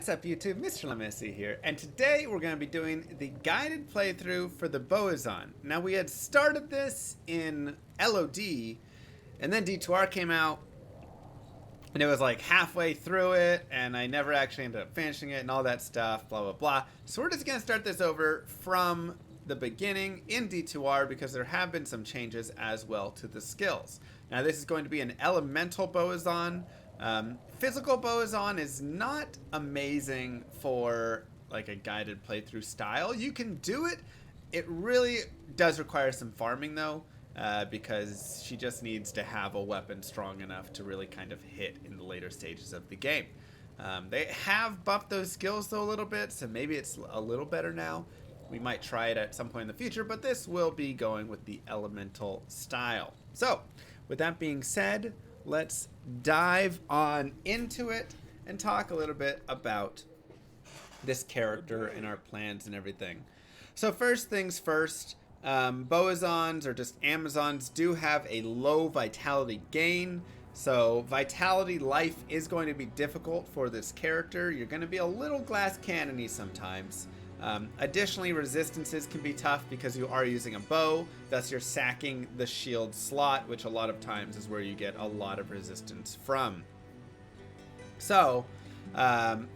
What's up YouTube, Mr. Lemissy here, and today we're going to be doing the guided playthrough for the Bowazon. Now we had started this in LOD, and then D2R came out, and it was like halfway through it, and I never actually ended up finishing it and all that stuff, blah blah blah. So we're just going to start this over from the beginning in D2R because there have been some changes as well to the skills. Now this is going to be an elemental Bowazon. Physical Bowazon is not amazing for like a guided playthrough style. You can do it. It really does require some farming though, because she just needs to have a weapon strong enough to really kind of hit in the later stages of the game. They have buffed those skills though a little bit, so maybe it's a little better now. We might try it at some point in the future, but this will be going with the elemental style. So, with that being said, let's dive on into it and talk a little bit about this character and our plans and everything. So first things first, Bowazons or just Amazons do have a low vitality gain. So vitality life is going to be difficult for this character. You're going to be a little glass cannony sometimes. Additionally, resistances can be tough because you are using a bow, thus you're sacking the shield slot, which a lot of times is where you get a lot of resistance from. So,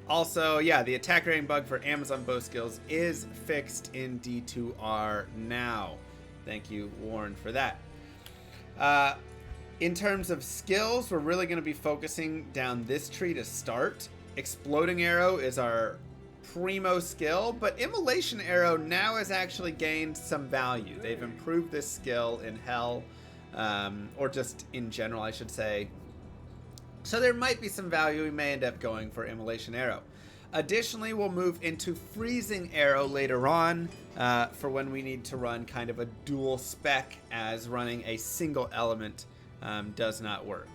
also, yeah, the attack rating bug for Amazon bow skills is fixed in D2R now. Thank you, Warren, for that. In terms of skills, we're really going to be focusing down this tree to start. Exploding Arrow is our primo skill, but Immolation Arrow now has actually gained some value. They've improved this skill in Hell, or just in general, I should say. So there might be some value. We may end up going for Immolation Arrow. Additionally, we'll move into Freezing Arrow later on for when we need to run kind of a dual spec, as running a single element does not work.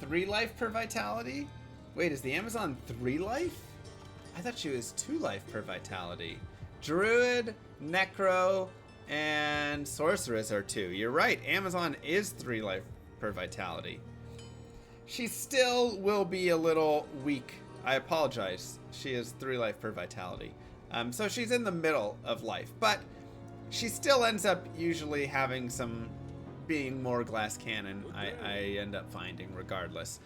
3 life per vitality? Wait, is the Amazon 3 life? I thought she was 2 life per vitality. Druid, Necro, and Sorceress are 2. You're right, Amazon is 3 life per vitality. She still will be a little weak. I apologize. She is 3 life per vitality. So she's in the middle of life, but she still ends up usually having some, being more glass cannon, I end up finding regardless.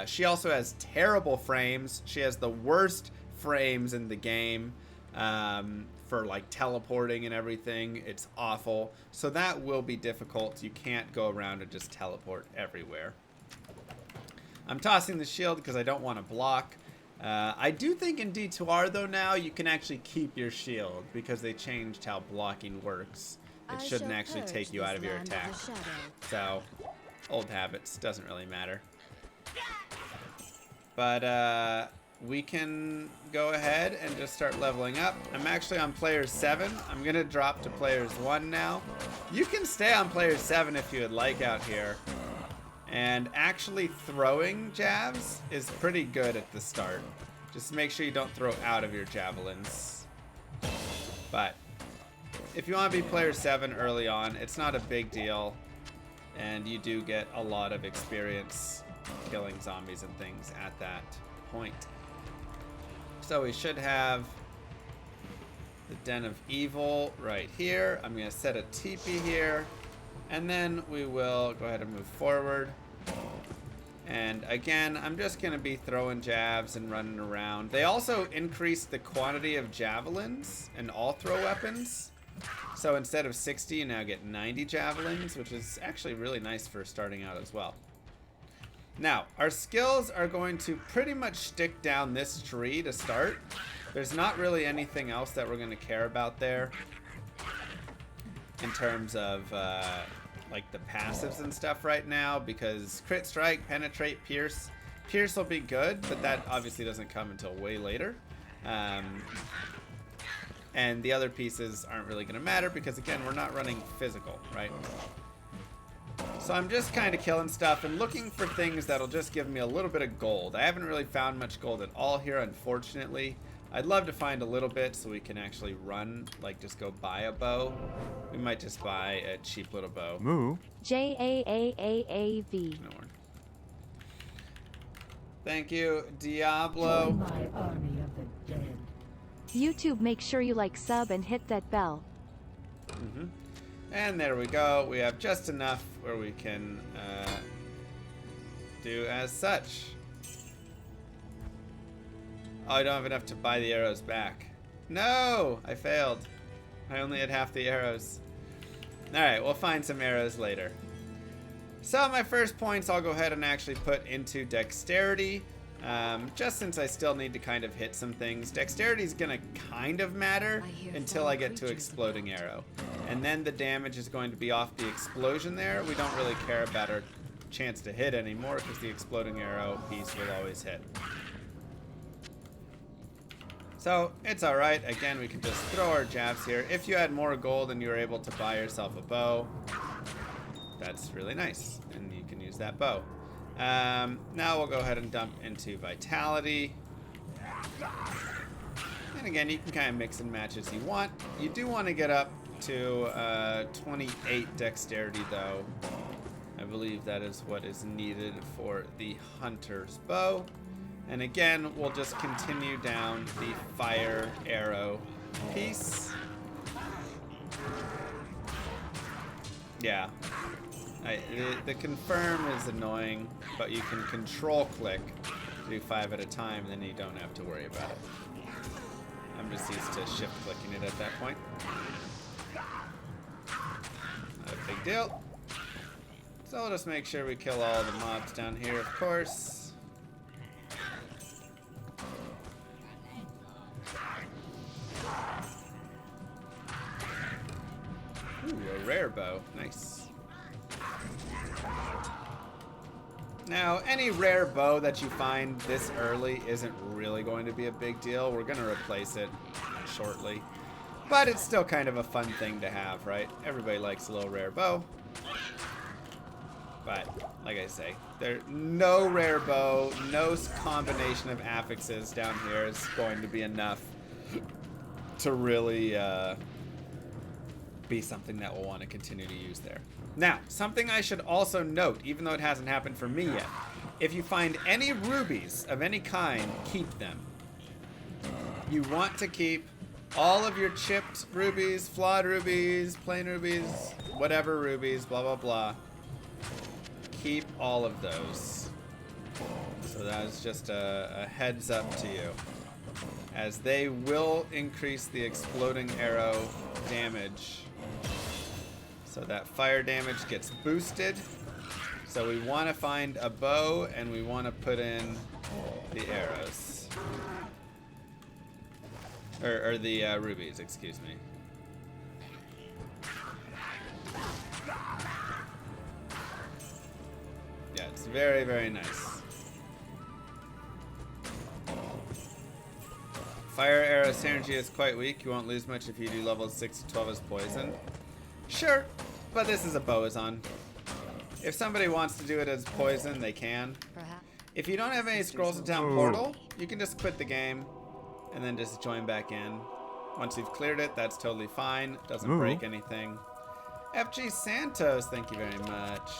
She also has terrible frames. She has the worst frames in the game for like teleporting and everything. It's awful. So that will be difficult. You can't go around and just teleport everywhere. I'm tossing the shield because I don't want to block. I do think in D2R though now you can actually keep your shield because they changed how blocking works. It shouldn't actually take you out of your attack. So, old habits, doesn't really matter. But we can go ahead and just start leveling up. I'm actually on player 7. I'm gonna drop to players 1 now. You can stay on player 7 if you would like out here. And actually throwing jabs is pretty good at the start. Just make sure you don't throw out of your javelins. But if you want to be player 7 early on, it's not a big deal. And you do get a lot of experience killing zombies and things at that point. So we should have the Den of Evil right here. I'm going to set a teepee here. And then we will go ahead and move forward. And again, I'm just going to be throwing jabs and running around. They also increased the quantity of javelins and all throw weapons. So instead of 60, you now get 90 javelins, which is actually really nice for starting out as well. Now, our skills are going to pretty much stick down this tree to start. There's not really anything else that we're going to care about there in terms of like the passives and stuff right now, because crit strike, penetrate, pierce will be good, but that obviously doesn't come until way later. And the other pieces aren't really going to matter because, again, we're not running physical, right? So I'm just kind of killing stuff and looking for things that'll just give me a little bit of gold. I haven't really found much gold at all here, unfortunately. I'd love to find a little bit so we can actually run, like just go buy a bow. We might just buy a cheap little bow. Moo. J-A-A-A-A-V. No more. Thank you, Diablo. My army of the YouTube, make sure you like, sub, and hit that bell. And there we go. We have just enough where we can do as such. Oh, I don't have enough to buy the arrows back. No! I failed. I only had half the arrows. Alright, we'll find some arrows later. So my first points I'll go ahead and actually put into dexterity. Just since I still need to kind of hit some things. Dexterity is going to kind of matter until I get to exploding arrow. And then the damage is going to be off the explosion there. We don't really care about our chance to hit anymore because the exploding arrow piece will always hit. So it's alright. Again, we can just throw our jabs here. If you had more gold and you were able to buy yourself a bow, that's really nice. And you can use that bow. Now we'll go ahead and dump into vitality. And again, you can kind of mix and match as you want. You do want to get up to 28 dexterity though. I believe that is what is needed for the hunter's bow. And again, we'll just continue down the fire arrow piece. Yeah. The confirm is annoying, but you can control click to do 5 at a time, and then you don't have to worry about it. I'm just used to shift clicking it at that point. Not a big deal. So we'll just make sure we kill all the mobs down here, of course. Ooh, a rare bow. Nice. Now, any rare bow that you find this early isn't really going to be a big deal. We're going to replace it shortly. But it's still kind of a fun thing to have, right? Everybody likes a little rare bow. But, like I say, there's no rare bow, no combination of affixes down here is going to be enough to really be something that we'll want to continue to use there. Now, something I should also note, even though it hasn't happened for me yet, if you find any rubies of any kind, keep them. You want to keep all of your chipped rubies, flawed rubies, plain rubies, whatever rubies, blah, blah, blah. Keep all of those. So that is just a heads up to you, as they will increase the exploding arrow damage. So that fire damage gets boosted. So we want to find a bow and we want to put in the arrows. Or the rubies, excuse me. Yeah, it's very, very nice. Fire arrow synergy is quite weak. You won't lose much if you do levels 6 to 12 as poison. Sure, but this is a Bowazon. If somebody wants to do it as poison, they can. If you don't have any scrolls of town portal, you can just quit the game and then just join back in. Once you've cleared it, that's totally fine. It doesn't break anything. FG Santos, thank you very much.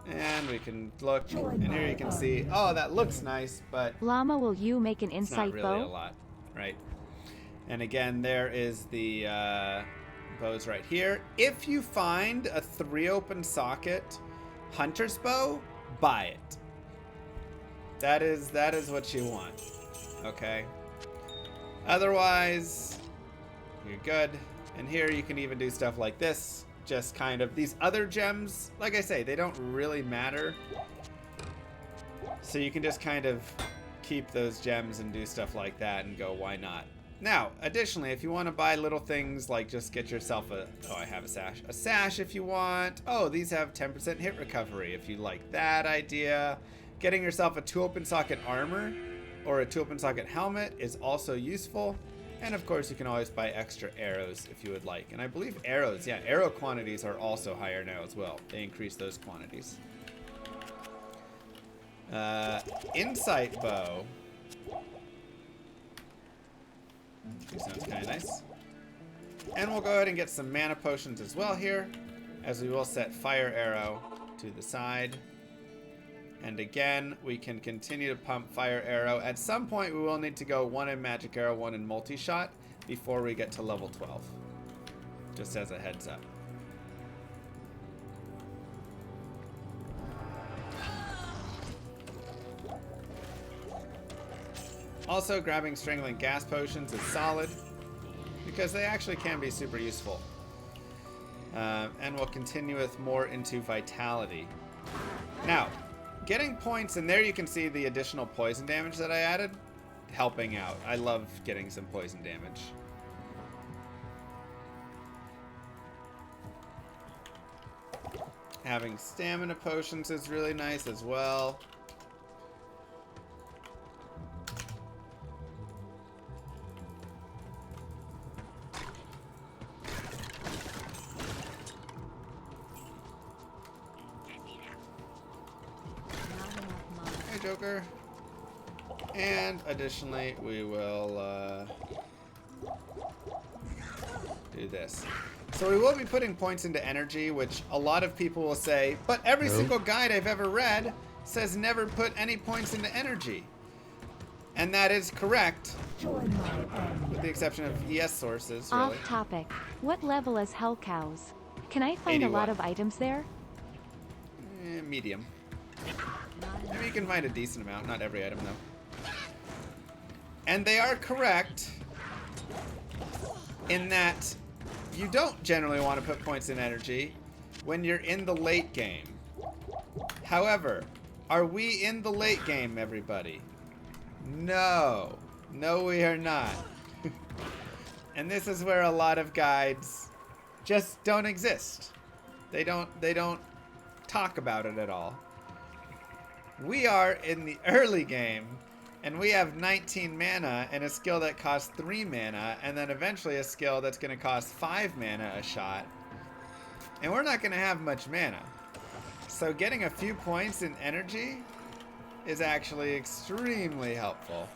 And we can look, and here you can see, oh, that looks nice, but Llama, will you make an it's insight not really bow? a lot, right? And again, there is the bows right here. If you find a 3-open socket hunter's bow, buy it. That is what you want, okay? Otherwise, you're good. And here you can even do stuff like this. Just kind of these other gems, like I say, they don't really matter. So you can just kind of keep those gems and do stuff like that and go, why not? Now, additionally, if you want to buy little things like just get yourself a, oh, I have a sash. A sash if you want. Oh, these have 10% hit recovery if you like that idea. Getting yourself a 2-open socket armor or a 2-open socket helmet is also useful. And of course, you can always buy extra arrows if you would like. And I believe arrows, yeah, arrow quantities are also higher now as well. They increase those quantities. Insight bow. Sounds kind of nice. And we'll go ahead and get some mana potions as well here, as we will set fire arrow to the side. And again, we can continue to pump Fire Arrow. At some point, we will need to go 1 in Magic Arrow, 1 in Multi-Shot before we get to level 12. Just as a heads up. Also, grabbing Strangling Gas Potions is solid because they actually can be super useful. And we'll continue with more into Vitality. Now, getting points, and there you can see the additional poison damage that I added, helping out. I love getting some poison damage. Having stamina potions is really nice as well. Hey, Joker. And additionally, we will do this. So we will be putting points into energy, which a lot of people will say, but every single guide I've ever read says never put any points into energy. And that is correct, with the exception of ES sources, really. Off topic. What level is Hell Cows? Can I find 81. a lot of items there? Medium. Maybe you can find a decent amount, not every item though. And they are correct in that you don't generally want to put points in energy when you're in the late game. However, are we in the late game, everybody? No. No, we are not. And this is where a lot of guides just don't exist. They don't talk about it at all. We are in the early game, and we have 19 mana and a skill that costs 3 mana, and then eventually a skill that's going to cost 5 mana a shot. And we're not going to have much mana. So getting a few points in energy is actually extremely helpful.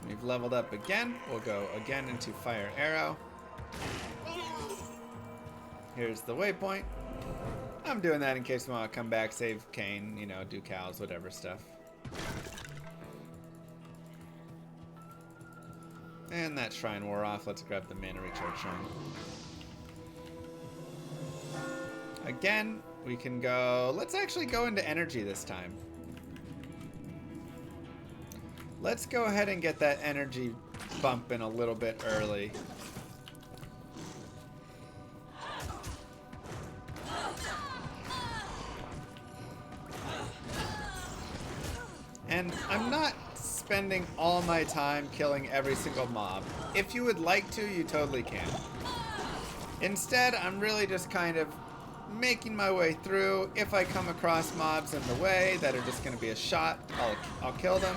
We've leveled up again. We'll go again into Fire Arrow. Here's the waypoint. I'm doing that in case we want to come back, save Kane, you know, do cows, whatever stuff. And that shrine wore off. Let's grab the mana recharge shrine. Again, we can go... Let's actually go into energy this time. Let's go ahead and get that energy bump in a little bit early. And I'm not spending all my time killing every single mob. If you would like to, you totally can. Instead, I'm really just kind of making my way through. If I come across mobs in the way that are just going to be a shot, I'll kill them.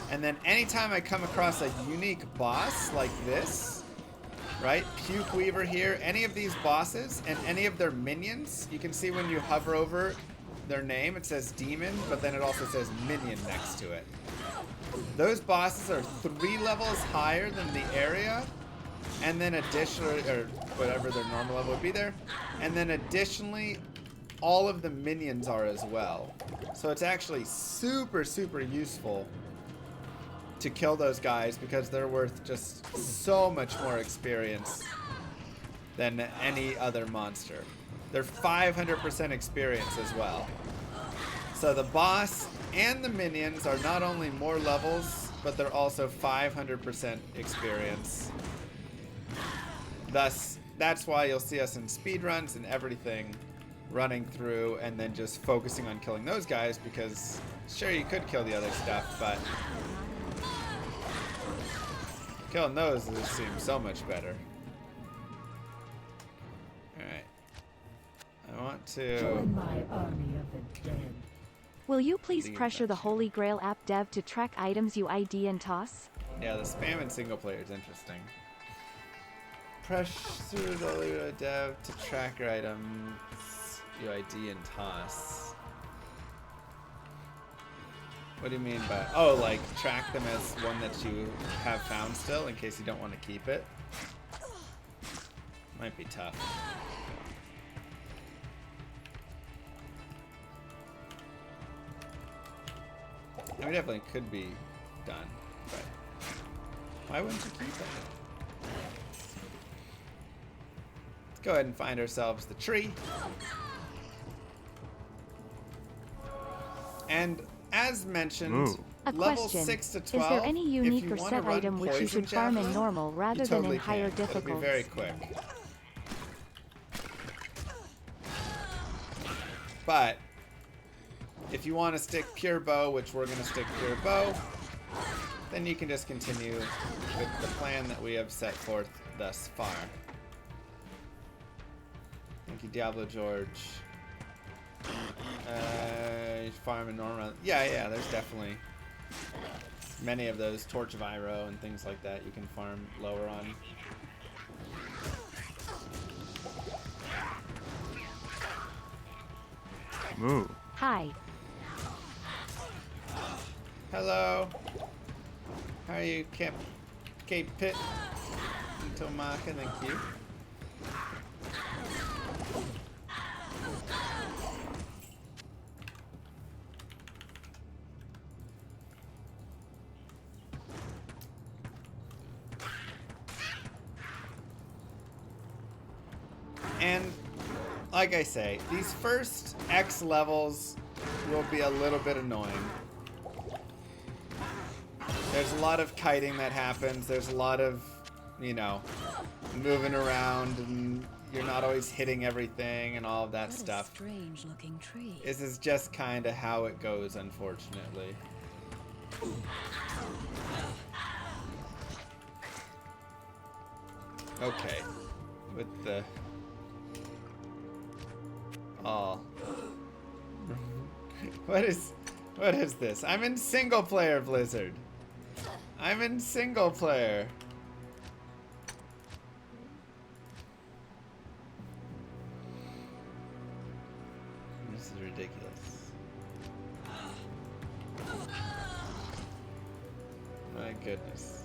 And then anytime I come across a unique boss like this, right? Puke Weaver here, any of these bosses and any of their minions, you can see when you hover over their name, it says demon, but then it also says minion next to it. Those bosses are 3 levels higher than the area, and then additionally, or whatever their normal level would be there, and then additionally, all of the minions are as well. So it's actually super, super useful to kill those guys because they're worth just so much more experience than any other monster. They're 500% experience as well. So the boss and the minions are not only more levels, but they're also 500% experience. Thus, that's why you'll see us in speedruns and everything running through and then just focusing on killing those guys because sure, you could kill the other stuff, but killing those just seems so much better. Alright. I want to... Join my army of the dead. Will you please pressure the Holy Grail app dev to track items you ID and toss? Yeah, the spam in single player is interesting. Pressure the Holy Grail dev to track your items you ID and toss. What do you mean by... Oh, like track them as one that you have found still in case you don't want to keep it? Might be tough. I mean, definitely could be done, but why wouldn't you keep it? Let's go ahead and find ourselves the tree. And as mentioned, A level question. 6 to Is 12, there any if unique you or wanna set run item which you poison should farm in javelin, normal rather you than totally in higher can. It'll be difficulties? very quick. But if you want to stick pure bow, which we're going to stick pure bow, then you can just continue with the plan that we have set forth thus far. Thank you, Diablo George. Farm and normal. Yeah, there's definitely many of those. Torch of Iroh and things like that you can farm lower on. Moo. Hi. Hello. How are you, Cape Pit? Tomaka, thank you. And like I say, these first X levels will be a little bit annoying. There's a lot of kiting that happens. There's a lot of, you know, moving around, and you're not always hitting everything and all of that stuff. Strange looking tree. This is just kind of how it goes, unfortunately. Okay. With the... Oh. What is this? I'm in single player, Blizzard. I'm in single player. This is ridiculous. My goodness.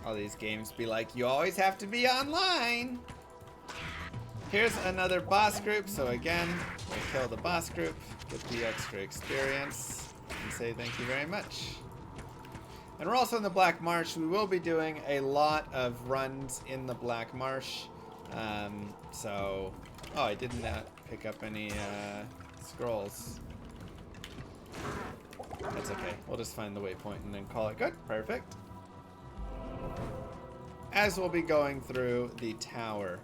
All these games be like, you always have to be online. Here's another boss group. So again, we'll kill the boss group, get the extra experience, and say thank you very much. And we're also in the Black Marsh. We will be doing a lot of runs in the Black Marsh. Oh, I did not pick up any scrolls. That's okay. We'll just find the waypoint and then call it good. Perfect. As we'll be going through the tower.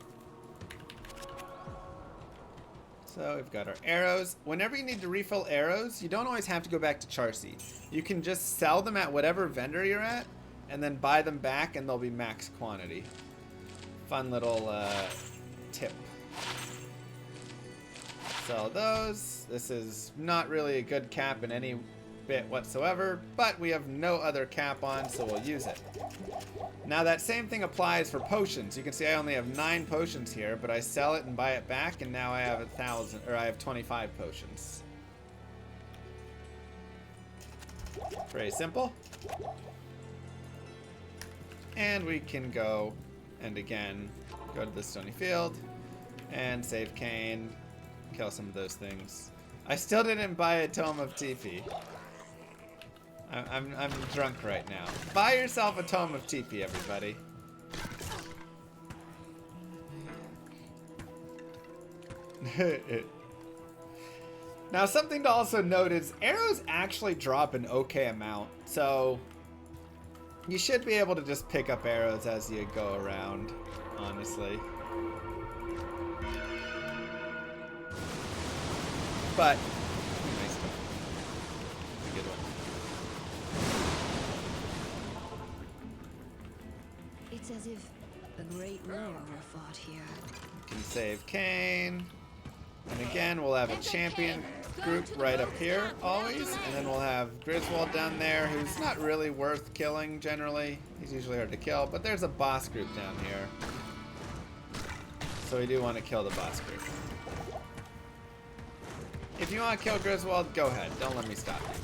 So we've got our arrows. Whenever you need to refill arrows, you don't always have to go back to Charcy. You can just sell them at whatever vendor you're at, and then buy them back, and they'll be max quantity. Fun little tip. Sell those. This is not really a good cap in any bit whatsoever, but we have no other cap on, so we'll use it. Now that same thing applies for potions. You can see I only have 9 potions here, but I sell it and buy it back, and now I have 1,000, or I have 25 potions. Very simple. And we can go, and again, go to the Stony Field, and save Cain, kill some of those things. I still didn't buy a Tome of TP. I'm drunk right now. Buy yourself a Tome of TP, everybody. Now, something to also note is arrows actually drop an okay amount, so you should be able to just pick up arrows as you go around, honestly. But nice one. It's a good one. It's as if a great war were fought here. You can save Cain. And again, we'll have a champion group right up here, always. And then we'll have Griswold down there, who's not really worth killing, generally. He's usually hard to kill, but there's a boss group down here. So we do want to kill the boss group. If you want to kill Griswold, go ahead. Don't let me stop you.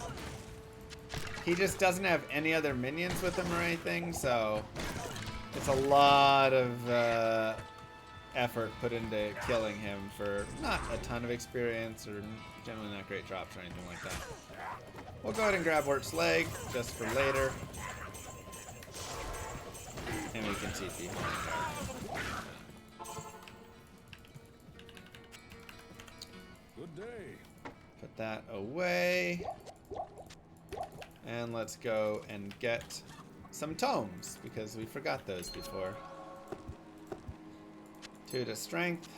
He just doesn't have any other minions with him or anything, so it's a lot of effort put into killing him for not a ton of experience or generally not great drops or anything like that. We'll go ahead and grab Wert's leg just for later. And we can TP. Good day. Put that away. And let's go and get some tomes, because we forgot those before. 2 to strength.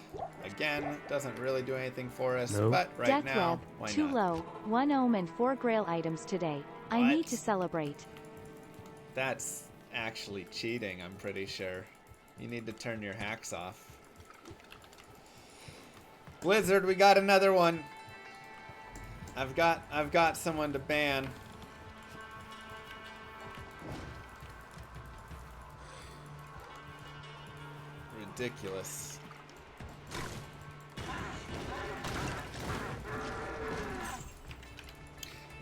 Again, doesn't really do anything for us, but right Death now, web, why too not? low. 1 ohm and 4 grail items today. I What? need to celebrate. That's actually cheating, I'm pretty sure. You need to turn your hacks off. Blizzard, we got another one. I've got someone to ban. Ridiculous.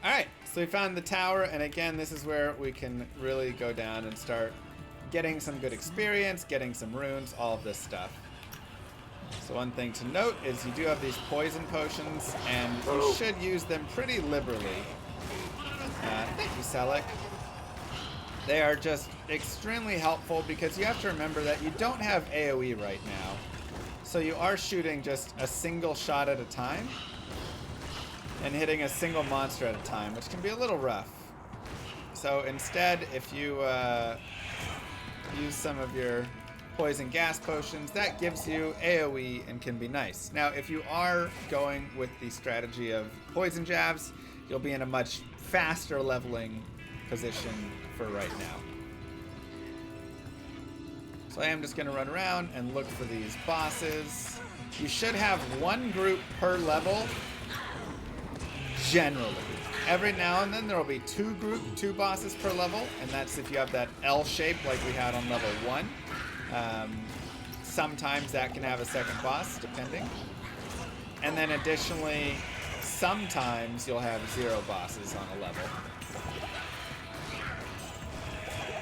Alright, so we found the tower, and again, this is where we can really go down and start getting some good experience, getting some runes, all of this stuff. So one thing to note is you do have these poison potions, and you should use them pretty liberally. Thank you, Selec. They are just extremely helpful because you have to remember that you don't have AoE right now. So you are shooting just a single shot at a time and hitting a single monster at a time, which can be a little rough. So instead, if you use some of your poison gas potions, that gives you AoE and can be nice. Now, if you are going with the strategy of poison jabs, you'll be in a much faster leveling position for right now. So I am just going to run around and look for these bosses. You should have 1 group per level, generally. Every now and then there will be 2 bosses per level, and that's if you have that L shape like we had on level 1. Sometimes that can have a second boss, depending. And then additionally, sometimes you'll have 0 bosses on a level.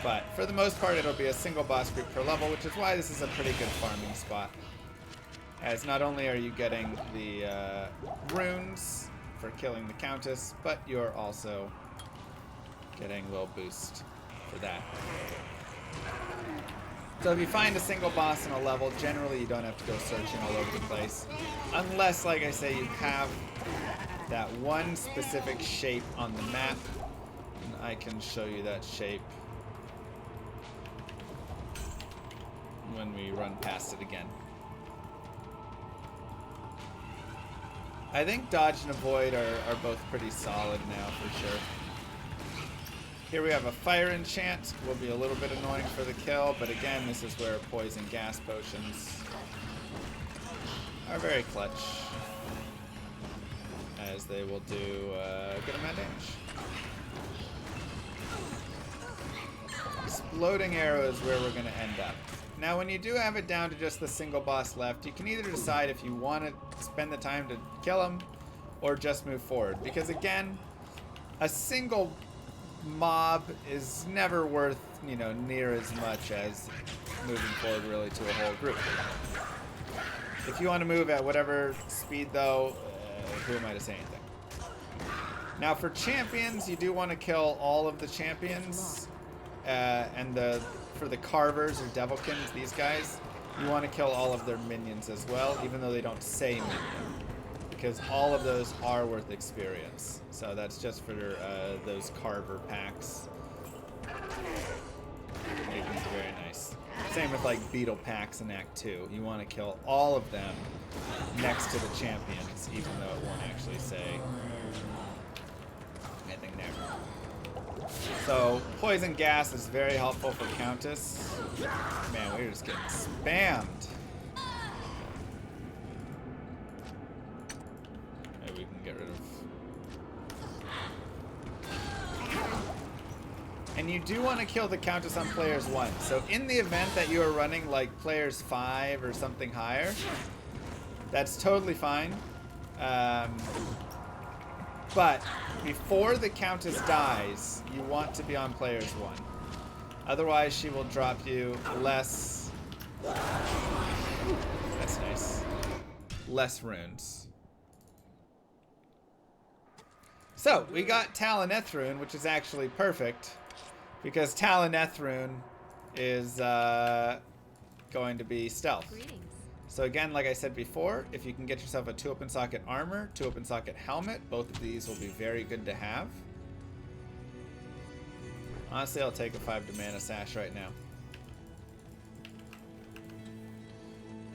But for the most part, it'll be a single boss group per level, which is why this is a pretty good farming spot. As not only are you getting the runes for killing the Countess, but you're also getting a little boost for that. So if you find a single boss in a level, generally you don't have to go searching all over the place. Unless, like I say, you have that one specific shape on the map. And I can show you that shape when we run past it again. I think dodge and avoid are both pretty solid now for sure. Here we have a fire enchant. Will be a little bit annoying for the kill, but again, this is where poison gas potions are very clutch, as they will do a good amount of damage. Exploding arrow is where we're going to end up. Now, when you do have it down to just the single boss left, you can either decide if you want to spend the time to kill him or just move forward. Because again, a single mob is never worth, you know, near as much as moving forward really to a whole group. If you want to move at whatever speed though, who am I to say anything? Now for champions, you do want to kill all of the champions, and for the carvers or devilkins, these guys, you want to kill all of their minions as well, even though they don't say minion, because all of those are worth experience. So that's just for those carver packs. Making it very nice. Same with like beetle packs in Act 2. You want to kill all of them next to the champions, even though it won't actually say anything there. So poison gas is very helpful for Countess. Man, we're just getting spammed. and you do want to kill the Countess on players 1. So in the event that you are running like players 5 or something higher, that's totally fine. But before the Countess dies, you want to be on players 1. Otherwise, she will drop you less... That's nice. Less runes. So, we got Taloneth rune, which is actually perfect, because Taloneth rune is going to be stealth. Greetings. So again, like I said before, if you can get yourself a 2 open socket armor, 2 open socket helmet, both of these will be very good to have. Honestly, I'll take a 5 to mana sash right now.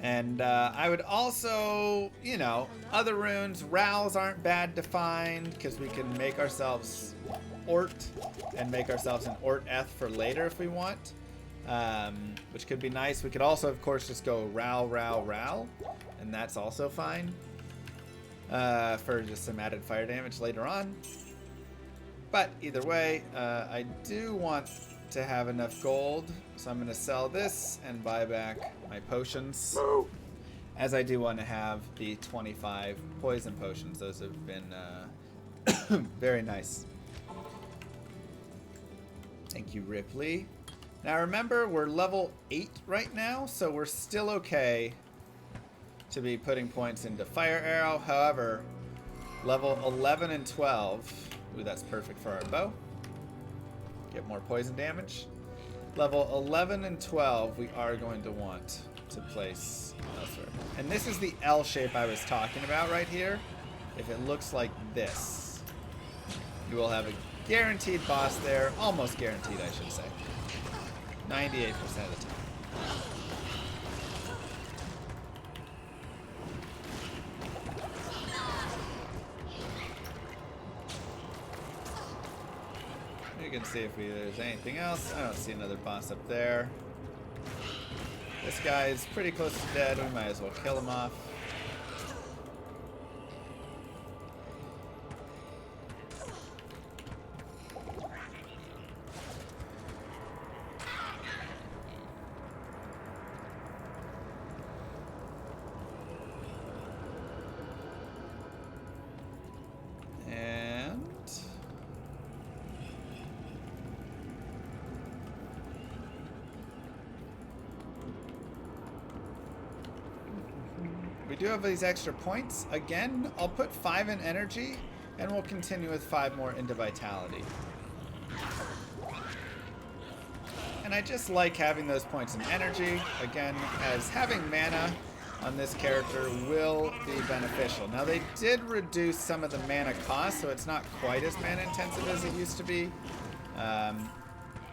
And I would also, you know, other runes, Rals aren't bad to find because we can make ourselves Ort and make ourselves an Ort Eth for later if we want. Which could be nice. We could also, of course, just go Ral, Ral, Ral, and that's also fine for just some added fire damage later on. But either way, I do want to have enough gold, so I'm going to sell this and buy back my potions, as I do want to have the 25 poison potions. Those have been very nice. Thank you, Ripley. Now remember, we're level 8 right now, so we're still okay to be putting points into Fire Arrow. However, level 11 and 12, ooh, that's perfect for our bow. Get more poison damage. Level 11 and 12, we are going to want to place elsewhere. And this is the L shape I was talking about right here. If it looks like this, you will have a guaranteed boss there. Almost guaranteed, I should say. 98% of the time. You can see if there's anything else. I don't see another boss up there. This guy is pretty close to dead. We might as well kill him off. We do have these extra points. Again, I'll put 5 in energy, and we'll continue with 5 more into vitality. And I just like having those points in energy, again, as having mana on this character will be beneficial. Now, they did reduce some of the mana cost, so it's not quite as mana intensive as it used to be.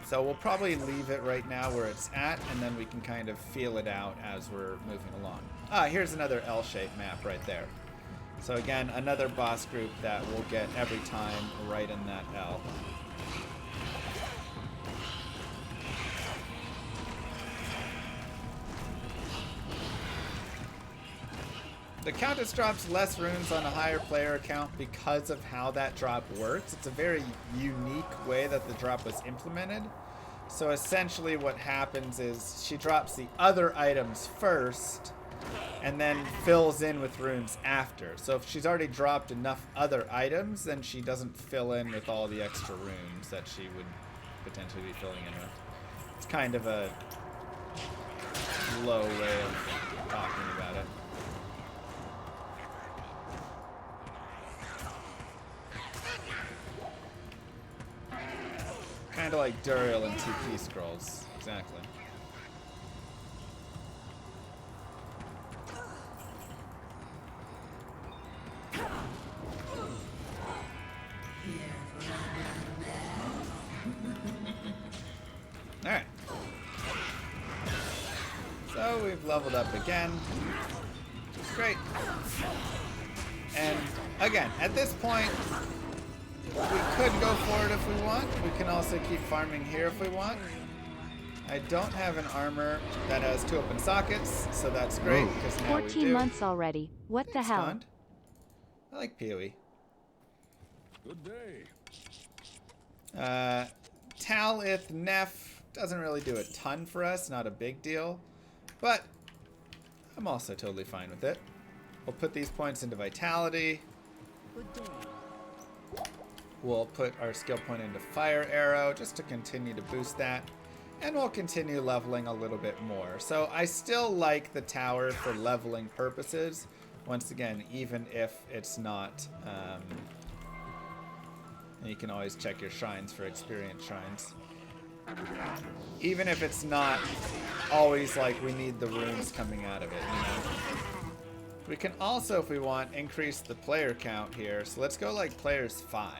So we'll probably leave it right now where it's at, and then we can kind of feel it out as we're moving along. Ah, here's another L-shaped map right there. So again, another boss group that we'll get every time right in that L. The Countess drops less runes on a higher player account because of how that drop works. It's a very unique way that the drop was implemented. So essentially what happens is she drops the other items first and then fills in with runes after. So if she's already dropped enough other items, then she doesn't fill in with all the extra runes that she would potentially be filling in with. It's kind of a low way of talking about it. Kind of like Duriel and TP scrolls. Exactly. Alright. So we've leveled up again. Which is great. And again, at this point, we could go for it if we want. We can also keep farming here if we want. I don't have an armor that has 2 open sockets, so that's great because now 14 we do. months already. What the hell? Cond. I like PoE. Good day. Talith Neff doesn't really do a ton for us, not a big deal. But I'm also totally fine with it. We'll put these points into Vitality. Good day. We'll put our skill point into Fire Arrow just to continue to boost that. And we'll continue leveling a little bit more. So I still like the tower for leveling purposes. Once again, even if it's not... and you can always check your shrines for experience shrines. Even if it's not always like we need the runes coming out of it, you know? We can also, if we want, increase the player count here. So let's go like players 5.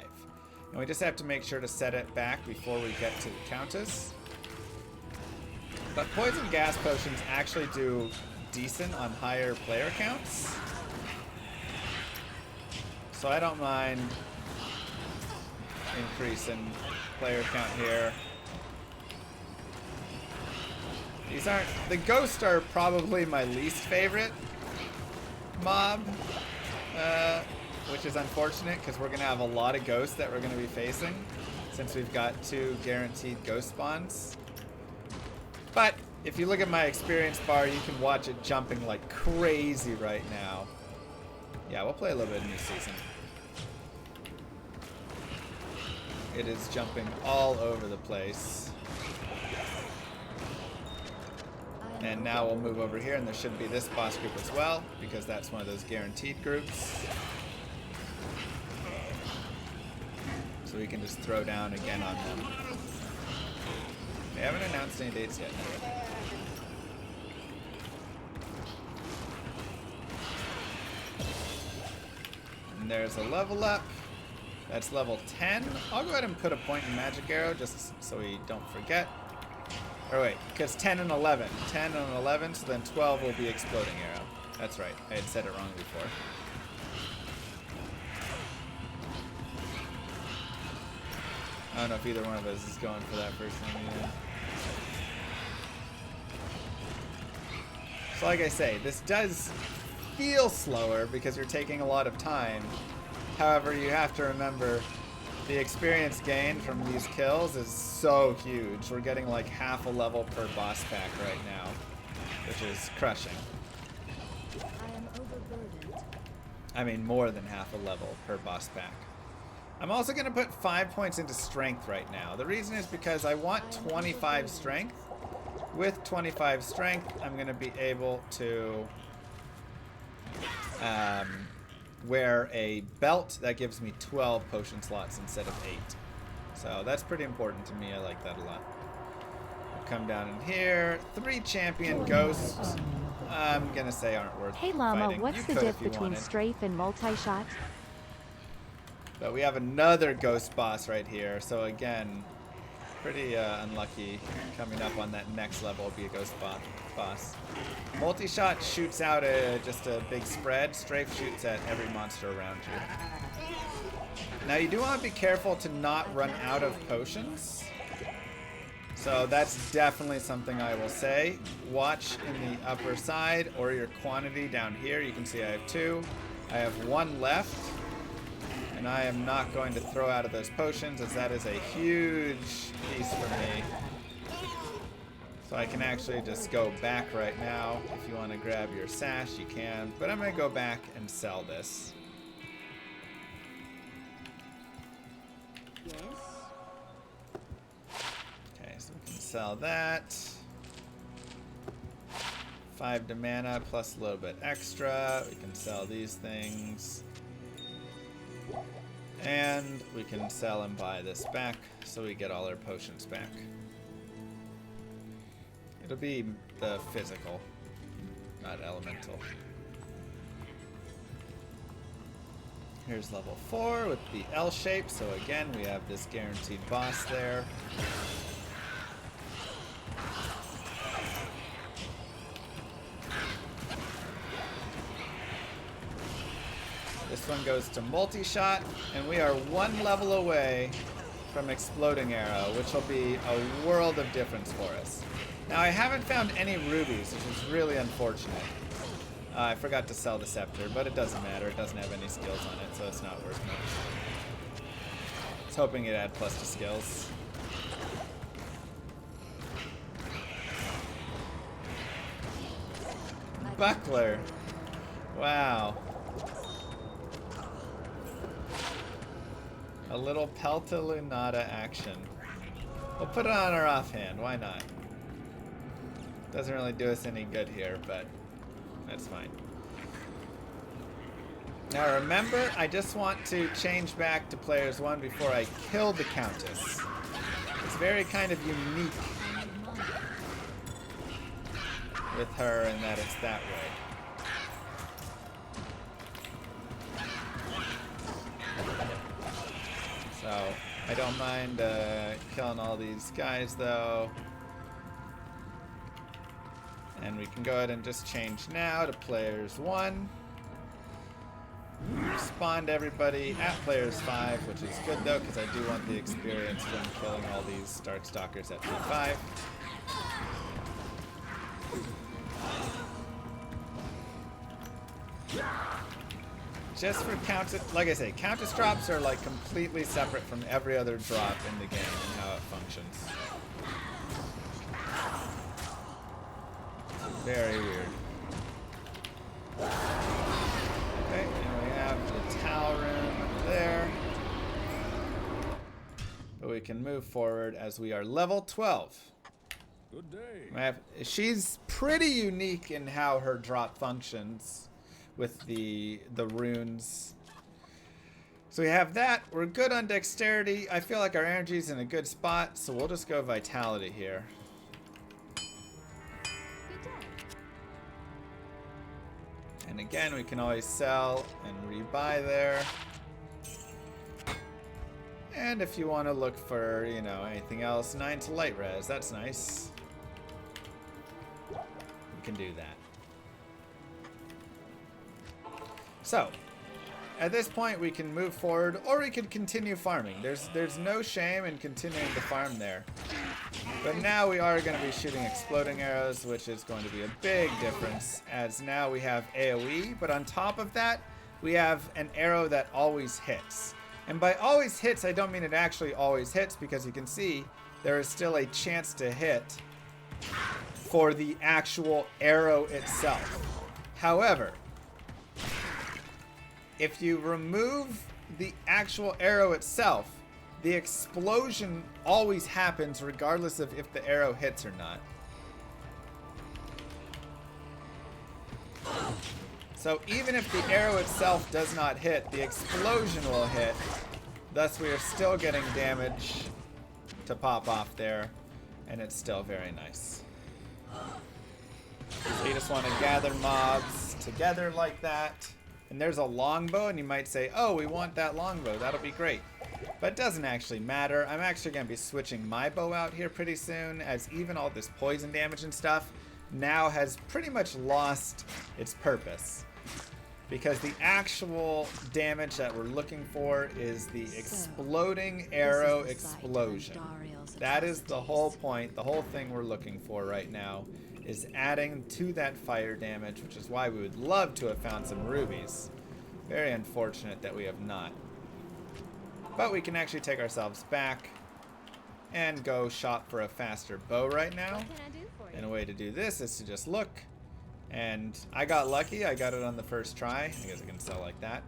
And we just have to make sure to set it back before we get to the Countess. But poison gas potions actually do decent on higher player counts. So I don't mind increasing player count here. These aren't... The ghosts are probably my least favorite mob, which is unfortunate because we're going to have a lot of ghosts that we're going to be facing since we've got 2 guaranteed ghost spawns. But if you look at my experience bar, you can watch it jumping like crazy right now. Yeah, we'll play a little bit of New Season. It is jumping all over the place. And now we'll move over here, and there should be this boss group as well, because that's one of those guaranteed groups. So we can just throw down again on them. They haven't announced any dates yet. And there's a level up. That's level 10. I'll go ahead and put a point in Magic Arrow just so we don't forget. Or wait, because 10 and 11. 10 and 11, so then 12 will be Exploding Arrow. That's right. I had said it wrong before. I don't know if either one of us is going for that first one either. So like I say, this does feel slower because you're taking a lot of time. However, you have to remember the experience gained from these kills is so huge. We're getting like half a level per boss pack right now, which is crushing. I am overburdened. I mean, more than half a level per boss pack. I'm also going to put 5 points into strength right now. The reason is because I want 25 strength. With 25 strength, I'm going to be able to wear a belt that gives me 12 potion slots instead of 8. So that's pretty important to me. I like that a lot. We'll come down in here. 3 champion ghosts. I'm going to say aren't worth Hey Llama, fighting. what's You the could diff if you between wanted. strafe and multi-shot? But we have another ghost boss right here. So again, pretty unlucky. Coming up on that next level will be a ghost boss. Multi-shot shoots out just a big spread. Strafe shoots at every monster around you. Now you do want to be careful to not run out of potions. So that's definitely something I will say. Watch in the upper side or your quantity down here. You can see I have 2. I have 1 left. And I am not going to throw out of those potions as that is a huge piece for me. So I can actually just go back right now. If you want to grab your sash, you can. But I'm going to go back and sell this. Yes. Okay, so we can sell that. 5 to mana plus a little bit extra. We can sell these things. And we can sell and buy this back so we get all our potions back. It'll be the physical, not elemental. Here's level 4 with the L shape. So again, we have this guaranteed boss there. This one goes to multi-shot, and we are 1 level away from Exploding Arrow, which will be a world of difference for us. Now, I haven't found any rubies, which is really unfortunate. I forgot to sell the scepter, but it doesn't matter. It doesn't have any skills on it, so it's not worth much. I was hoping it had plus to skills. buckler. Wow. A little Pelta Lunata action. We'll put it on our offhand. Why not? Doesn't really do us any good here, but that's fine. Now remember, I just want to change back to players 1 before I kill the Countess. It's very kind of unique with her in that it's that way. So, I don't mind killing all these guys though. And we can go ahead and just change now to players 1. Respond everybody at players 5, which is good though, because I do want the experience from killing all these Darkstalkers at P5. Just for Countess, like I say, Countess drops are like completely separate from every other drop in the game and how it functions. Very weird. Okay, and we have the towel room there. But we can move forward as we are level 12. Good day. She's pretty unique in how her drop functions with the runes. So we have that. We're good on dexterity. I feel like our energy's in a good spot, so we'll just go vitality here. And again, we can always sell and rebuy there. And if you want to look for, you know, anything else, 9 to light res, that's nice. We can do that. So, at this point we can move forward, or we could continue farming. There's no shame in continuing to farm there. But now we are going to be shooting exploding arrows, which is going to be a big difference, as now we have AoE, but on top of that, we have an arrow that always hits. And by always hits, I don't mean it actually always hits, because you can see there is still a chance to hit for the actual arrow itself. However, if you remove the actual arrow itself, the explosion always happens regardless of if the arrow hits or not. So even if the arrow itself does not hit, the explosion will hit. Thus we are still getting damage to pop off there, and it's still very nice. So you just want to gather mobs together like that. And there's a longbow, and you might say, oh, we want that longbow. That'll be great. But it doesn't actually matter. I'm actually going to be switching my bow out here pretty soon, as even all this poison damage and stuff now has pretty much lost its purpose. Because the actual damage that we're looking for is the exploding arrow explosion. That is the whole point, the whole thing we're looking for right now, is adding to that fire damage, which is why we would love to have found some rubies. Very unfortunate that we have not. But we can actually take ourselves back and go shop for a faster bow right now. And a way to do this is to just look. And I got lucky, I got it on the first try. I guess I can sell like that.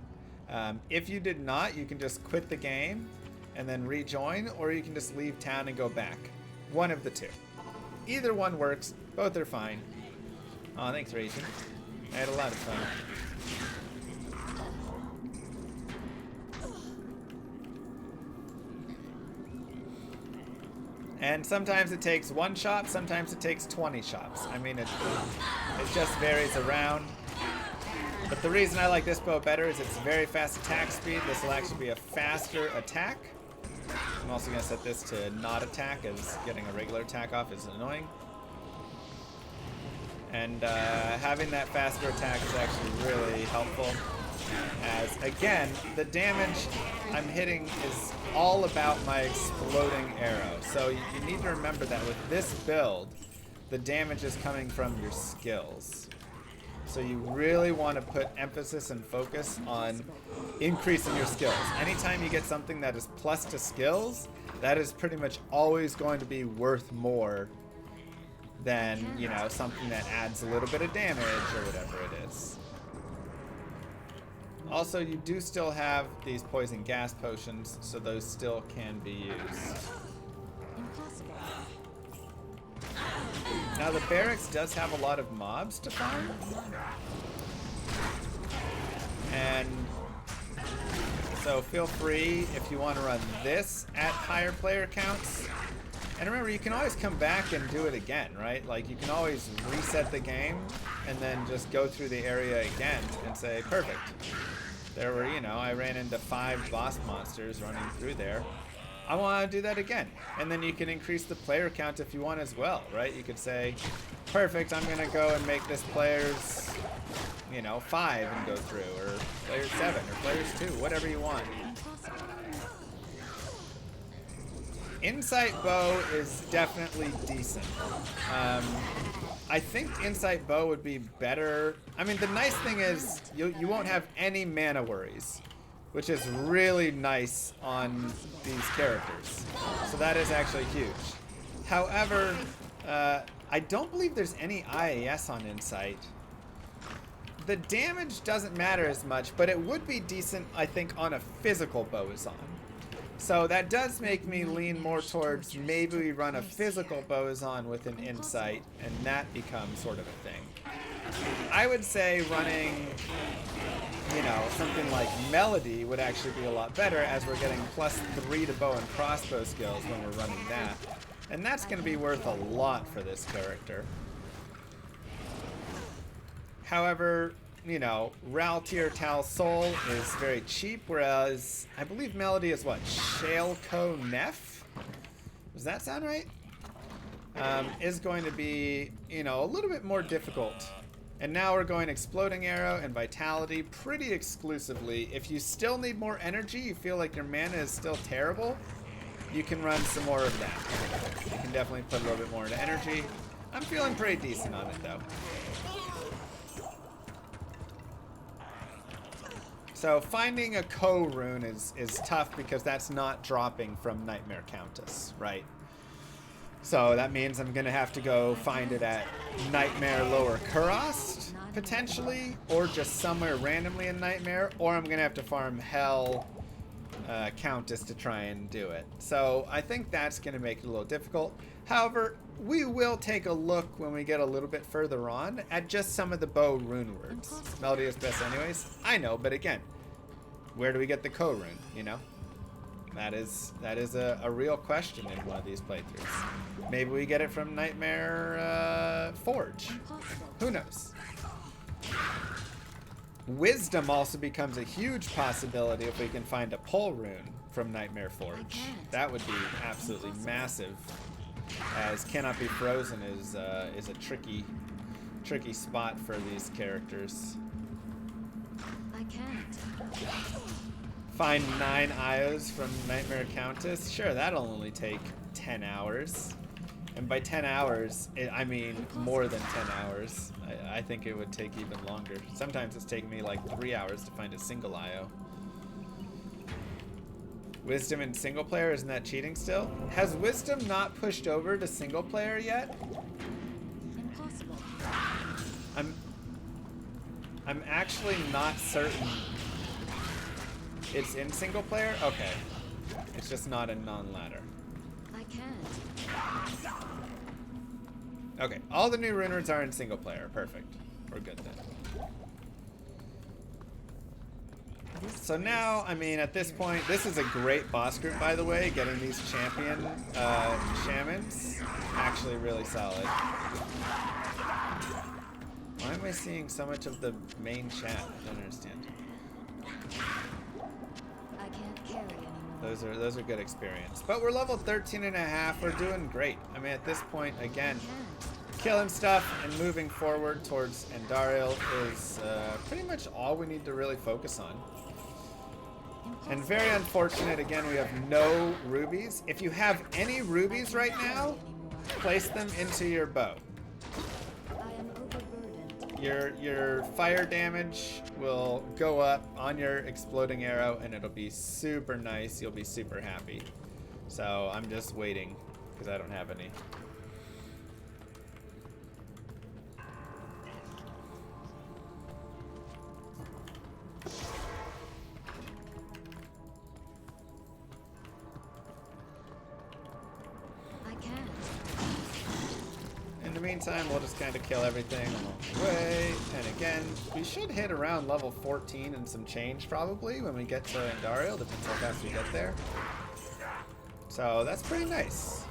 If you did not, you can just quit the game and then rejoin, or you can just leave town and go back. One of the two. Either one works. Both are fine. Oh, thanks, Racing. I had a lot of fun. And sometimes it takes 1 shop, sometimes it takes 20 shops. I mean, it just varies around. But the reason I like this bow better is it's very fast attack speed. This will actually be a faster attack. I'm also going to set this to not attack, as getting a regular attack off is annoying. And having that faster attack is actually really helpful, as again, the damage I'm hitting is all about my exploding arrow. So you need to remember that with this build, the damage is coming from your skills. So you really want to put emphasis and focus on increasing your skills. Anytime you get something that is plus to skills, that is pretty much always going to be worth more than, you know, something that adds a little bit of damage or whatever it is. Also, you do still have these poison gas potions, so those still can be used. Impossible. Now, the barracks does have a lot of mobs to farm. And so feel free if you want to run this at higher player counts. And remember, you can always come back and do it again, right? Like, you can always reset the game and then just go through the area again and say, perfect. There were, you know, I ran into 5 boss monsters running through there. I want to do that again. And then you can increase the player count if you want as well, right? You could say, perfect, I'm going to go and make this players, you know, 5 and go through, or players 7, or players 2, whatever you want. Insight bow is definitely decent. I think Insight bow would be better. I mean, the nice thing is you won't have any mana worries, which is really nice on these characters. So that is actually huge. However, I don't believe there's any IAS on Insight. The damage doesn't matter as much, but it would be decent, I think, on a physical Bowazon. So that does make me lean more towards maybe we run a physical Bowazon with an Insight, and that becomes sort of a thing. I would say running, you know, something like Melody would actually be a lot better, as we're getting +3 to bow and crossbow skills when we're running that. And that's going to be worth a lot for this character. However, you know, Raltier Tal Sol is very cheap, whereas I believe Melody is what? Shaleko Nef? Does that sound right? Is going to be, you know, a little bit more difficult. And now we're going Exploding Arrow and Vitality pretty exclusively. If you still need more energy, you feel like your mana is still terrible, you can run some more of that. You can definitely put a little bit more into energy. I'm feeling pretty decent on it though. So finding a Ko rune is tough because that's not dropping from Nightmare Countess, right? So that means I'm gonna have to go find it at Nightmare Lower Kurast, potentially, or just somewhere randomly in Nightmare, or I'm gonna have to farm Hell Countess to try and do it. So I think that's gonna make it a little difficult. However, we will take a look when we get a little bit further on at just some of the bow rune words. Melody is best anyways, I know, but again, where do we get the Ko rune, you know? That is a real question in one of these playthroughs. Maybe we get it from Nightmare Forge. Who knows? Wisdom also becomes a huge possibility if we can find a pull rune from Nightmare Forge. That would be absolutely massive, as Cannot Be Frozen is a tricky spot for these characters. I can't. Find 9 IOs from Nightmare Countess. Sure, that'll only take 10 hours. And by 10 hours, I mean more than 10 hours. I think it would take even longer. Sometimes it's taken me like 3 hours to find a single IO. Wisdom in single player, isn't that cheating still? Has Wisdom not pushed over to single player yet? Impossible. I'm actually not certain it's in single player? Okay. It's just not in non-ladder. I can't. Okay, all the new rune words are in single player. Perfect. We're good then. So now, I mean, at this point, this is a great boss group, by the way. Getting these champion shamans, actually really solid. Why am I seeing so much of the main chat? I don't understand. I can't carry anymore. Those are good experience. But we're level 13.5. We're doing great. I mean, at this point, again, killing stuff and moving forward towards Andariel is pretty much all we need to really focus on. And very unfortunate, again, we have no rubies. If you have any rubies right now, place them into your bow. I am overburdened. Your fire damage will go up on your exploding arrow, and it'll be super nice. You'll be super happy. So I'm just waiting because I don't have any. meantime, we'll just kind of kill everything along the way. And again, we should hit around level 14 and some change probably when we get to Andariel. Depends how fast we get there. So that's pretty nice.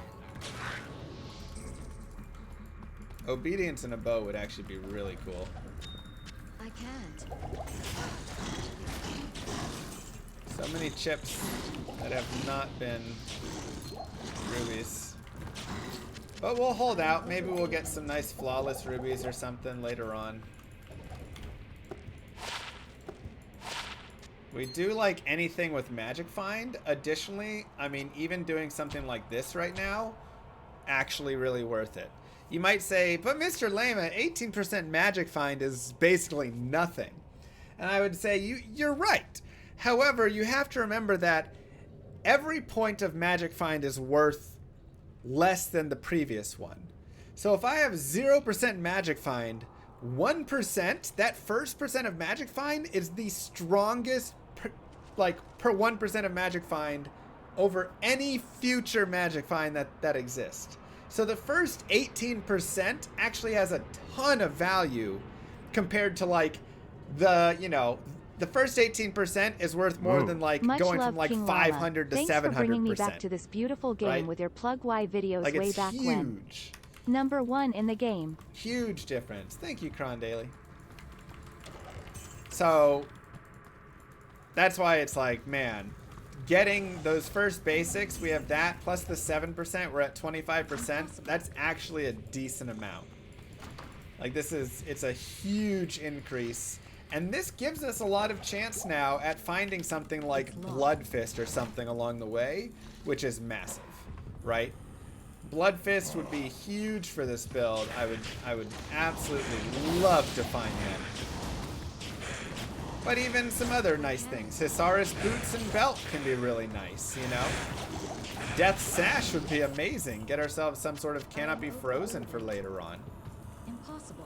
Obedience in a bow would actually be really cool. I can't. So many chips that have not been rubies. But we'll hold out. Maybe we'll get some nice flawless rubies or something later on. We do like anything with magic find. Additionally, I mean, even doing something like this right now, actually really worth it. You might say, but Mr. Lama, 18% magic find is basically nothing. And I would say, you're right. However, you have to remember that every point of magic find is worth less than the previous one. So if I have 0% magic find, 1%, that first percent of magic find is the strongest per 1% of magic find over any future magic find that exists. So the first 18% actually has a ton of value compared to like the first 18% is worth more than like Much going love, from like King 500 Llama. to 700%. Thanks for bringing me back to this beautiful game right? with your Plug Y videos Like, way it's back huge. when. Number 1 in the game. Huge difference. Thank you, Cron Daily. So that's why it's like, man, getting those first basics, we have that plus the 7%, we're at 25%. That's actually a decent amount. Like it's a huge increase. And this gives us a lot of chance now at finding something like Blood Fist or something along the way, which is massive, right? Blood Fist would be huge for this build. I would absolutely love to find them. But even some other nice things. Hisaris Boots and Belt can be really nice, you know? Death Sash would be amazing. Get ourselves some sort of Cannot Be Frozen for later on. Impossible.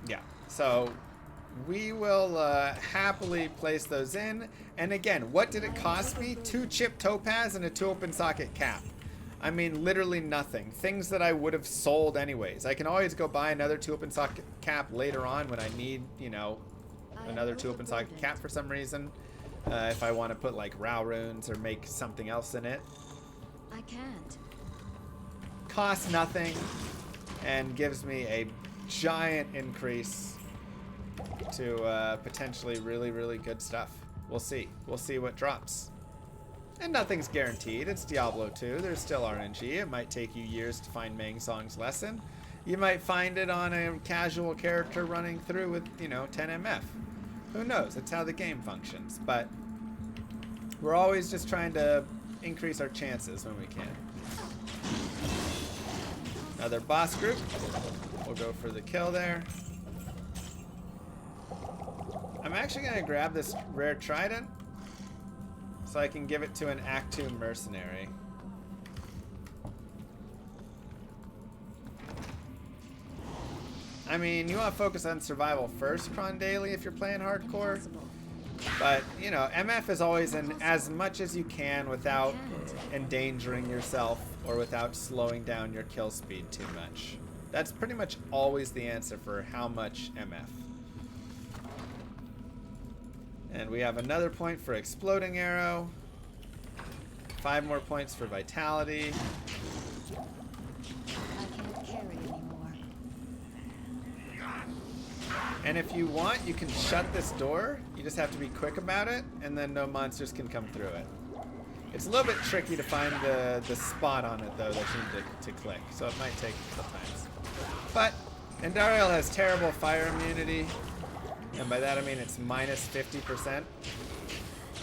Yeah, so we will happily place those in. And again, what did it cost me? 2 chip topaz and a 2 open socket cap. I mean, literally nothing. Things that I would have sold anyways. I can always go buy another 2 open socket cap later on when I need, you know, another 2 open socket cap for some reason. If I want to put like Rao runes or make something else in it. I can't. Costs nothing and gives me a giant increase to potentially really, really good stuff. We'll see. We'll see what drops. And nothing's guaranteed. It's Diablo 2. There's still RNG. It might take you years to find Mang Song's lesson. You might find it on a casual character running through with, you know, 10 MF. Who knows? That's how the game functions. But we're always just trying to increase our chances when we can. Another boss group. We'll go for the kill there. I'm actually going to grab this rare trident so I can give it to an Act 2 mercenary. I mean, you want to focus on survival first, Cron Daily, if you're playing hardcore. But, you know, MF is always in as much as you can without endangering yourself or without slowing down your kill speed too much. That's pretty much always the answer for how much MF. And we have another point for Exploding Arrow. 5 more points for Vitality. I can't carry anymore. And if you want, you can shut this door. You just have to be quick about it, and then no monsters can come through it. It's a little bit tricky to find the spot on it, though, that you need to click. So it might take a couple times. But Andariel has terrible fire immunity. And by that I mean it's minus 50%.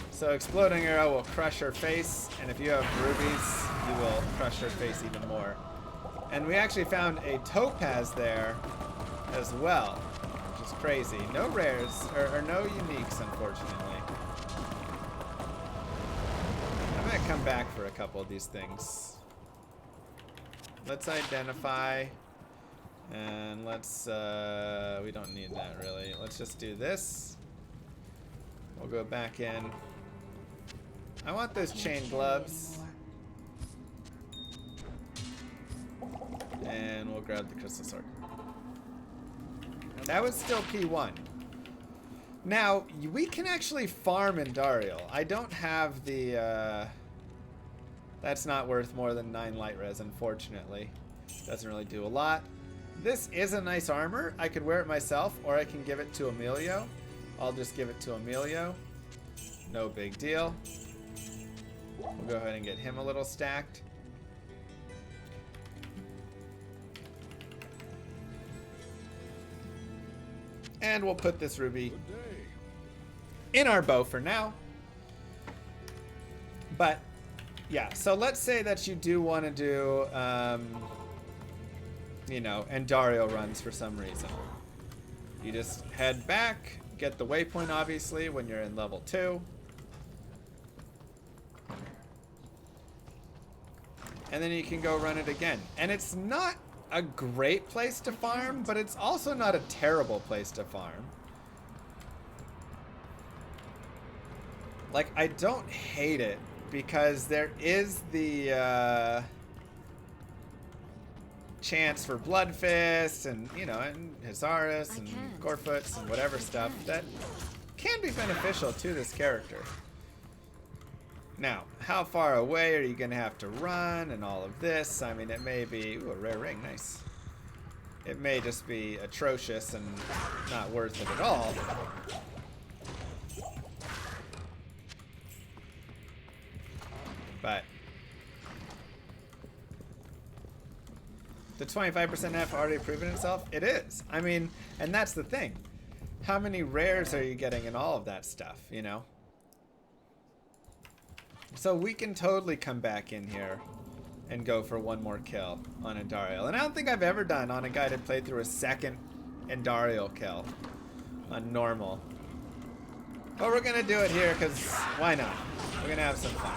So Exploding Arrow will crush her face, and if you have rubies, you will crush her face even more. And we actually found a topaz there as well, which is crazy. No rares, or no uniques, unfortunately. I'm gonna come back for a couple of these things. Let's identify. And let's, we don't need that really. Let's just do this. We'll go back in. I want those chain gloves. And we'll grab the crystal sword. That was still P1. Now, we can actually farm Indariel. I don't have the... that's not worth more than 9 light res, unfortunately. Doesn't really do a lot. This is a nice armor. I could wear it myself, or I can give it to Emilio. I'll just give it to Emilio. No big deal. We'll go ahead and get him a little stacked. And we'll put this ruby in our bow for now. But, yeah, so let's say that you do want to do, you know, Andariel runs for some reason. You just head back, get the waypoint, obviously, when you're in level 2. And then you can go run it again. And it's not a great place to farm, but it's also not a terrible place to farm. Like, I don't hate it because there is the chance for Bloodfist and, you know, and Hazaris and Gorefoots and whatever stuff that can be beneficial to this character. Now, how far away are you going to have to run and all of this? I mean, it may be... Ooh, a rare ring. Nice. It may just be atrocious and not worth it at all. But... the 25% F already proven itself? It is. I mean, and that's the thing. How many rares are you getting in all of that stuff, you know? So we can totally come back in here and go for one more kill on Andariel. And I don't think I've ever done on a guided playthrough a second Andariel kill on normal. But we're going to do it here because why not? We're going to have some fun.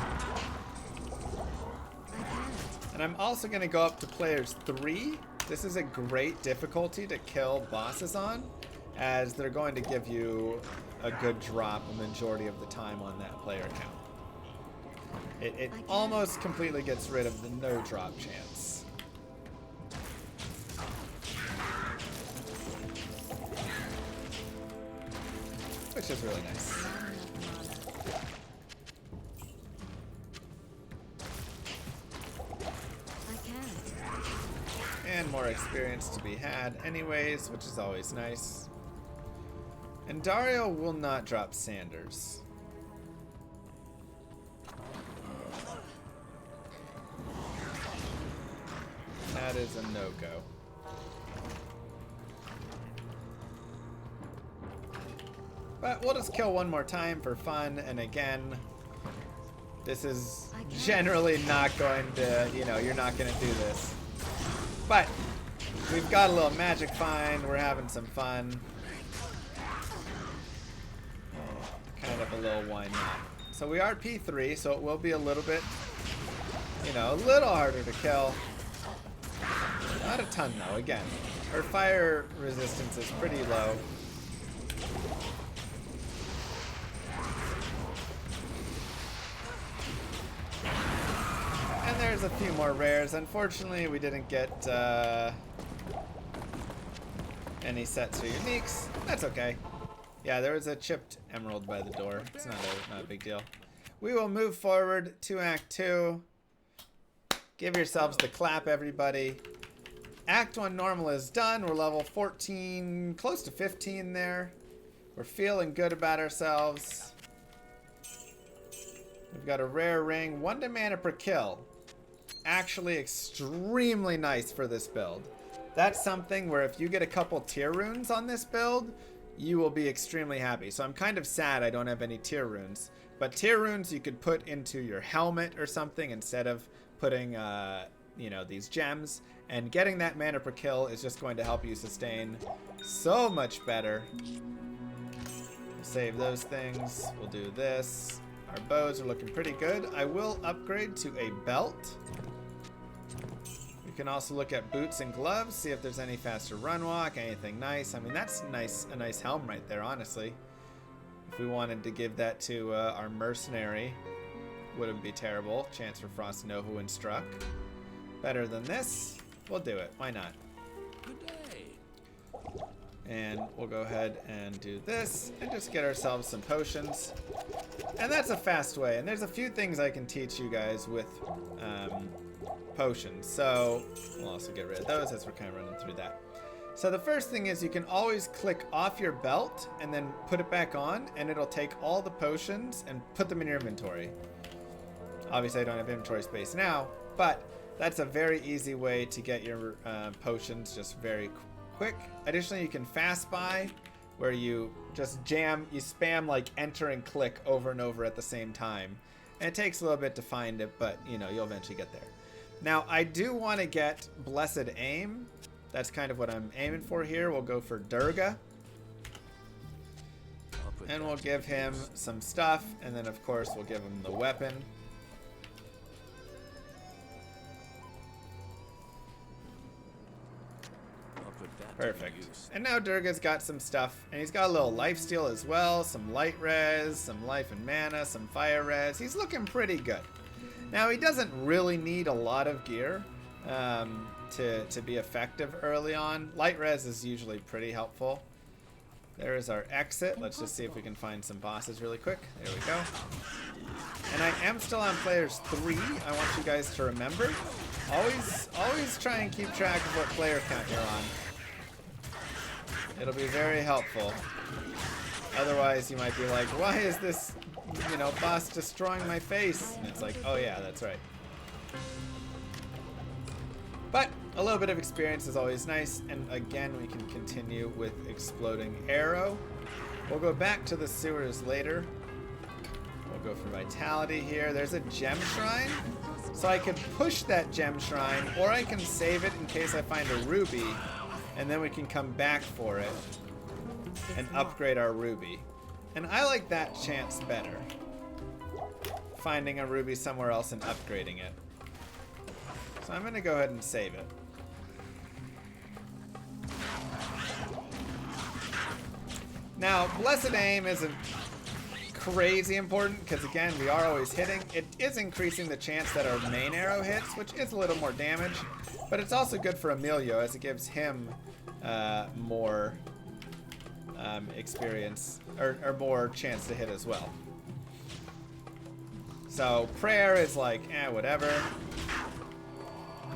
And I'm also going to go up to players 3. This is a great difficulty to kill bosses on, as they're going to give you a good drop a majority of the time on that player count. It almost completely gets rid of the no drop chance. Which is really nice. And more experience to be had anyways, which is always nice. And Dario will not drop Sanders. That is a no-go. But we'll just kill one more time for fun, and again, this is generally not going to, you know, you're not going to do this. But we've got a little magic find, we're having some fun. Kind of a little why not. So we are P3, so it will be a little bit, you know, a little harder to kill. Not a ton though, again. Her fire resistance is pretty low. And there's a few more rares. Unfortunately, we didn't get any sets or uniques. That's okay. Yeah, there was a chipped emerald by the door. It's not a big deal. We will move forward to Act 2. Give yourselves the clap, everybody. Act 1 normal is done. We're level 14, close to 15 there. We're feeling good about ourselves. We've got a rare ring, 1 mana per kill. Actually extremely nice for this build. That's something where if you get a couple tier runes on this build, you will be extremely happy. So I'm kind of sad I don't have any tier runes. But tier runes you could put into your helmet or something instead of putting, you know, these gems. And getting that mana per kill is just going to help you sustain so much better. We'll save those things. We'll do this. Our bows are looking pretty good. I will upgrade to a belt. We can also look at boots and gloves, see if there's any faster run walk, anything nice. I mean, that's nice, a nice helm right there, honestly. If we wanted to give that to our mercenary, wouldn't be terrible. Chance for Frost to know who and struck. Better than this. We'll do it. Why not? Good day. And we'll go ahead and do this and just get ourselves some potions. And that's a fast way. And there's a few things I can teach you guys with potions. So we'll also get rid of those as we're kind of running through that. So the first thing is you can always click off your belt and then put it back on, and it'll take all the potions and put them in your inventory. Obviously I don't have inventory space now, but that's a very easy way to get your potions just very quick. Additionally, you can fast buy, where you just spam like enter and click over and over at the same time. And it takes a little bit to find it, but you know, you'll eventually get there. Now, I do want to get Blessed Aim. That's kind of what I'm aiming for here. We'll go for Durga. And we'll give him some stuff, and then of course we'll give him the weapon. Perfect. And now Durga's got some stuff, and he's got a little lifesteal as well, some light res, some life and mana, some fire res. He's looking pretty good. Now he doesn't really need a lot of gear to be effective early on. Light res is usually pretty helpful. There is our exit. Let's just see if we can find some bosses really quick. There we go. And I am still on players 3. I want you guys to remember. Always try and keep track of what player count you're on. It'll be very helpful. Otherwise, you might be like, why is this, boss destroying my face? And it's like, oh yeah, that's right. But a little bit of experience is always nice. And again, we can continue with Exploding Arrow. We'll go back to the sewers later. We'll go for Vitality here. There's a gem shrine. So I can push that gem shrine, or I can save it in case I find a ruby. And then we can come back for it and upgrade our ruby. And I like that chance better. Finding a ruby somewhere else and upgrading it. So I'm going to go ahead and save it. Now, Blessed Aim isn't crazy important because, again, we are always hitting. It is increasing the chance that our main arrow hits, which is a little more damage. But it's also good for Emilio as it gives him more experience or more chance to hit as well. So prayer is like, whatever.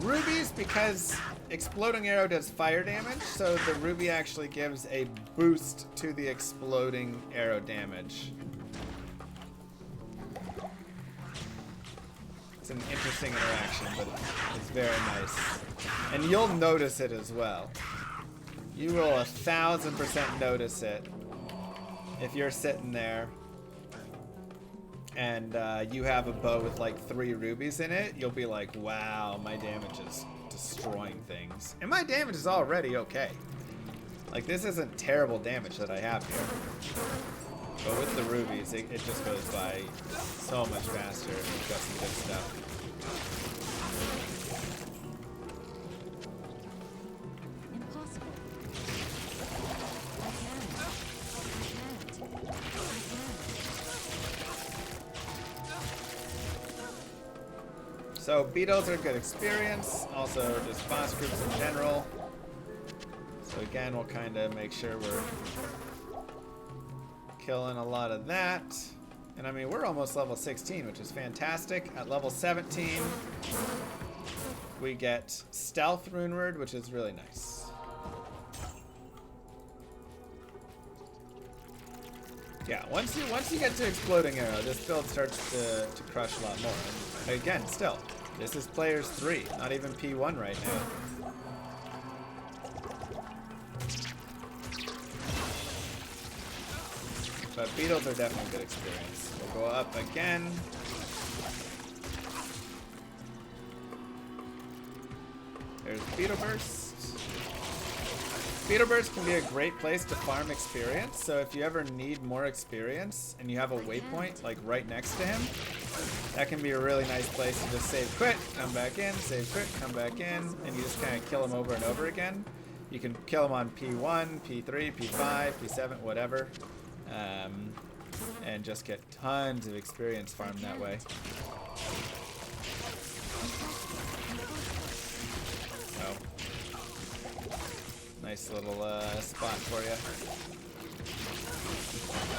Rubies, because Exploding Arrow does fire damage, so the ruby actually gives a boost to the exploding arrow damage. It's an interesting interaction, but it's very nice. And you'll notice it as well. You will 1000% notice it if you're sitting there and you have a bow with like 3 rubies in it. You'll be like, wow, my damage is destroying things. And my damage is already okay. Like, this isn't terrible damage that I have here. But with the rubies, it just goes by so much faster. We've got some good stuff. Impossible. I can't. So beetles are good experience. Also, just boss groups in general. So again, we'll kind of make sure we're killing a lot of that. And I mean, we're almost level 16, which is fantastic. At level 17, we get Stealth Runeward, which is really nice. Yeah, once you get to Exploding Arrow, this build starts to crush a lot more. And again, still, this is players 3, not even P1 right now. But beetles are definitely a good experience. We'll go up again. There's Beetle Burst. Beetle Burst can be a great place to farm experience. So if you ever need more experience and you have a waypoint like right next to him, that can be a really nice place to just save quit, come back in, save quit, come back in, and you just kind of kill him over and over again. You can kill him on P1, P3, P5, P7, whatever. And just get tons of experience farmed that way. So Nice little spot for you.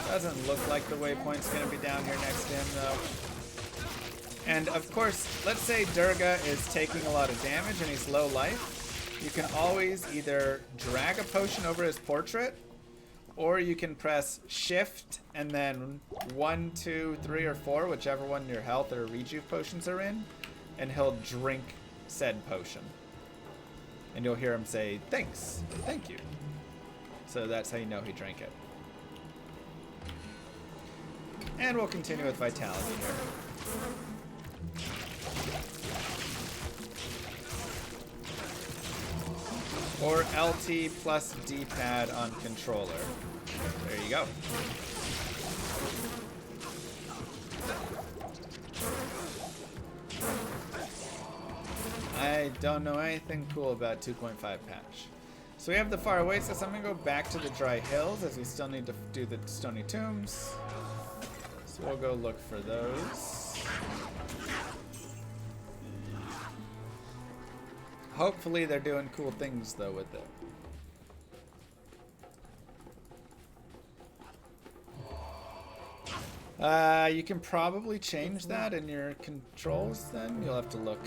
Doesn't look like the waypoint's going to be down here next to him, though. And, of course, let's say Durga is taking a lot of damage and he's low life. You can always either drag a potion over his portrait, or you can press Shift and then 1, 2, 3, or 4, whichever one your health or rejuve potions are in, and he'll drink said potion. And you'll hear him say, thanks, thank you. So that's how you know he drank it. And we'll continue with Vitality here. Or LT plus D-pad on controller. There you go. I don't know anything cool about 2.5 patch. So we have the far oasis. I'm going to go back to the dry hills as we still need to do the stony tombs. So we'll go look for those. Hopefully they're doing cool things though with it. You can probably change that in your controls then. You'll have to look.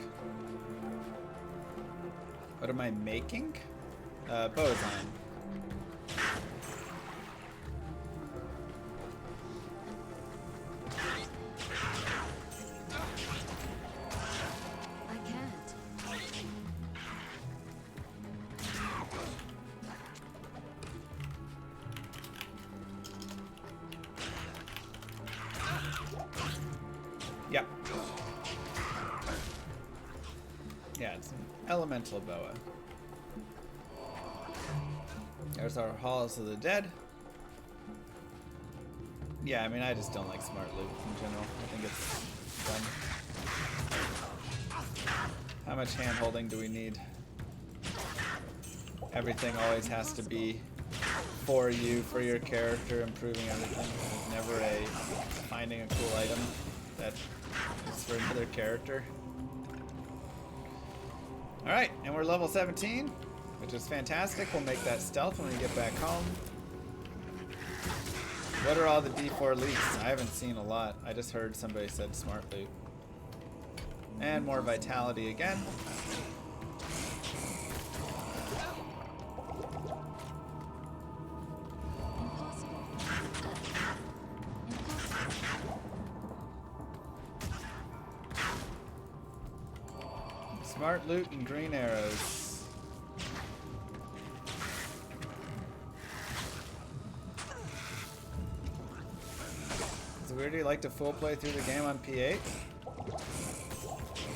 What am I making? Bowazon. I can't. Yep. Yeah, it's an elemental boa. There's our Halls of the Dead. Yeah, I mean, I just don't like smart loot in general. I think it's dumb. How much hand holding do we need? Everything always has to be for you, for your character, improving everything. There's never a finding a cool item that is for another character. Alright, and we're level 17, which is fantastic. We'll make that stealth when we get back home. What are all the D4 leaks? I haven't seen a lot. I just heard somebody said smart loot. And more vitality again. Smart loot and green arrows. Is it weird you like to full play through the game on P8?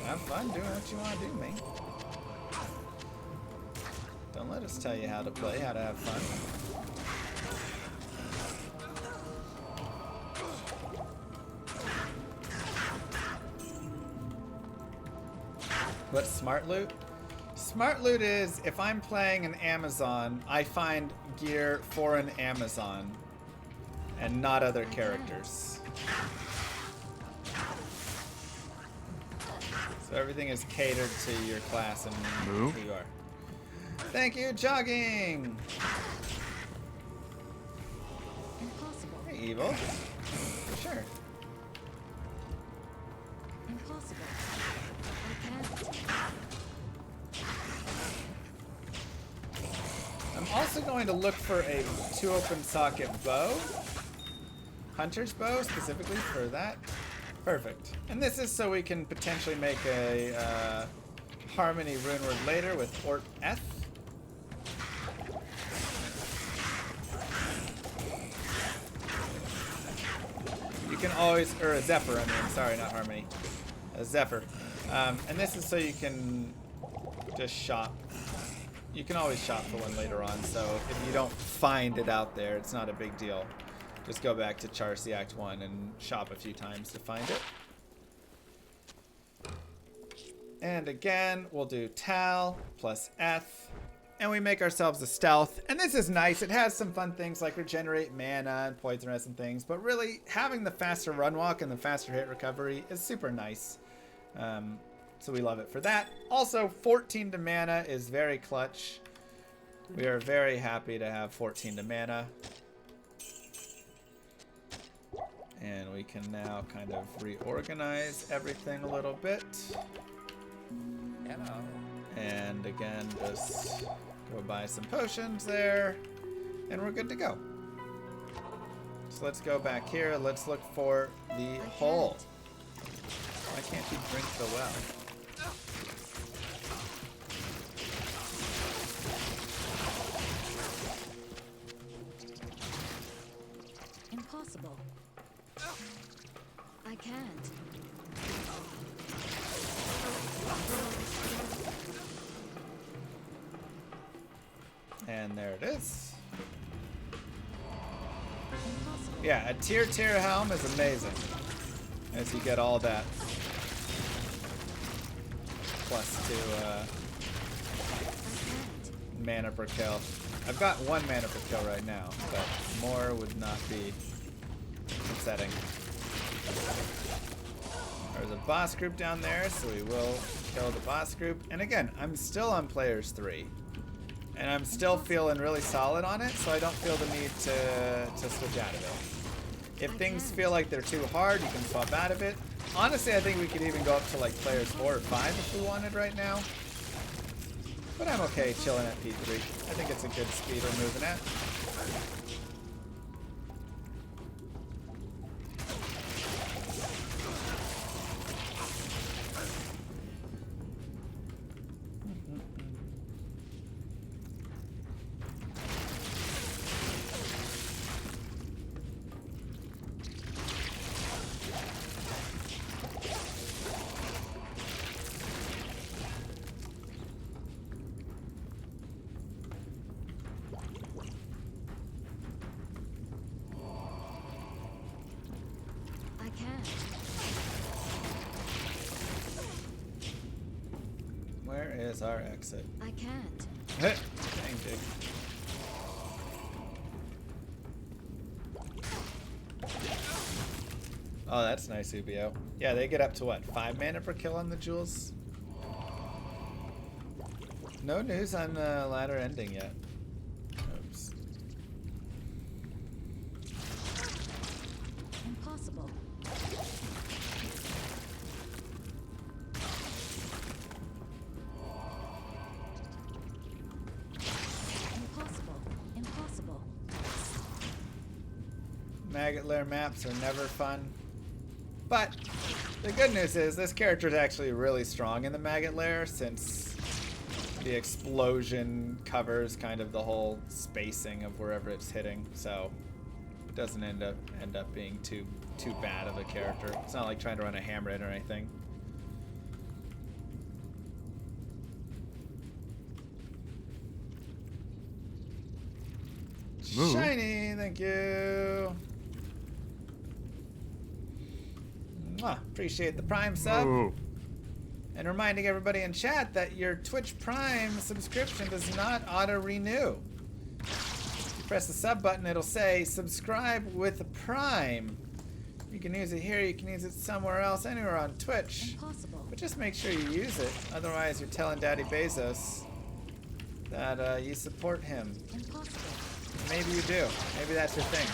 Have fun doing what you want to do, mate. Don't let us tell you how to play, how to have fun. What's smart loot? Smart loot is if I'm playing an Amazon, I find gear for an Amazon and not other characters. So everything is catered to your class and who you are. Thank you, jogging! Impossible. Hey, Evil. Sure. Impossible. I can't. I'm also going to look for a 2-open socket bow. Hunter's bow, specifically for that. Perfect. And this is so we can potentially make a Harmony runeword later with Ort F. You can always, or a Zephyr, I mean, sorry, not Harmony. A Zephyr. And this is so you can just shop. You can always shop for one later on, so if you don't find it out there, it's not a big deal. Just go back to Charcy Act 1 and shop a few times to find it. And again, we'll do Tal plus F. And we make ourselves a stealth. And this is nice. It has some fun things like regenerate mana and poisonous and things. But really, having the faster run walk and the faster hit recovery is super nice. So we love it for that. Also, 14 to mana is very clutch. We are very happy to have 14 to mana. And we can now kind of reorganize everything a little bit. Hello. And again, just go buy some potions there. And we're good to go. So let's go back here. Let's look for the hole. Why can't you drink the well? Impossible. I can't. And there it is. Impossible. Yeah, a tier helm is amazing. As you get all that plus 2 I can't. mana per kill. I've got 1 mana per kill right now, but more would not be upsetting. There's a boss group down there, so we will kill the boss group. And again, I'm still on players 3. And I'm still feeling really solid on it, so I don't feel the need to switch out of it. If things feel like they're too hard, you can swap out of it. Honestly, I think we could even go up to like players 4 or 5 if we wanted right now. But I'm okay chilling at P3. I think it's a good speed we're moving at. I can't. Where is our exit? I can't. Dang, dude. Oh, that's nice, Ubio. Yeah, they get up to what? 5 mana per kill on the jewels? No news on the ladder ending yet. Oops. Impossible. Impossible. Impossible. Maggot Lair maps are never fun. But the good news is this character is actually really strong in the Maggot Lair, since the explosion covers kind of the whole spacing of wherever it's hitting, so it doesn't end up being too bad of a character. It's not like trying to run a hammer in or anything. Ooh. Shiny, thank you. Mwah, appreciate the Prime sub. Ooh. And reminding everybody in chat that your Twitch Prime subscription does not auto-renew. You press the sub button, it'll say subscribe with Prime. You can use it here, you can use it somewhere else, anywhere on Twitch. Impossible. But just make sure you use it, otherwise you're telling Daddy Bezos that you support him. Impossible. Maybe you do. Maybe that's your thing.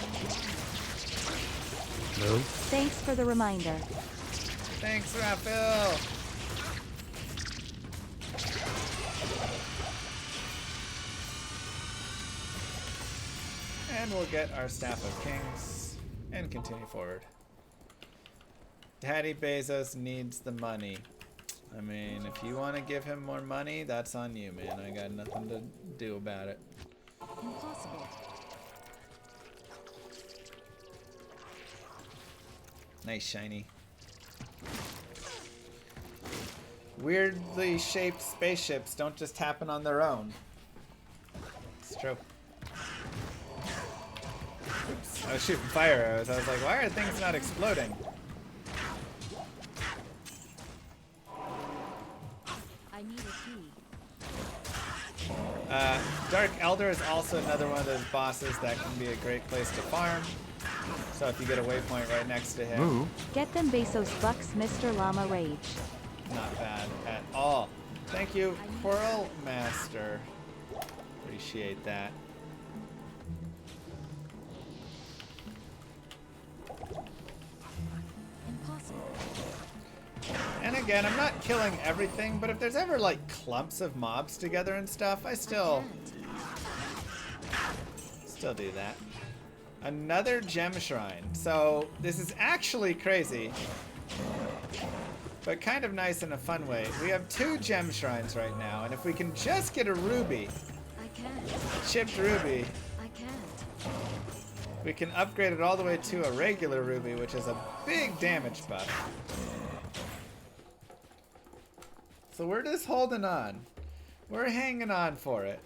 No. Thanks for the reminder. Thanks, Raphael. And we'll get our Staff of Kings and continue forward. Daddy Bezos needs the money. I mean, if you want to give him more money, that's on you, man. I got nothing to do about it. Impossible. Nice shiny. Weirdly shaped spaceships don't just happen on their own. It's true. Oops, I was shooting fire arrows. I was like, why are things not exploding? I need a key. Dark Elder is also another one of those bosses that can be a great place to farm. So if you get a waypoint right next to him, Ooh. Get them Bezos bucks, Mr. Llama Rage. not bad at all. Thank you, Coral Master. Appreciate that. Impossible. And again, I'm not killing everything, but if there's ever like clumps of mobs together and stuff, I still do that. Another gem shrine. So this is actually crazy, but kind of nice in a fun way. We have 2 gem shrines right now, and if we can just get a ruby, I can't. chipped ruby, I can't. we can upgrade it all the way to a regular ruby, which is a big damage buff. So we're just holding on. We're hanging on for it.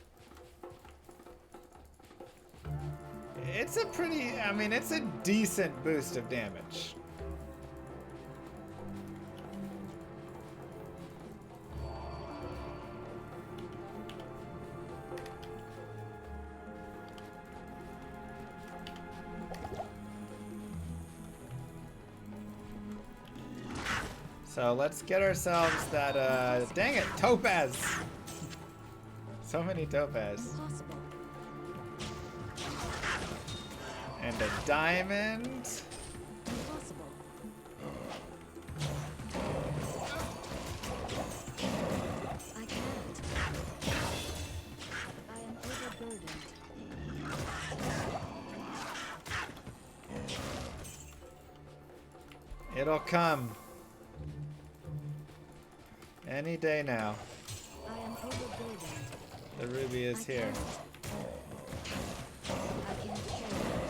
It's a pretty, I mean, it's a decent boost of damage. So let's get ourselves that, dang it, topaz! So many topaz. Impossible. And a diamond. Impossible. I can't. I am overburdened. It'll come. Any day now. I am overburdened. The ruby is here. I can't carry it.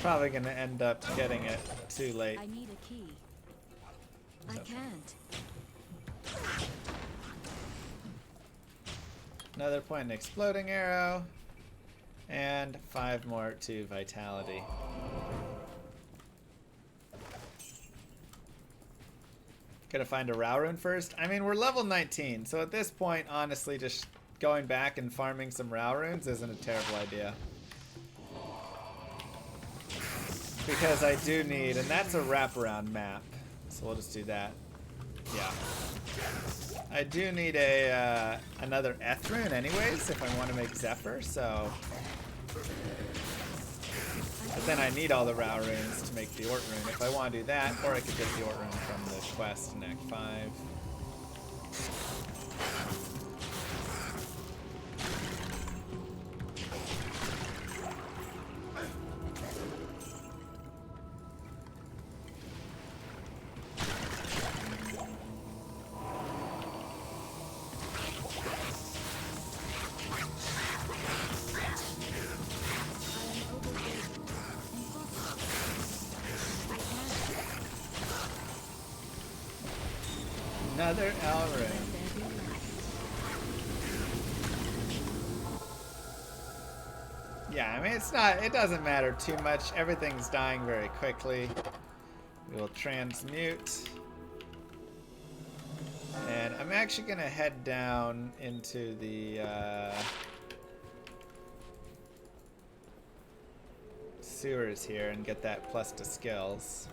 Probably gonna end up getting it too late. I need a key. I can't. Another point in exploding arrow. And 5 more to vitality. Gotta find a Rao rune first. I mean, we're level 19, so at this point, honestly, just going back and farming some Rao runes isn't a terrible idea. Because I do need, and that's a wraparound map, so we'll just do that. Yeah. I do need a another Eth rune anyways, if I want to make Zephyr, so... But then I need all the Rao runes to make the Ort rune if I want to do that, or I could get the Ort rune from the quest in Act 5. Another L ring. Yeah, I mean, it doesn't matter too much. Everything's dying very quickly. We will transmute. And I'm actually gonna head down into the, sewers here and get that plus to skills.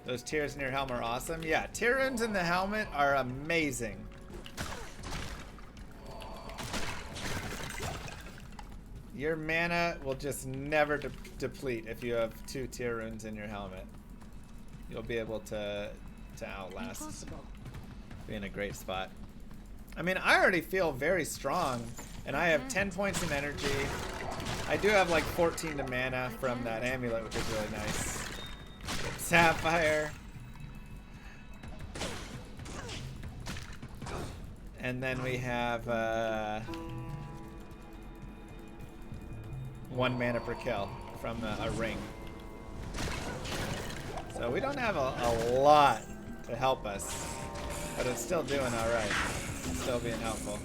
Those tears in your helmet are awesome. Yeah, tear runes in the helmet are amazing. Your mana will just never deplete if you have 2 tear runes in your helmet. You'll be able to outlast. Impossible. Be in a great spot. I mean, I already feel very strong, and I have 10 points in energy. I do have like 14 to mana from that amulet, which is really nice. Sapphire. And then we have 1 mana per kill from a ring. So we don't have a lot to help us, but it's still doing alright. Still being helpful.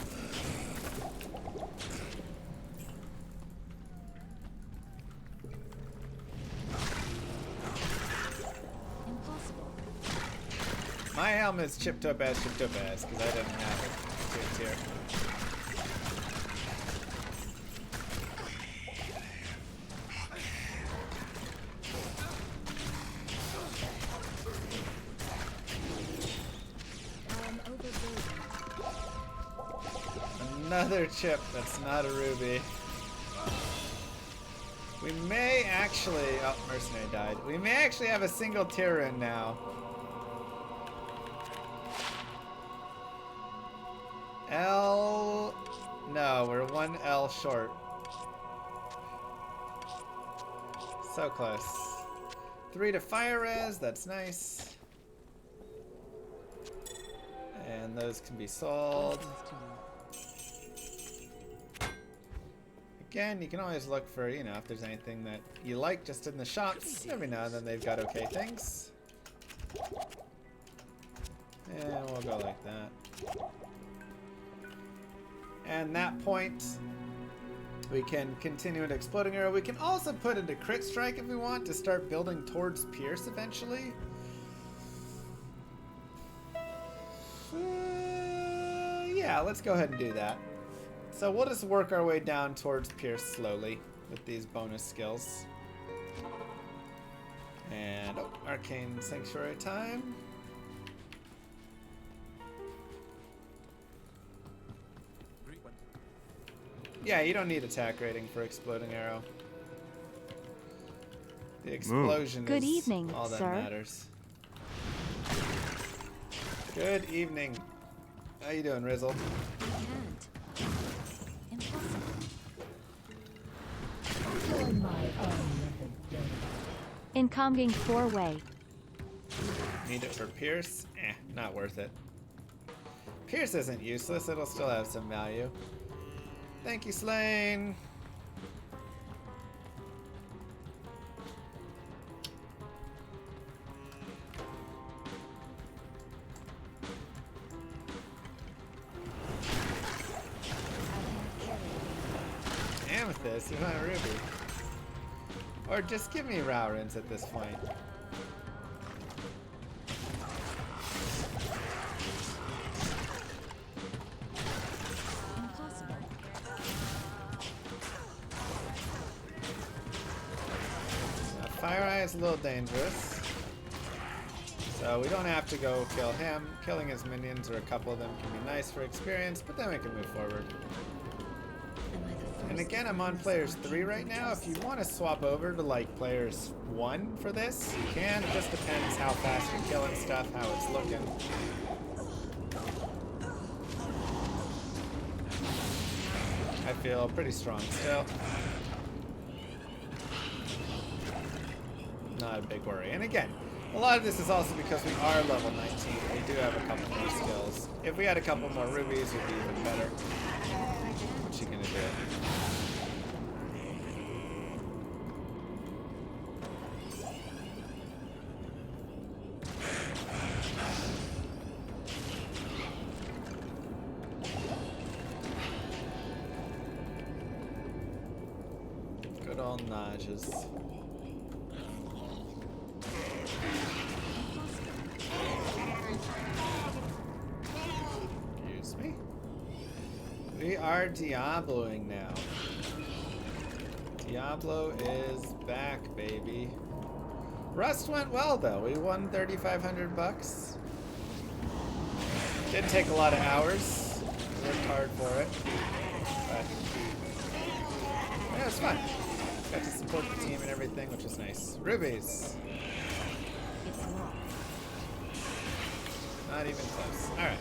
My helmet is chip topaz, because I didn't have it here. Another chip that's not a ruby. We may actually... Oh, mercenary died. We may actually have a single tier rune now. L... No, we're 1 L short. So close. 3 to fire res, that's nice. And those can be sold. Again, you can always look for, you know, if there's anything that you like just in the shops. Every now and then they've got okay things. And we'll go like that. And that point, we can continue an exploding arrow. We can also put it a crit strike if we want to start building towards Pierce eventually. Yeah, let's go ahead and do that. So we'll just work our way down towards Pierce slowly with these bonus skills. And, oh, Arcane Sanctuary time. Yeah, you don't need attack rating for Exploding Arrow. The explosion Good is evening, all that sir. matters. Good evening. How you doing, Rizzle? Can't. Impossible. Incoming 4-way. Need it for Pierce? Eh, not worth it. Pierce isn't useless, it'll still have some value. Thank you, Slane. Amethyst, you want a ruby? Or just give me Rowrins at this point. Impossible. Now, Fire Eye is a little dangerous. So we don't have to go kill him. Killing his minions or a couple of them can be nice for experience, but then we can move forward. And again, I'm on players 3 right now. If you want to swap over to like players 1 for this, you can. It just depends how fast you're killing stuff, how it's looking. I feel pretty strong still. Not a big worry. And again, a lot of this is also because we are level 19. We do have a couple more skills. If we had a couple more rubies, it would be even better. What's she gonna do? Good old Najas. Excuse me. We are Diabloing now. Diablo is back, baby. Rust went well though. We won 3,500 bucks. Did take a lot of hours. Worked hard for it. But yeah, it was fun. Got to support the team and everything, which was nice. Rubies. It's wrong. Not even close. Alright.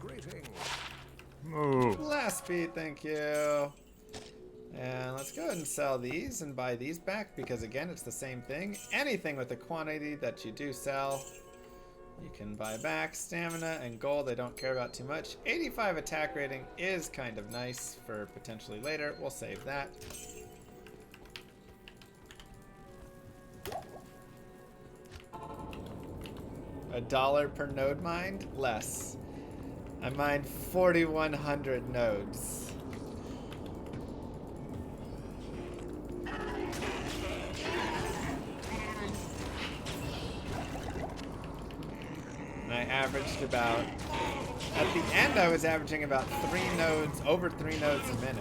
Greetings. Move. Last beat, thank you. And let's go ahead and sell these and buy these back because again, it's the same thing. Anything with the quantity that you do sell, you can buy back. Stamina and gold I don't care about too much. 85 attack rating is kind of nice for potentially later. We'll save that. $1 per node mined? Less. I mined 4,100 nodes. And I averaged about, at the end I was averaging about 3 nodes, over 3 nodes a minute.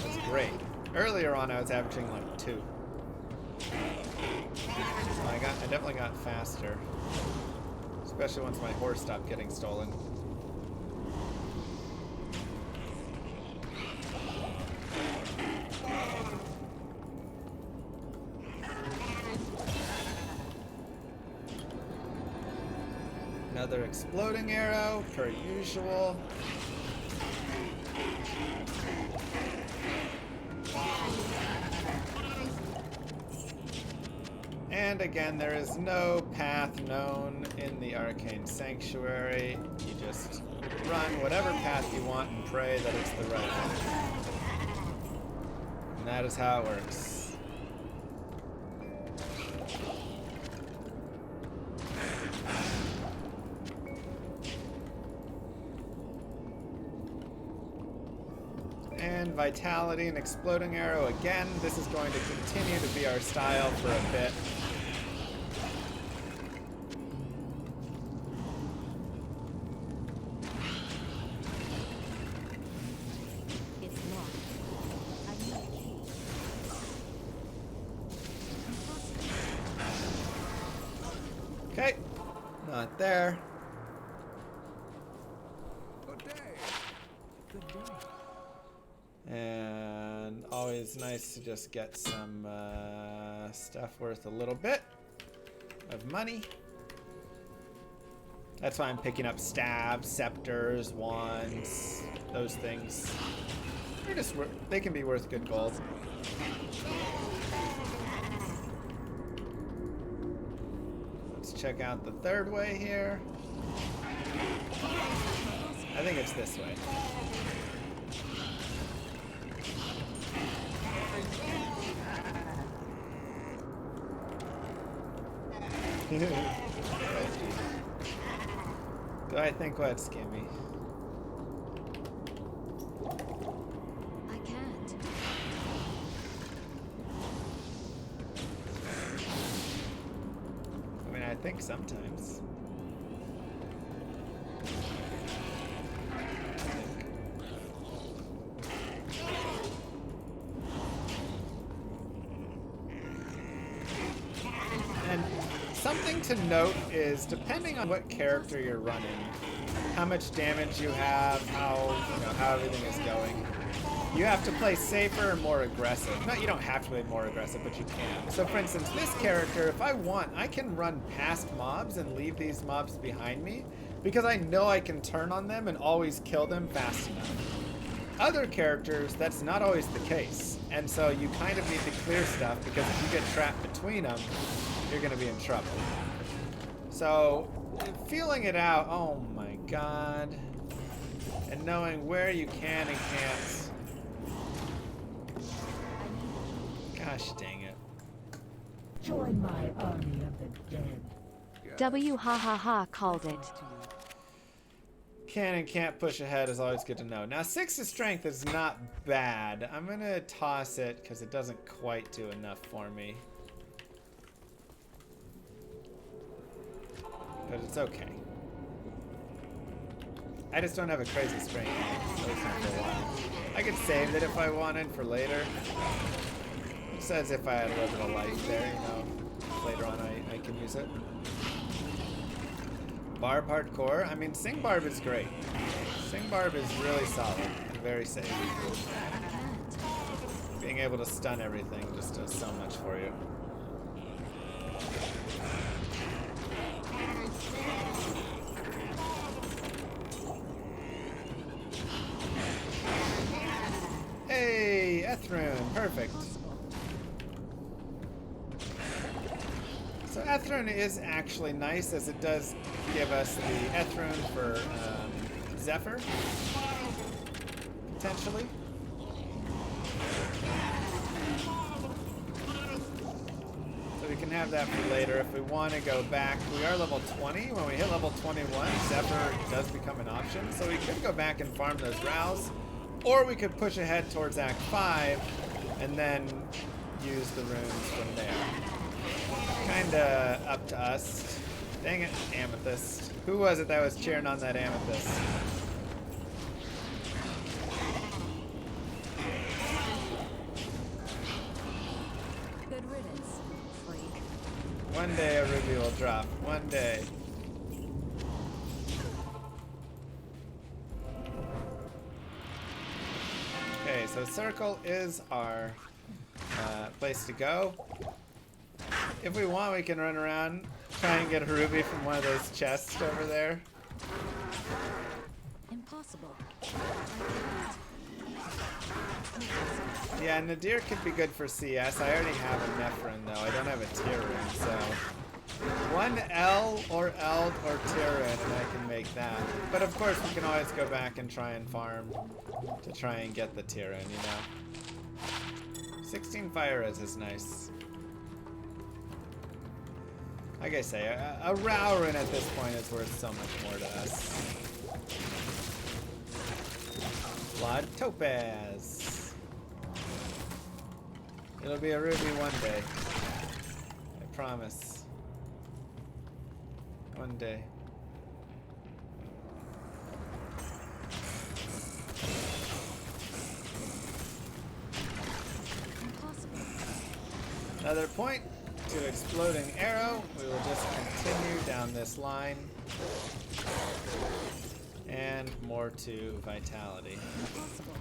That's great. Earlier on I was averaging like 2. So I definitely got faster. Just Especially once my horse stopped getting stolen. Another exploding arrow, per usual. And again, there is no path known in the Arcane Sanctuary. You just run whatever path you want and pray that it's the right one. And that is how it works. And Vitality and Exploding Arrow again. This is going to continue to be our style for a bit. It's locked. I need a key. Impossible. Okay, not there. Good day. Good day. And always nice to just get some stuff worth a little bit of money. That's why I'm picking up staves, scepters, wands, those things. They're just they can be worth good gold. Let's check out the third way here. I think it's this way. Do I think what, Skimmy? I can't. I mean, I think sometimes. And something to note is, depending on what character you're running, how much damage you have, how everything is going, you have to play safer and more aggressive. Not, you don't have to play more aggressive, but you can. So for instance, this character, if I want, I can run past mobs and leave these mobs behind me because I know I can turn on them and always kill them fast enough. Other characters, that's not always the case. And so you kind of need to clear stuff, because if you get trapped between them, you're going to be in trouble. So, feeling it out, oh my god, and knowing where you can and can't. Gosh dang it. Join my army of the dead. W ha ha ha called it. Can and can't push ahead is always good to know. Now 6 of strength is not bad. I'm going to toss it because it doesn't quite do enough for me. But it's okay. I just don't have a crazy strength for a while. I could save it if I wanted for later. Just as if I had a little bit of life there, you know. Later on I can use it. Barb hardcore. I mean, Sing Barb is great. Sing Barb is really solid and very safe. Being able to stun everything just does so much for you. Hey, Ethrune, perfect. So Ethrune is actually nice, as it does give us the Ethrune for Zephyr, potentially. So we can have that for later if we want to go back. We are level 20. When we hit level 21, Zephyr does become an option. So we could go back and farm those rows, or we could push ahead towards Act 5 and then use the runes from there. Kinda up to us. Dang it, Amethyst. Who was it that was cheering on that Amethyst? Good riddance, freak. One day a ruby will drop. One day. circle is our place to go. If we want, we can run around, try and get a ruby from one of those chests over there. Impossible. Yeah, Nadir could be good for CS. I already have a Nephrin though. I don't have a tier rune, so one L or Eld or tier rune and I can make that. But of course we can always go back and try and farm to try and get the tier rune, you know. 16 fire res is nice. Like I say, a Rao rune at this point is worth so much more to us. Blood Topaz. It'll be a ruby one day. I promise. One day. Impossible. Another point to exploding arrow. We will just continue down this line. And more to vitality. Impossible.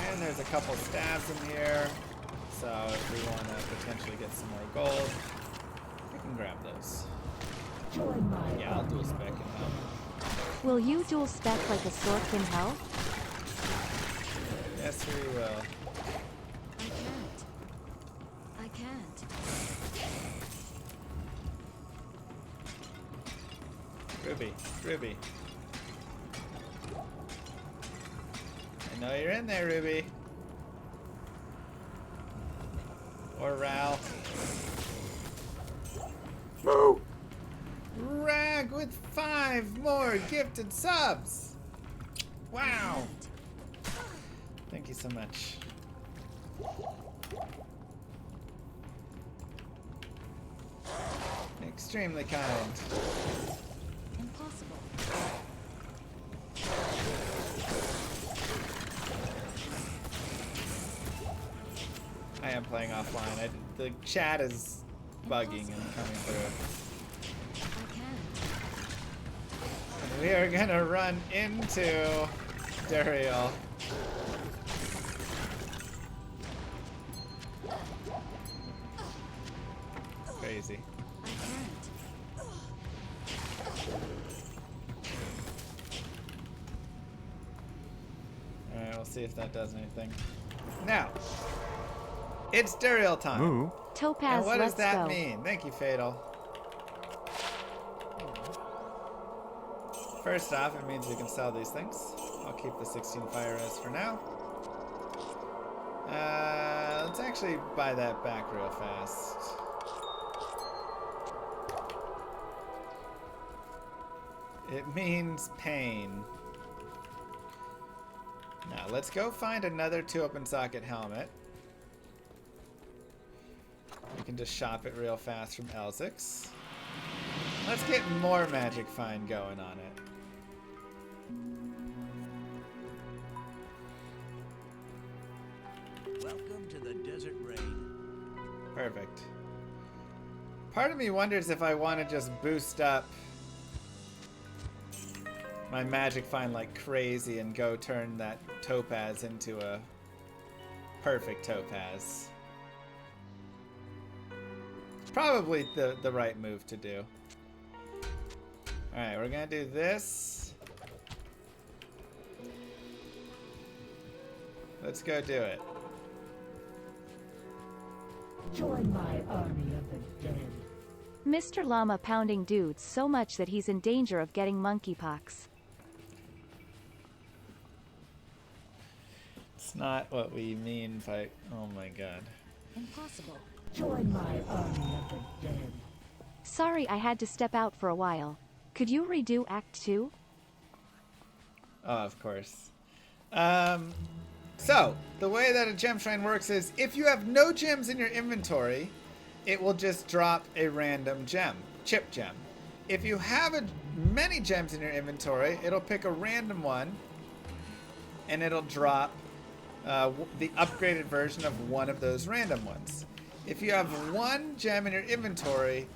And there's a couple stabs in here. So if we want to potentially get some more gold, we can grab those. Join my Yeah, I'll dual army. spec and help. Will you dual spec like a Sork in hell? Yes, we will. I can't. Ruby, Ruby. I know you're in there, Ruby. Or Ral. Moo! Rag with 5 more gifted subs! Wow! Thank you so much. Extremely kind. Impossible. I am playing offline. The chat is bugging and coming through. I can't. And we are gonna run into Duriel. Crazy. I can't. Alright, we'll see if that does anything. Now, it's Duriel time. Moo. Topaz, And what does let's that go. mean? Thank you, Fatal. First off, it means we can sell these things. I'll keep the 16 fire res for now. Let's actually buy that back real fast. It means pain. Now, let's go find another 2 open socket helmet. We can just shop it real fast from Elzix. Let's get more magic find going on it. Welcome to the desert rain. Perfect. Part of me wonders if I want to just boost up my magic find like crazy and go turn that topaz into a perfect topaz. Probably the right move to do. Alright, we're gonna do this. Let's go do it. Join my army of the dead. Mr. Llama pounding dudes so much that he's in danger of getting monkeypox. It's not what we mean by... Oh my god. Impossible. Join my army of the dead. Sorry I had to step out for a while. Could you redo Act 2? Oh, of course. So, the way that a gem shrine works is if you have no gems in your inventory, it will just drop a random gem, chip gem. If you have many gems in your inventory, it'll pick a random one and it'll drop the upgraded version of one of those random ones. If you have 1 gem in your inventory,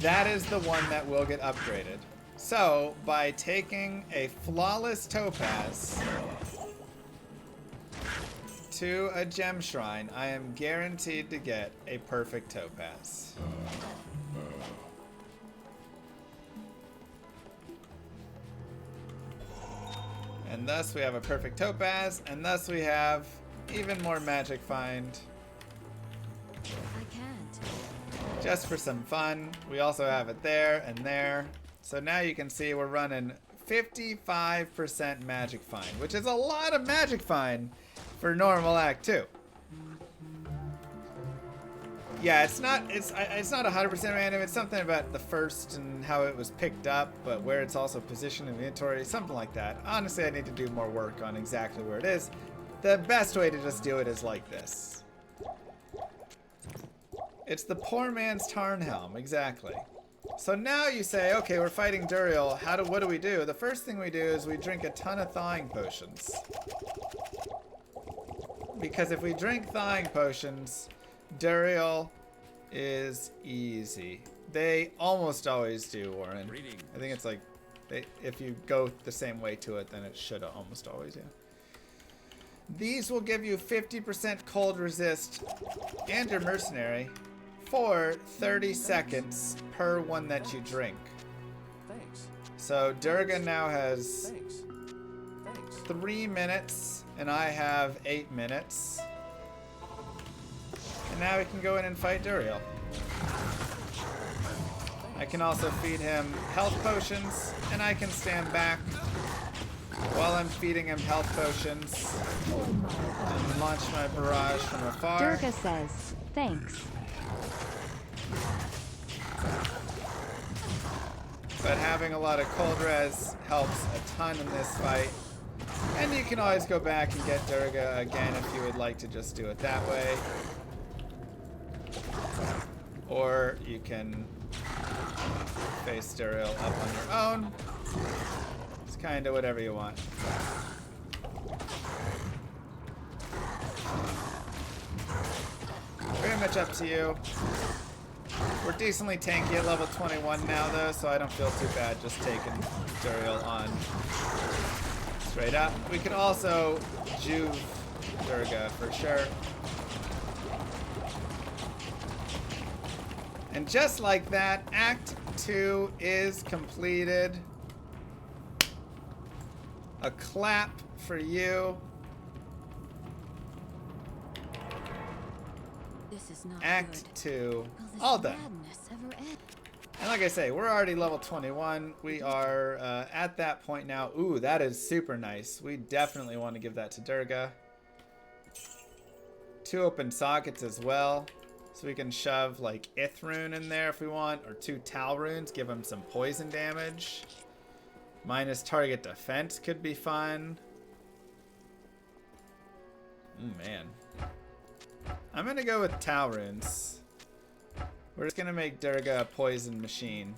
that is the one that will get upgraded. So, by taking a flawless topaz to a gem shrine, I am guaranteed to get a perfect topaz. And thus we have a perfect topaz, and thus we have even more magic find. I can't. Just for some fun. We also have it there and there. So now you can see we're running 55% magic find, which is a lot of magic find for normal Act 2. Yeah, it's not 100% random. It's something about the first and how it was picked up, but where it's also positioned in the inventory, something like that. Honestly, I need to do more work on exactly where it is. The best way to just do it is like this. It's the poor man's Tarnhelm, exactly. So now you say, okay, we're fighting Duriel. What do we do? The first thing we do is we drink a ton of thawing potions. Because if we drink thawing potions, Duriel is easy. They almost always do, Warren. I think it's like, if you go the same way to it, then it should almost always, yeah. These will give you 50% cold resist and your mercenary for 30 seconds per one that you drink. Thanks. So Durga now has Thanks. 3 minutes, and I have 8 minutes. And now we can go in and fight Duriel. I can also feed him health potions, and I can stand back while I'm feeding him health potions and launch my barrage from afar. Durga says, thanks. But having a lot of cold res helps a ton in this fight. And you can always go back and get Durga again if you would like to just do it that way. Or you can face Duriel up on your own. It's kind of whatever you want. Very much up to you. We're decently tanky at level 21 now though, so I don't feel too bad just taking Duriel on straight up. We could also juve Durga for sure. And just like that, Act 2 is completed. A clap for you. This is not Act good. 2, Will this all done. madness ever end? And like I say, we're already level 21. We are at that point now. Ooh, that is super nice. We definitely want to give that to Durga. 2 open sockets as well. So we can shove like Ithrune in there if we want, or 2 Tal runes, give him some poison damage. Minus target defense could be fun. Man. I'm gonna go with Tal runes. We're just gonna make Durga a poison machine.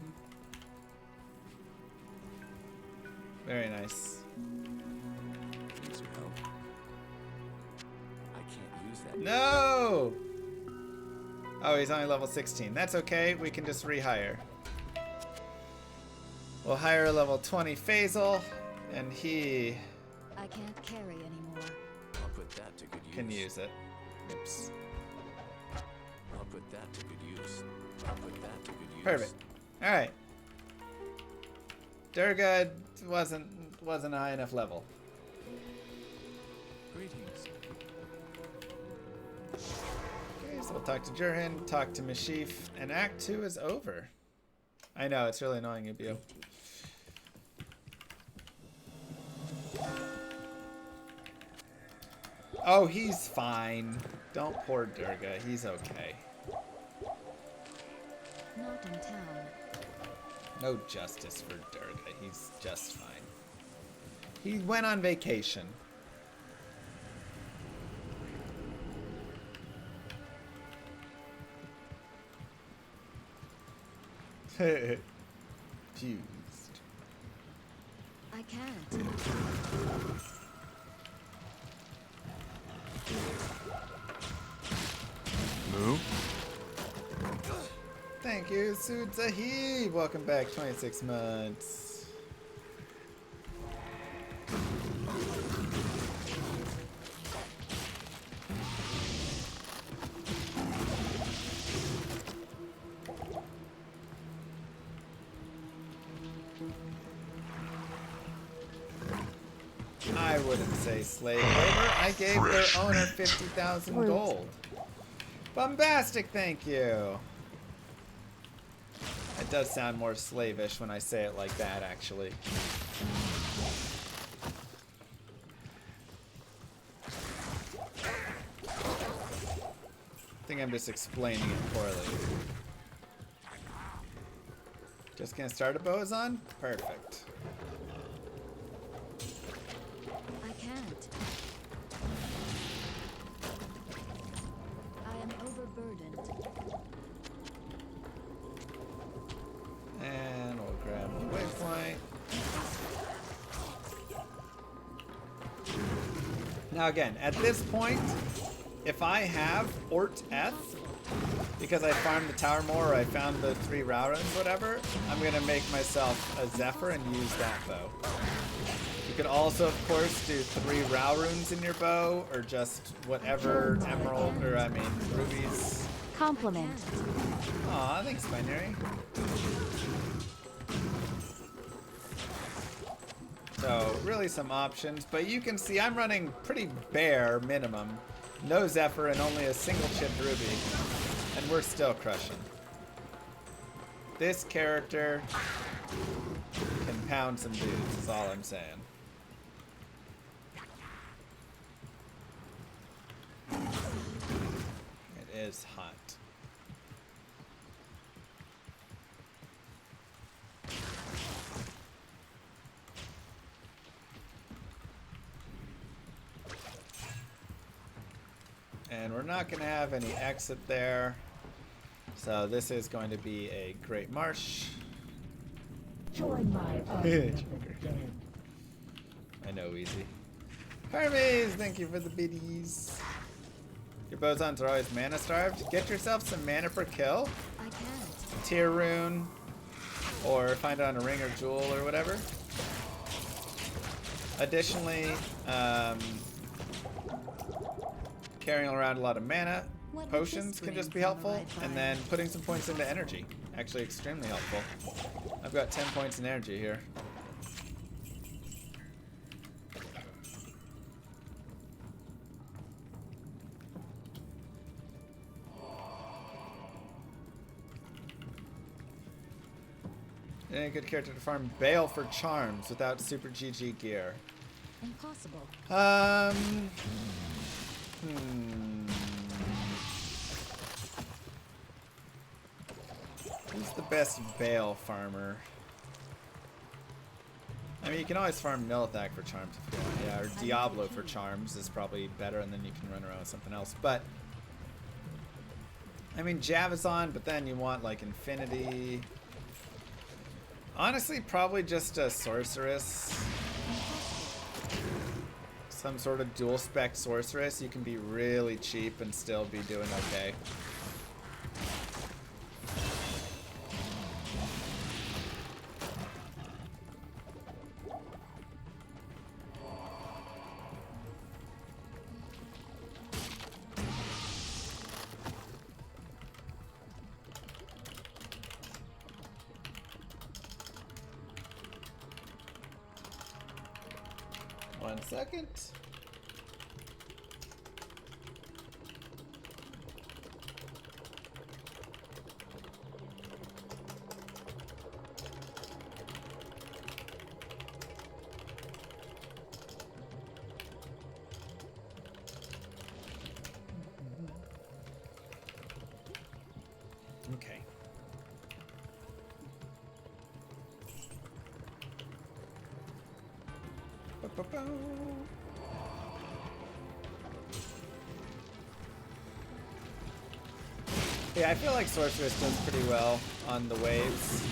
Very nice. Need some help. I can't use that. No! Oh, he's only level 16. That's okay. We can just rehire. We'll hire a level 20 Phasal, and he I can't carry anymore. I'll put that to good use. can use it. Oops. I'll put that to good use. I'll put that to good use. Perfect. All right. Durga wasn't a high enough level. Greetings. Okay, so we'll talk to Jurhin, talk to Mashif, and Act 2 is over. I know, it's really annoying, Ibio. Oh, he's fine. Don't poor Durga. He's okay. Not in town. No justice for Durga. He's just fine. He went on vacation. Fused. I can't. Moo? Thanks, Thank you, Sudzahi. Welcome back, 26 months. I wouldn't say slave labor. I gave their owner 50,000 gold. Bombastic, thank you. It does sound more slavish when I say it like that, actually. I think I'm just explaining it poorly. Just gonna start a Bowazon? Perfect. I can't. I am overburdened. And we'll grab the waypoint. Now again, at this point, if I have Ort Eth, because I farmed the tower more or I found the 3 Rowrons, whatever, I'm gonna make myself a Zephyr and use that bow. You could also, of course, do 3 Rowrons in your bow, or just whatever emerald, or I mean, rubies. Compliment. Aw, thanks, Binary. So, really some options, but you can see I'm running pretty bare minimum. No Zephyr and only a single chipped ruby, and we're still crushing. This character can pound some dudes, is all I'm saying. It is hot. And we're not going to have any exit there. So this is going to be a great marsh. Join my army of the dead. I know, easy. Hermes, thank you for the biddies. Your Bowazons are always mana starved. Get yourself some mana per kill. I can't. Tier rune. Or find it on a ring or jewel or whatever. Additionally, carrying around a lot of mana potions can just be helpful, and then putting some points into energy. Actually extremely helpful. I've got 10 points in energy here. And a good character to farm Baal for charms without super GG gear. Impossible. Who's the best Baal farmer? I mean, you can always farm Nilithak for charms if you want. Yeah, or Diablo for charms is probably better, and then you can run around with something else. But, I mean, Bowazon, but then you want, like, Infinity. Honestly, probably just a Sorceress. Some sort of dual spec Sorceress. You can be really cheap and still be doing okay. One second. Okay. Yeah, I feel like Sorceress does pretty well on the waves.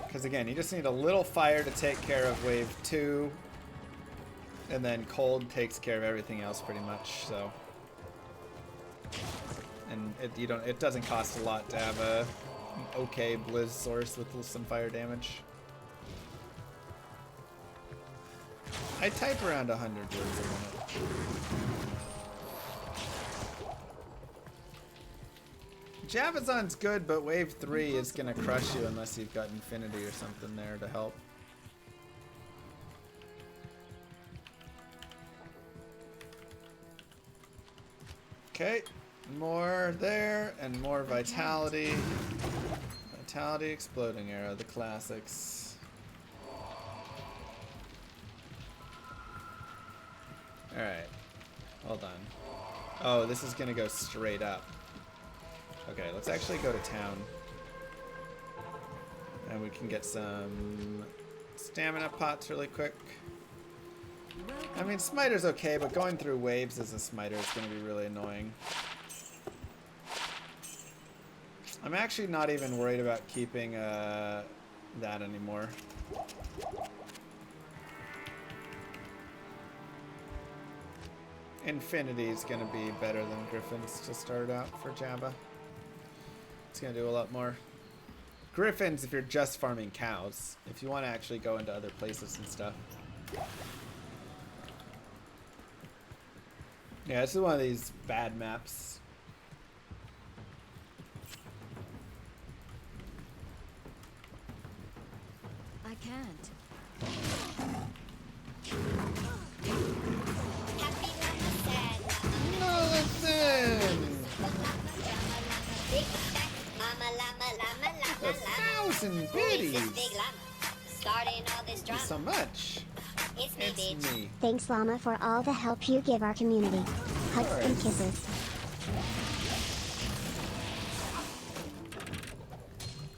Because again, you just need a little fire to take care of wave 2. And then cold takes care of everything else pretty much, so. and it doesn't cost a lot to have a okay Blizz source with some fire damage. I type around 100 words a minute. Bowazon's good, but wave 3 is gonna crush you unless you've got Infinity or something there to help. Okay, more there, and more Vitality. Vitality, Exploding Arrow, the classics. Alright, hold on. Oh, this is gonna go straight up. Okay, let's actually go to town. And we can get some stamina pots really quick. I mean, Smiter's okay, but going through waves as a Smiter is going to be really annoying. I'm actually not even worried about keeping that anymore. Infinity is going to be better than Griffins to start out for Jabba. It's going to do a lot more. Griffins if you're just farming cows. If you want to actually go into other places and stuff. Yeah, this is one of these bad maps. I can't. No, listen! A 1,000 biddies! Thank you so much. It's me. Thanks, Llama, for all the help you give our community. Hugs and kisses.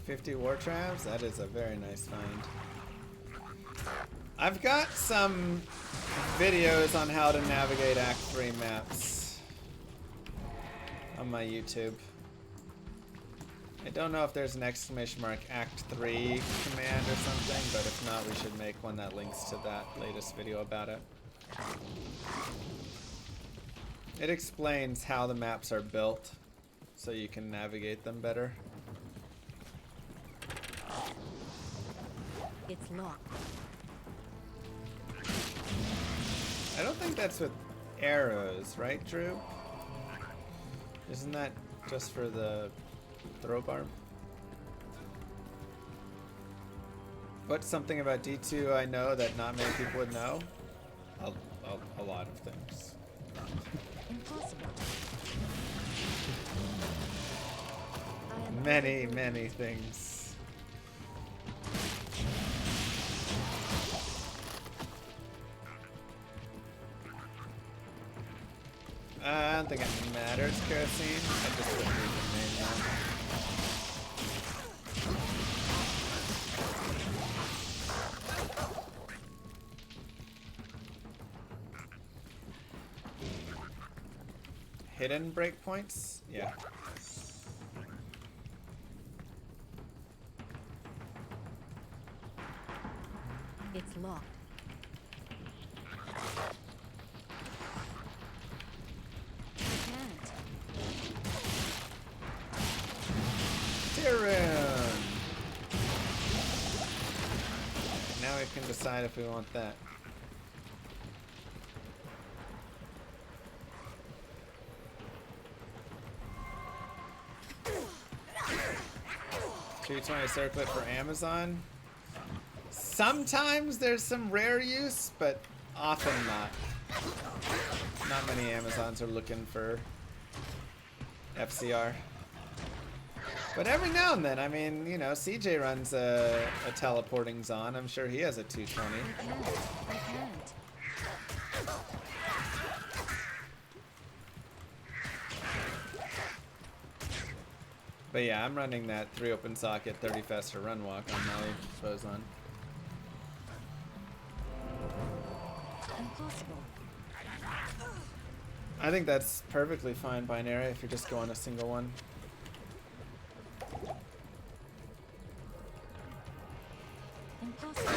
50 war traps? That is a very nice find. I've got some videos on how to navigate Act 3 maps on my YouTube. I don't know if there's an exclamation mark Act 3 command or something, but if not, we should make one that links to that latest video about it. It explains how the maps are built so you can navigate them better. It's locked. I don't think that's with arrows, right, Drew? Isn't that just for the throw bar? What's something about D2 I know that not many people would know? A lot of things. Impossible. Many things. I don't think it matters, Kerosene. I just wouldn't read the name now. Hidden breakpoints? Yeah. It's locked. I can't. Tyrion! Now we can decide if we want that. $220 circlet for Amazon. Sometimes there's some rare use, but often not. Not many Amazons are looking for FCR. But every now and then, I mean, you know, CJ runs a teleporting Zon. I'm sure he has a 220. I can't. But yeah, I'm running that 3 open socket, 30 faster run walk on my Bowazon. Impossible. I think that's perfectly fine binary if you're just going a single one. Impossible.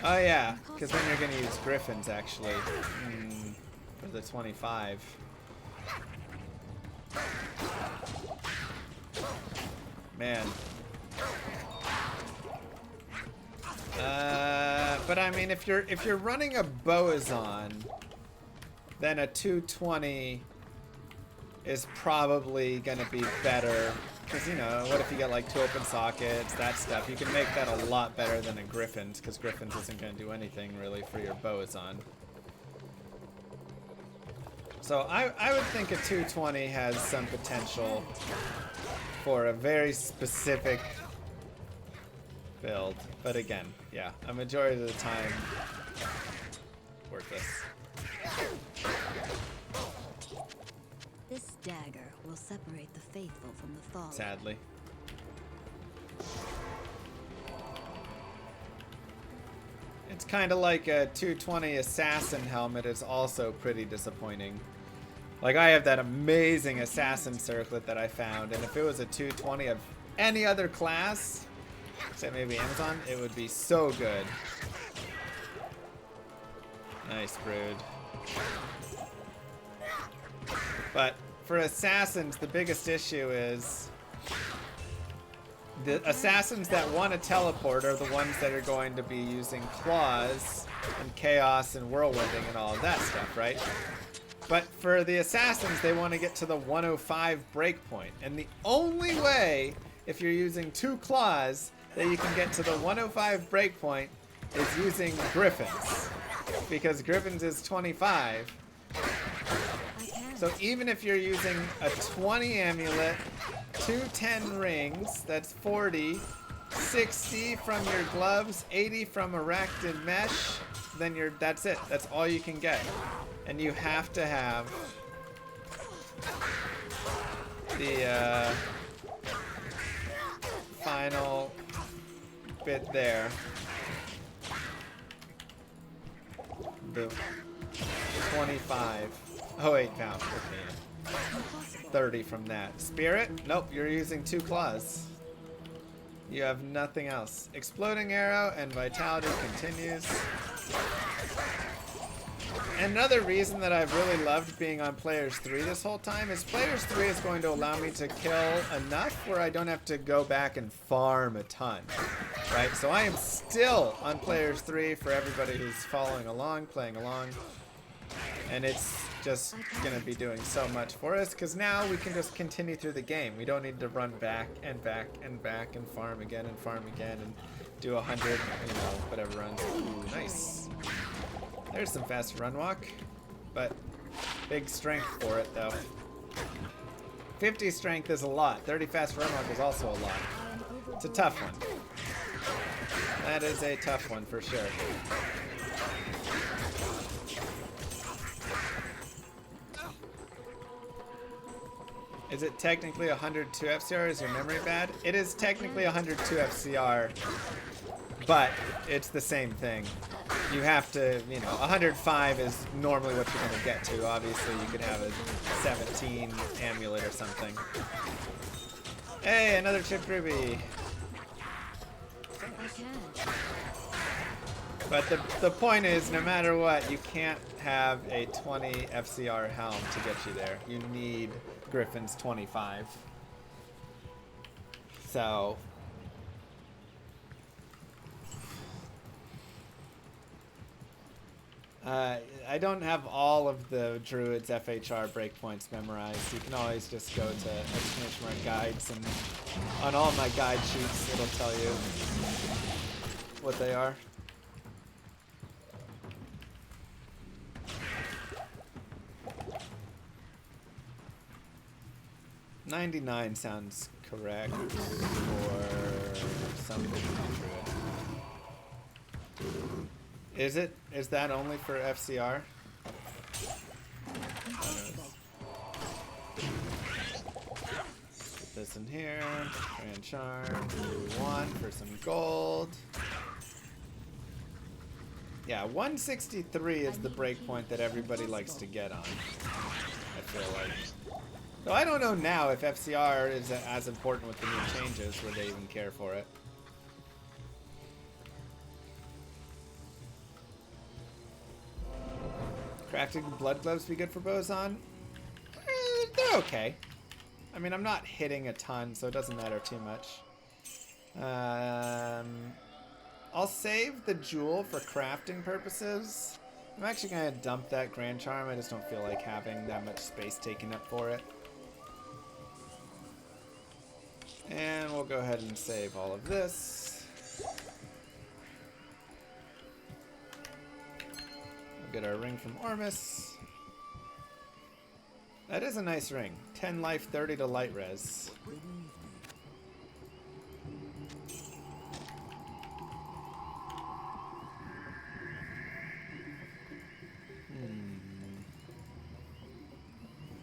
Oh yeah, because then you're going to use griffins actually for the 25. Man. But I mean, if you're running a Bowazon, then a 220 is probably going to be better. Because, you know, what if you get like 2 open sockets, that stuff. You can make that a lot better than a Griffin's, because Griffin's isn't going to do anything really for your Bowazon. So I would think a 220 has some potential for a very specific build. But again, yeah, a majority of the time, worthless. This dagger will separate the faithful from the fallen. Sadly. It's kind of like a 220 assassin helmet is also pretty disappointing. Like, I have that amazing assassin circlet that I found, and if it was a 220 of any other class, except maybe Amazon, it would be so good. Nice, Brood. But for assassins, the biggest issue is the assassins that want to teleport are the ones that are going to be using claws and chaos and whirlwinding and all of that stuff, right? But for the assassins, they want to get to the 105 breakpoint. And the only way, if you're using 2 claws, that you can get to the 105 breakpoint is using griffins. Because griffins is 25. So even if you're using a 20 amulet, 2 10 rings, that's 40, 60 from your gloves, 80 from erected mesh, then that's it. That's all you can get. And you have to have the final bit there. Boom. 25. Oh wait, no. Okay. 30 from that. Spirit? Nope, you're using 2 claws. You have nothing else. Exploding arrow and vitality continues. Another reason that I've really loved being on Players 3 this whole time is Players 3 is going to allow me to kill enough where I don't have to go back and farm a ton. Right? So I am still on Players 3 for everybody who's following along, playing along. And it's just going to be doing so much for us because now we can just continue through the game. We don't need to run back and back and back and farm again and do 100, you know, whatever runs. Ooh, nice. There's some fast run walk, but big strength for it though. 50 strength is a lot. 30 fast run walk is also a lot. It's a tough one. That is a tough one for sure. Is it technically 102 FCR? Is your memory bad? It is technically 102 FCR, but it's the same thing. You have to, you know, 105 is normally what you're going to get to. Obviously, you could have a 17 amulet or something. Hey, another chipped ruby. But the point is, no matter what, you can't have a 20 FCR helm to get you there. You need Griffin's 25. So I don't have all of the Druid's FHR breakpoints memorized. You can always just go to ! Guides, and on all my guide sheets it'll tell you what they are. $99 sounds correct for something. Is it? Is that only for FCR? Put this in here. Grand Charm. Do 1 for some gold. Yeah, 163 is the breakpoint that everybody likes to get on. I feel like. So I don't know now if FCR is as important with the new changes, would they even care for it? Crafting blood gloves be good for Bowazon? They're okay. I mean, I'm not hitting a ton, so it doesn't matter too much. I'll save the jewel for crafting purposes. I'm actually going to dump that Grand Charm. I just don't feel like having that much space taken up for it. And we'll go ahead and save all of this. We'll get our ring from Ormus. That is a nice ring. 10 life, 30 to light res.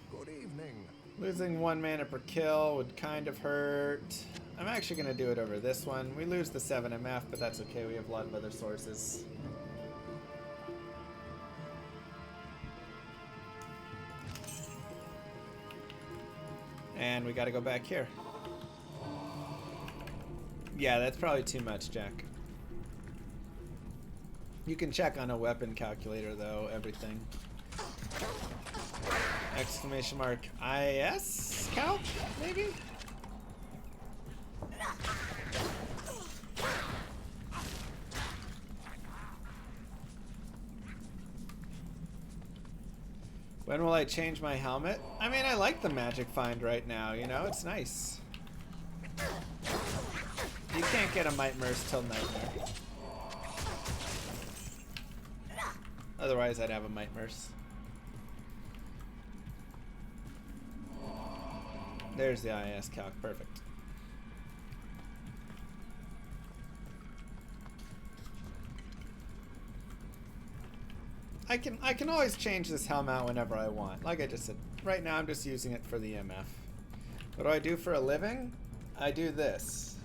Good evening. Losing 1 mana per kill would kind of hurt. I'm actually going to do it over this one. We lose the 7 MF, but that's okay. We have a lot of other sources. And we got to go back here. Yeah, that's probably too much, Jack. You can check on a weapon calculator, though, everything. Exclamation mark IS calc, maybe? When will I change my helmet? I mean, I like the magic find right now, you know? It's nice. You can't get a Might Merce till Nightmare. Otherwise, I'd have a Might Merce. There's the IS calc. Perfect. I can always change this helm out whenever I want. Like I just said, right now I'm just using it for the MF. What do I do for a living? I do this.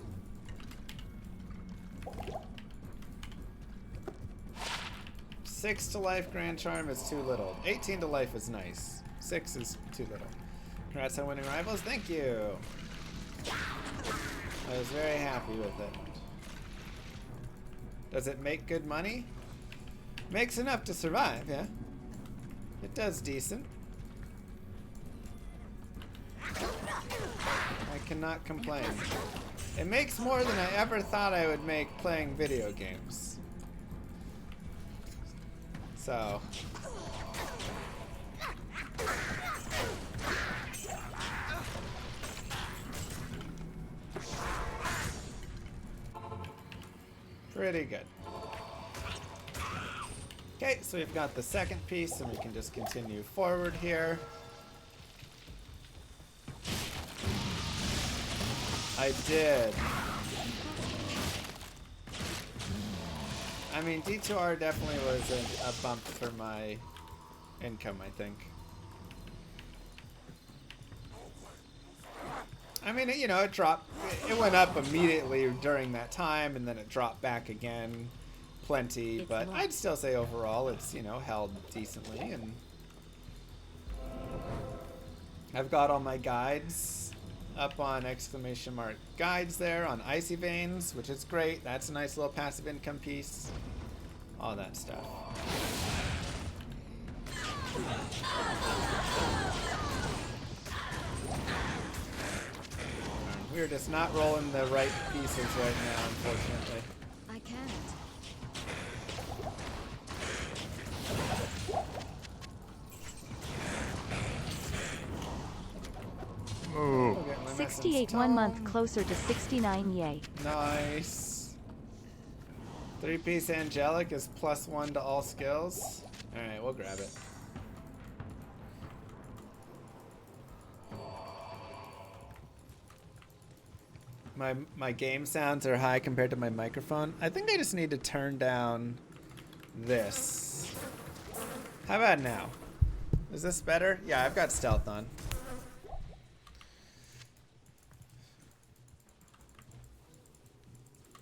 Six to life Grand Charm is too little. 18 to life is nice. 6 is too little. Congrats on winning Rivals. Thank you. I was very happy with it. Does it make good money? Makes enough to survive, yeah. It does decent. I cannot complain. It makes more than I ever thought I would make playing video games. So. Pretty good. Okay, so we've got the second piece, and we can just continue forward here. I did. I mean, D2R definitely was a bump for my income, I think. I mean, you know, it dropped. It went up immediately during that time, and then it dropped back again. Plenty, but I'd still say overall it's, you know, held decently, and I've got all my guides up on exclamation mark guides there on Icy Veins, which is great. That's a nice little passive income piece. All that stuff. We're just not rolling the right pieces right now, unfortunately. I can't. Ooh. 68 1 month closer to 69, yay. Nice. 3-piece angelic is +1 to all skills. Alright, we'll grab it. My game sounds are high compared to my microphone. I think I just need to turn down this. How about now? Is this better? Yeah, I've got stealth on.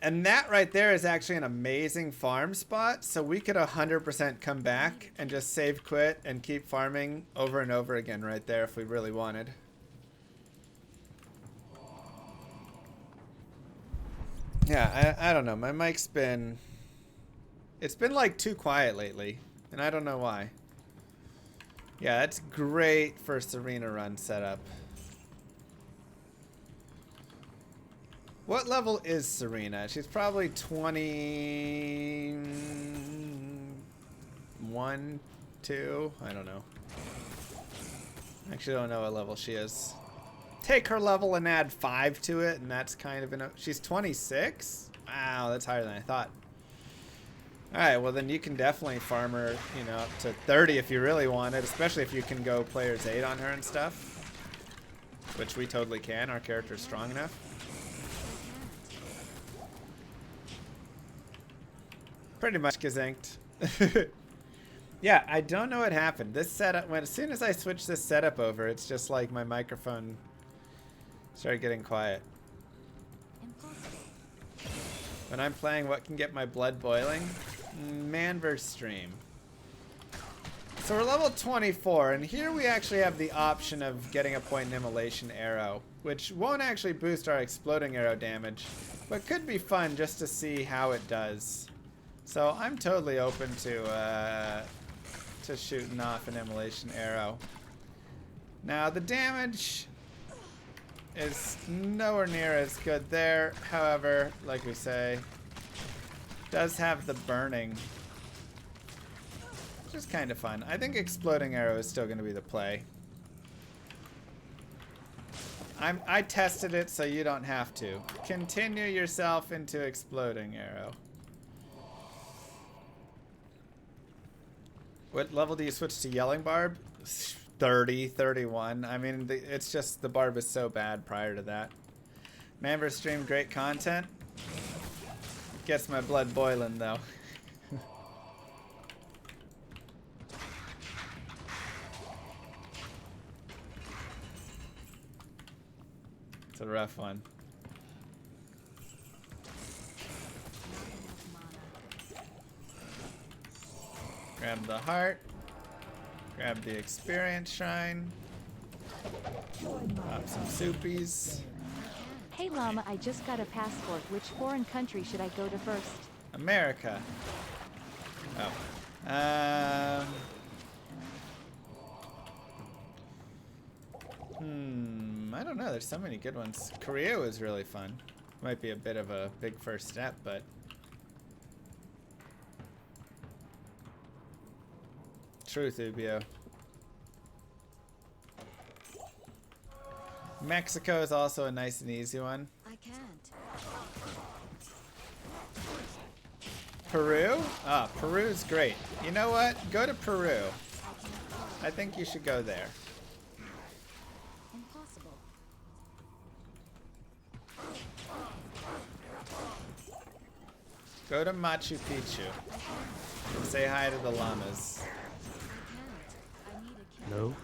And that right there is actually an amazing farm spot, so we could 100% come back and just save quit and keep farming over and over again right there if we really wanted. Yeah, I don't know. My mic's been... It's been like too quiet lately, and I don't know why. Yeah, that's great for Serena run setup. What level is Serena? She's probably 21, 2. I don't know. Actually, don't know what level she is. Take her level and add 5 to it, and that's kind of she's 26? Wow, that's higher than I thought. Alright, well then you can definitely farm her, you know, up to 30 if you really want it, especially if you can go players 8 on her and stuff. Which we totally can, our character's strong enough. Pretty much gazinked. Yeah, I don't know what happened. This setup, as soon as I switched this setup over, it's just like my microphone started getting quiet. When I'm playing what can get my blood boiling? Man vs. Stream. So we're level 24, and here we actually have the option of getting a point in immolation arrow, which won't actually boost our exploding arrow damage, but could be fun just to see how it does. So I'm totally open to shooting off an immolation arrow. Now the damage is nowhere near as good there. However, like we say, does have the burning, which is kind of fun. I think exploding arrow is still going to be the play. I tested it so you don't have to. Continue yourself into exploding arrow. What level do you switch to yelling barb? 30, 31. I mean, it's just the barb is so bad prior to that. Man vs. Stream, great content. Gets my blood boiling though. It's a rough one. Grab the heart. Grab the experience shrine. Pop some soupies. Hey Llama, I just got a passport. Which foreign country should I go to first? America. Oh. I don't know. There's so many good ones. Korea was really fun. Might be a bit of a big first step, but truth, Ubio. Mexico is also a nice and easy one. I can't. Peru? Ah, Peru's great. You know what? Go to Peru. I think you should go there. Impossible. Go to Machu Picchu. And say hi to the llamas. I need a kill. No.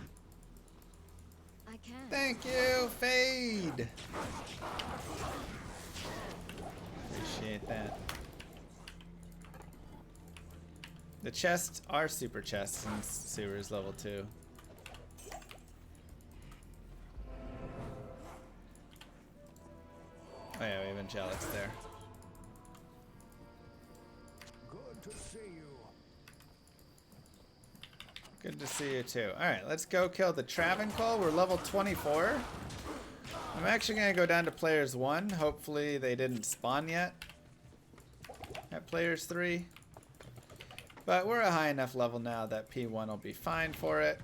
I can't. Thank you, Fade. Appreciate that. The chests are super chests in Sewers level 2. Oh yeah, we have Angelics there. Good to see you. Good to see you too. Alright, let's go kill the Travancore. We're level 24. I'm actually going to go down to players 1. Hopefully they didn't spawn yet at players 3. But we're a high enough level now that P1 will be fine for it.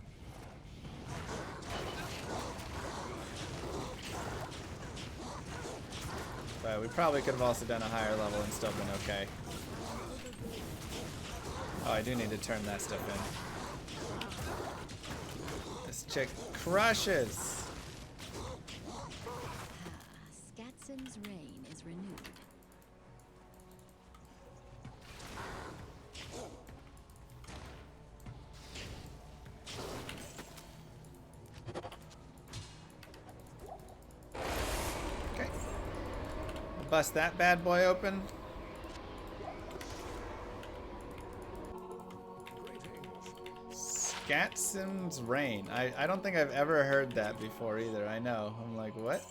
But we probably could have also done a higher level and still been okay. Oh, I do need to turn that stuff in. This chick crushes. Skatsim's reign is renewed. Okay. Bust that bad boy open. Skatsim's reign. I don't think I've ever heard that before either. I know. I'm like, what?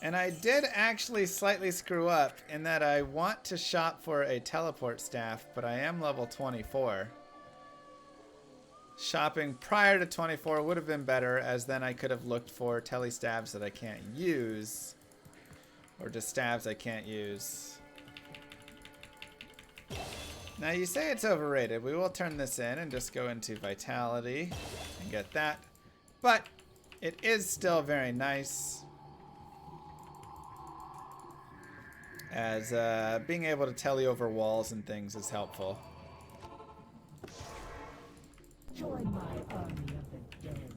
And I did actually slightly screw up in that I want to shop for a teleport staff, but I am level 24. Shopping prior to 24 would have been better, as then I could have looked for telestabs that I can't use. Or just stabs I can't use. Now you say it's overrated. We will turn this in and just go into Vitality and get that. But it is still very nice. As being able to tele over walls and things is helpful. Join my army of the dead.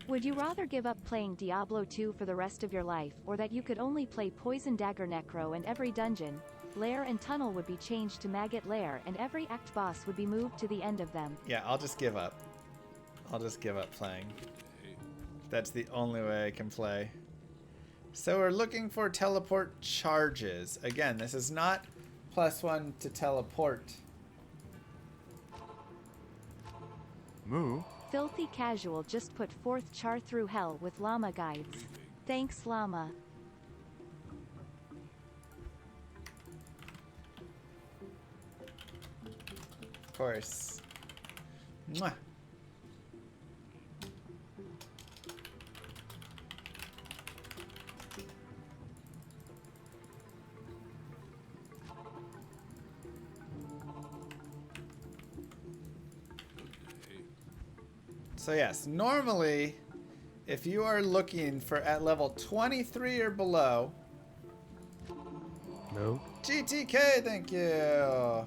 Would you rather give up playing Diablo 2 for the rest of your life, or that you could only play Poison Dagger Necro and every dungeon, lair and tunnel would be changed to Maggot Lair and every act boss would be moved to the end of them? Yeah, I'll just give up. I'll just give up playing. That's the only way I can play. So we're looking for teleport charges. Again, this is not +1 to teleport. Moo. Filthy Casual just put forth Char through hell with llama guides. Thanks, llama. Of course. Mwah. So yes, normally, if you are looking for at level 23 or below, No. GTK, thank you.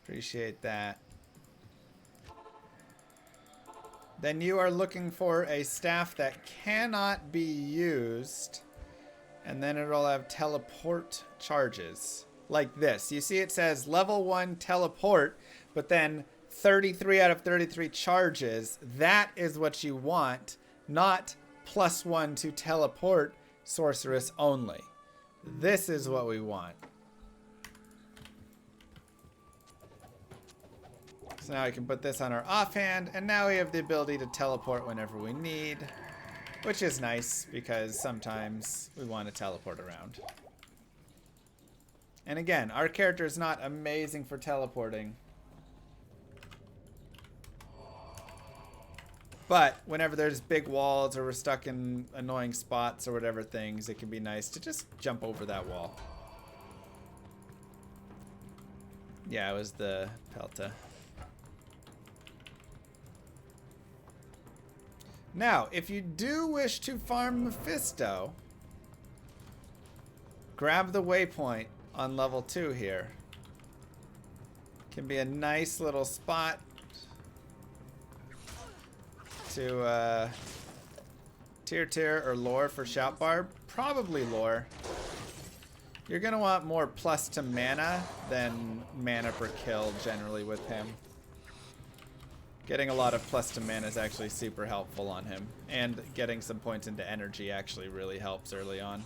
Appreciate that. Then you are looking for a staff that cannot be used, and then it'll have teleport charges like this. You see it says level 1 teleport, but then 33 out of 33 charges. That is what you want, not +1 to teleport sorceress only. This is what we want. So now I can put this on our offhand, and now we have the ability to teleport whenever we need, which is nice because sometimes we want to teleport around. And again, our character is not amazing for teleporting, but whenever there's big walls or we're stuck in annoying spots or whatever things, it can be nice to just jump over that wall. Yeah, it was the Pelta. Now, if you do wish to farm Mephisto, grab the waypoint on level 2 here. Can be a nice little spot to tier or lore for Shout Barb. Probably lore. You're going to want more plus to mana than mana per kill generally with him. Getting a lot of plus to mana is actually super helpful on him. And getting some points into energy actually really helps early on.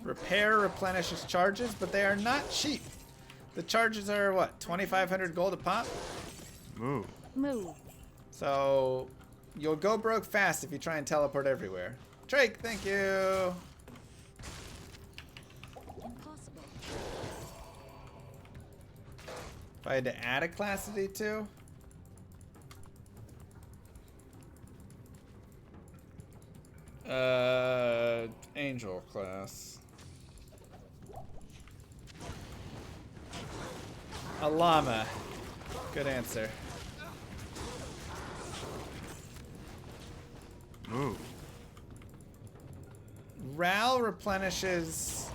Repair replenishes charges, but they are not cheap. The charges are what, 2,500 gold a pop? Moo. Moo. So you'll go broke fast if you try and teleport everywhere. Drake, thank you. Impossible. If I had to add a class to D2, Angel class. A llama. Good answer. Moo. Ral replenishes,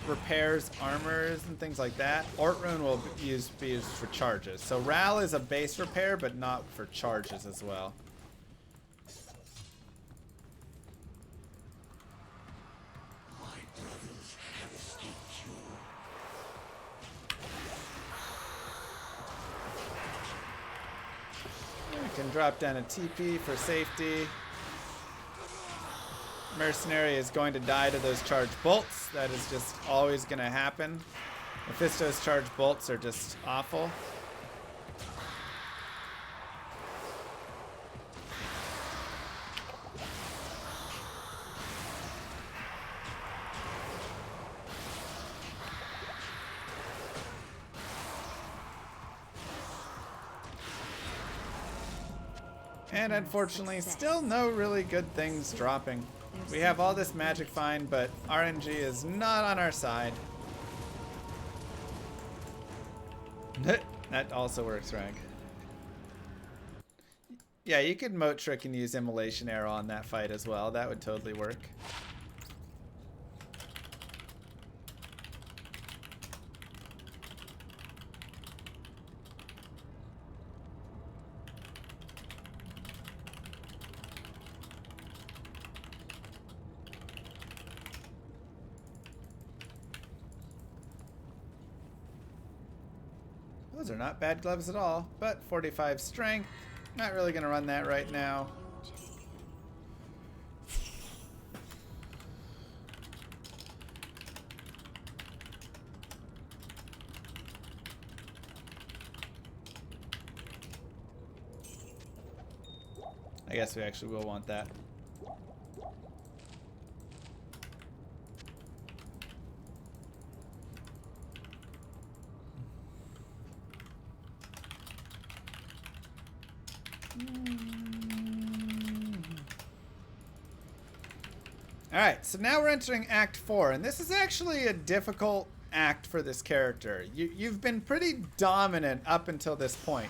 repairs armors and things like that. Ort Rune will be used for charges. So Ral is a base repair, but not for charges as well. We can drop down a TP for safety. Mercenary is going to die to those charged bolts. That is just always going to happen. Mephisto's charged bolts are just awful. And unfortunately, still no really good things dropping. We have all this magic find, but RNG is not on our side. That also works, Rag. Yeah, you could moat trick and use immolation arrow on that fight as well. That would totally work. Those are not bad gloves at all, but 45 strength. Not really going to run that right now. I guess we actually will want that. Alright, so now we're entering Act 4, and this is actually a difficult act for this character. You've been pretty dominant up until this point,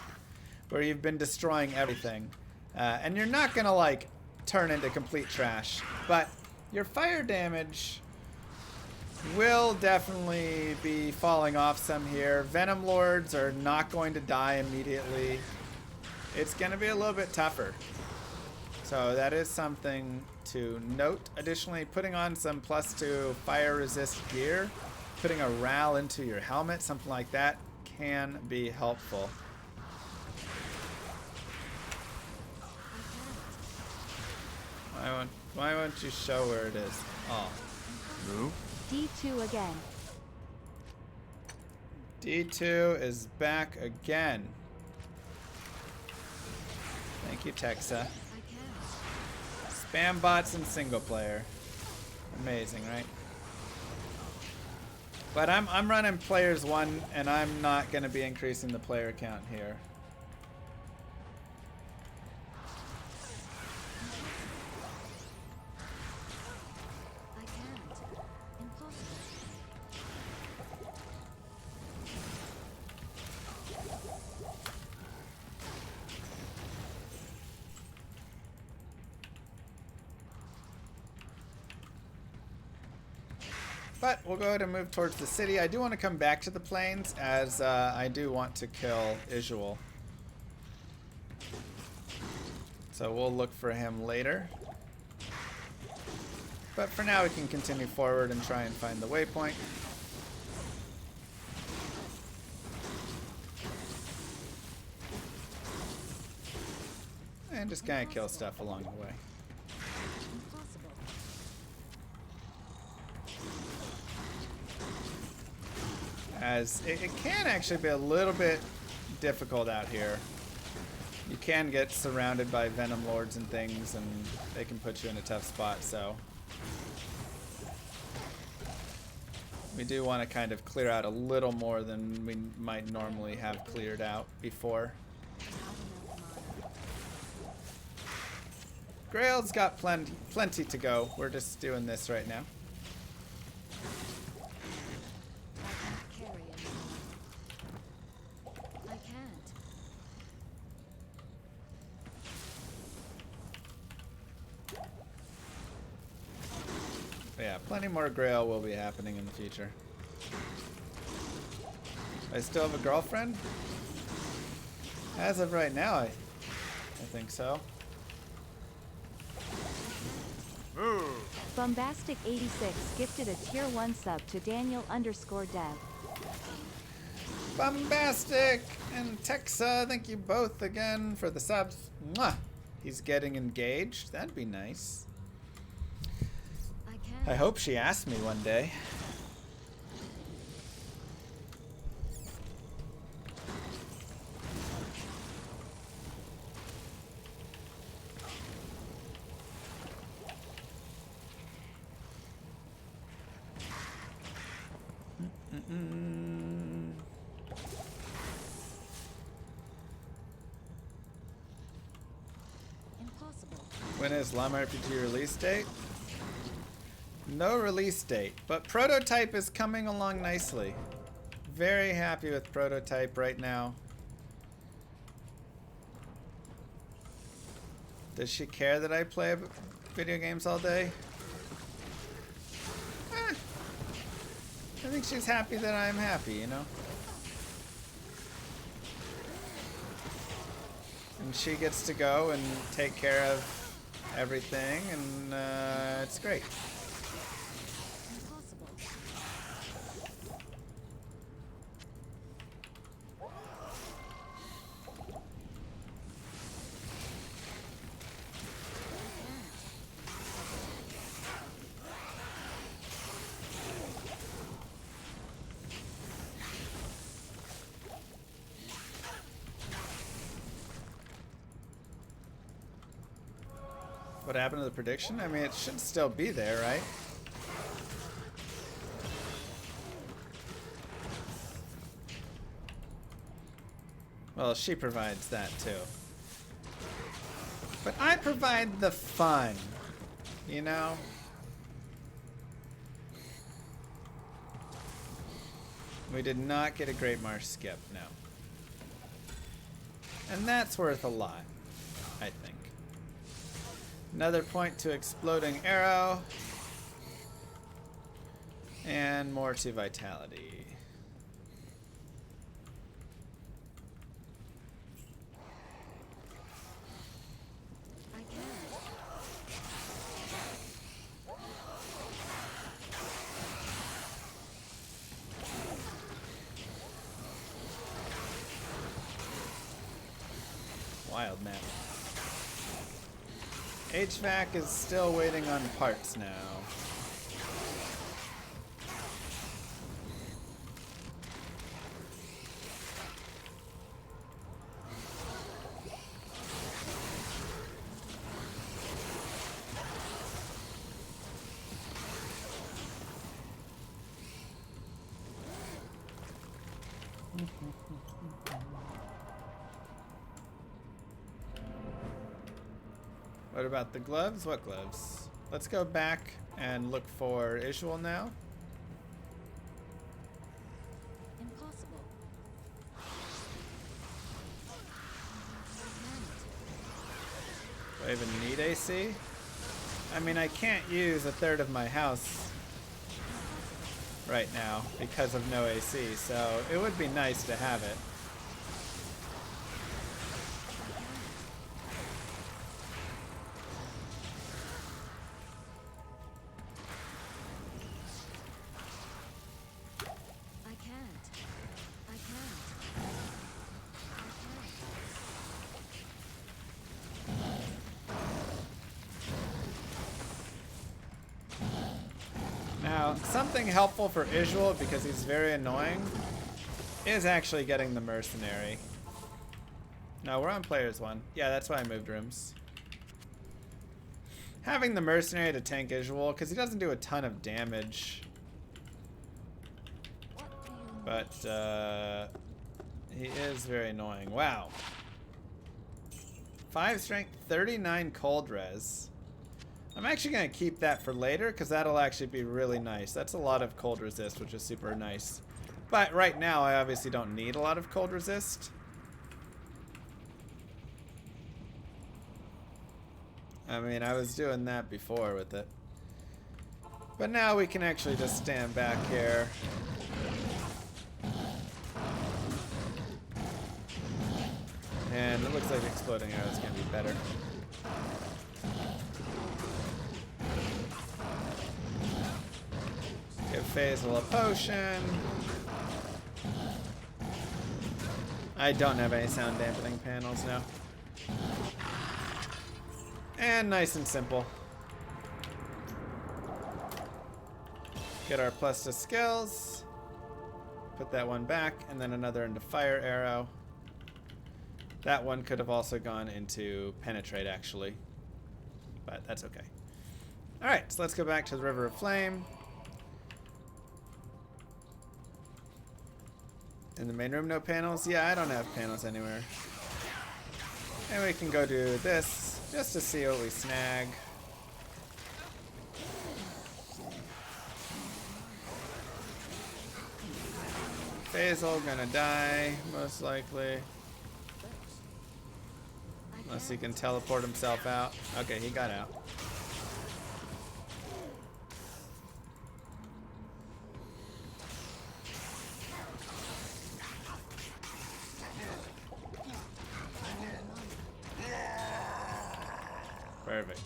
where you've been destroying everything. And you're not gonna, like, turn into complete trash, but your fire damage will definitely be falling off some here. Venom Lords are not going to die immediately. It's gonna be a little bit tougher. So that is something to note. Additionally, putting on some +2 fire resist gear, putting a RAL into your helmet, something like that, can be helpful. Why won't you show where it is? Oh. Move. D2 again. D2 is back again. Thank you, Texa. Spam bots and single player. Amazing, right? But I'm running players 1, and I'm not going to be increasing the player count here. But we'll go ahead and move towards the city. I do want to come back to the plains, as I do want to kill Isual. So we'll look for him later. But for now, we can continue forward and try and find the waypoint. And just kind of kill stuff along the way. As it can actually be a little bit difficult out here. You can get surrounded by Venom Lords and things, and they can put you in a tough spot, so we do want to kind of clear out a little more than we might normally have cleared out before. Grail's got plenty to go. We're just doing this right now. Yeah, plenty more Grail will be happening in the future. I still have a girlfriend? As of right now, I think so. Move. Bombastic 86 gifted a tier 1 sub to Daniel_dev. Bombastic and Texa, thank you both again for the subs. Mwah! He's getting engaged. That'd be nice. I hope she asks me one day. When is Llama RPG release date? No release date, but Prototype is coming along nicely. Very happy with Prototype right now. Does she care that I play video games all day? I think she's happy that I'm happy, you know? And she gets to go and take care of everything, and it's great. Impossible. What happened to the prediction? I mean, it should still be there, right? Well, she provides that too. But I provide the fun, you know? We did not get a Great Marsh skip, no. And that's worth a lot, I think. Another point to Exploding Arrow. And more to Vitality. I can't. Wild map. HVAC is still waiting on parts now. What about the gloves? What gloves? Let's go back and look for Isual now. Impossible. Do I even need AC? I mean, I can't use a third of my house right now because of no AC, so it would be nice to have it. Now, something helpful for Isual, because he's very annoying, is actually getting the Mercenary. No, we're on Players 1. Yeah, that's why I moved rooms. Having the Mercenary to tank Isual, because he doesn't do a ton of damage. But, he is very annoying. Wow. 5 strength, 39 cold res. I'm actually going to keep that for later, because that'll actually be really nice. That's a lot of cold resist, which is super nice. But right now, I obviously don't need a lot of cold resist. I mean, I was doing that before with it. But now we can actually just stand back here. And it looks like Exploding Arrow is going to be better. Give Faisal a potion. I don't have any sound dampening panels now. And nice and simple. Get our plus to skills. Put that one back, and then another into Fire Arrow. That one could have also gone into Penetrate, actually. But that's okay. Alright, so let's go back to the River of Flame. In the main room, no panels? Yeah, I don't have panels anywhere. And we can go do this. Just to see what we snag. Basil gonna die, most likely. Unless he can teleport himself out. Okay, he got out. Perfect.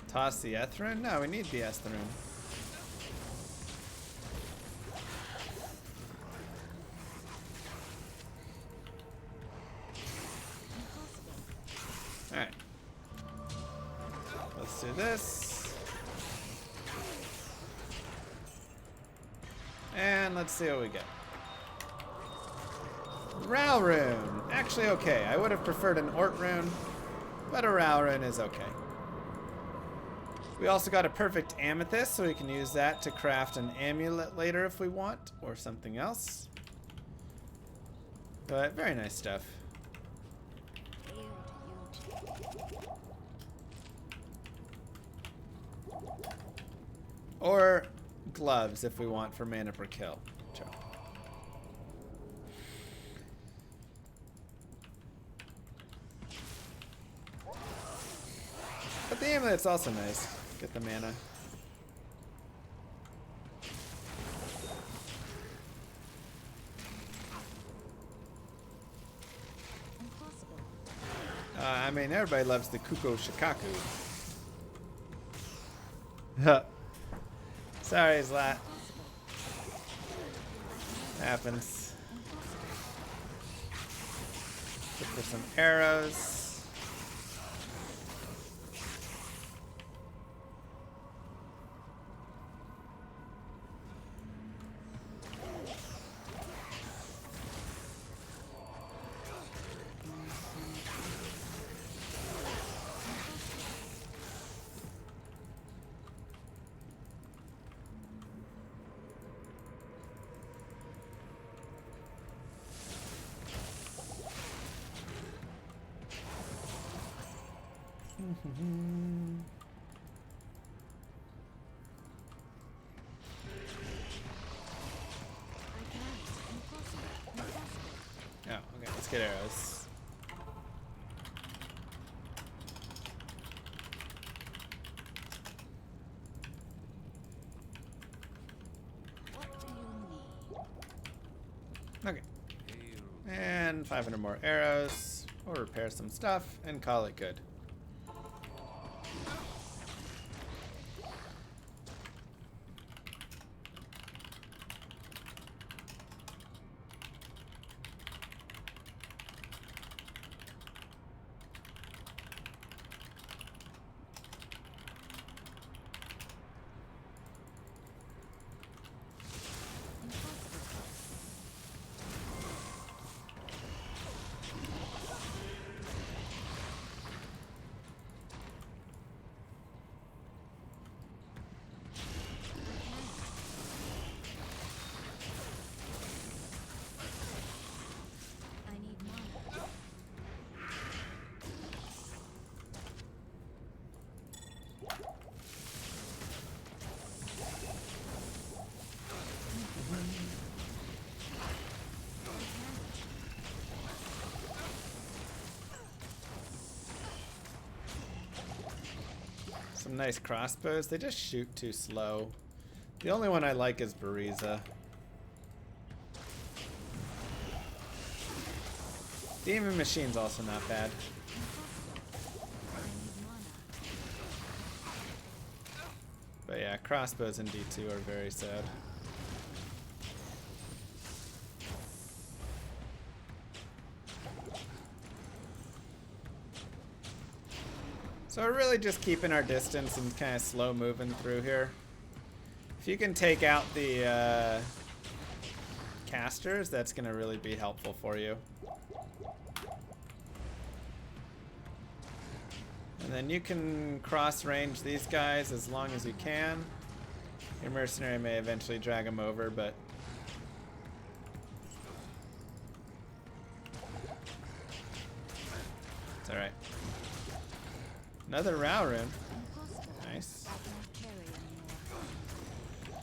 Toss the Ethrine? No, we need the Ethrine. Alright. Let's do this. And let's see what we get. Ral rune. Actually okay. I would have preferred an Ort rune, but a Ral rune is okay. We also got a perfect amethyst, so we can use that to craft an amulet later if we want, or something else. But very nice stuff. Or gloves if we want for mana per kill. Sure. But the amulet's also nice. Get the mana. I mean, everybody loves the Kuko Shikaku. Sorry, Zlat. Happens. Look for some arrows. Oh, okay, let's get arrows. Okay. And 500 more arrows. We'll repair some stuff and call it good. Some nice crossbows. They just shoot too slow. The only one I like is Bariza. Demon Machine's also not bad. But yeah, crossbows in D2 are very sad. So we're really just keeping our distance and kind of slow moving through here. If you can take out the casters, that's going to really be helpful for you. And then you can cross range these guys as long as you can. Your mercenary may eventually drag them over, but Another Row Rune. Impossible. Nice. I cannot carry anymore.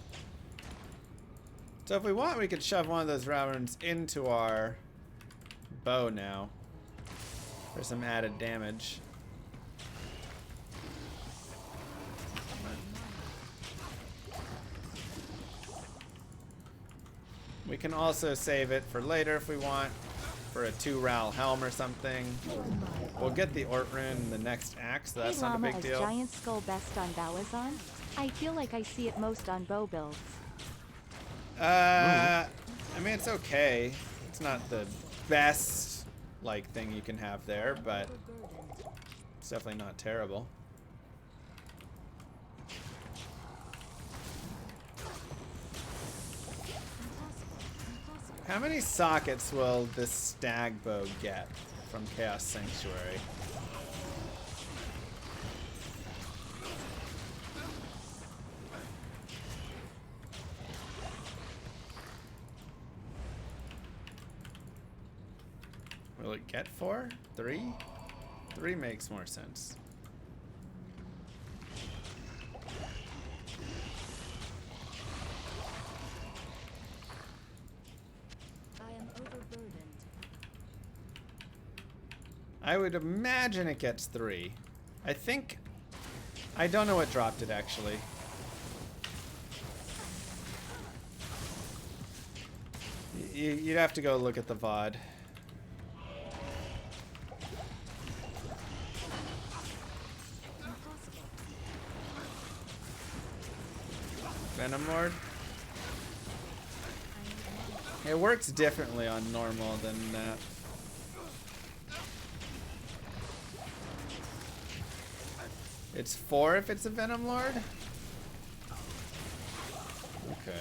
So if we want, we could shove one of those Row Runes into our bow now for some added damage. We can also save it for later if we want, for a 2-Ral helm or something. We'll get the Ort Rune in the next act, so that's Hey not a Llama, big is deal. Giant Skull best on Bowazon? I feel like I see it most on bow builds. I mean, it's okay. It's not the best, like, thing you can have there, but it's definitely not terrible. How many sockets will this stag bow get from Chaos Sanctuary? Will it get 4? 3? 3 makes more sense. I am overburdened. I would imagine it gets 3. I think... I don't know what dropped it, actually. You'd have to go look at the VOD. Venom Lord? It works differently on normal than that. It's 4 if it's a Venom Lord? Okay.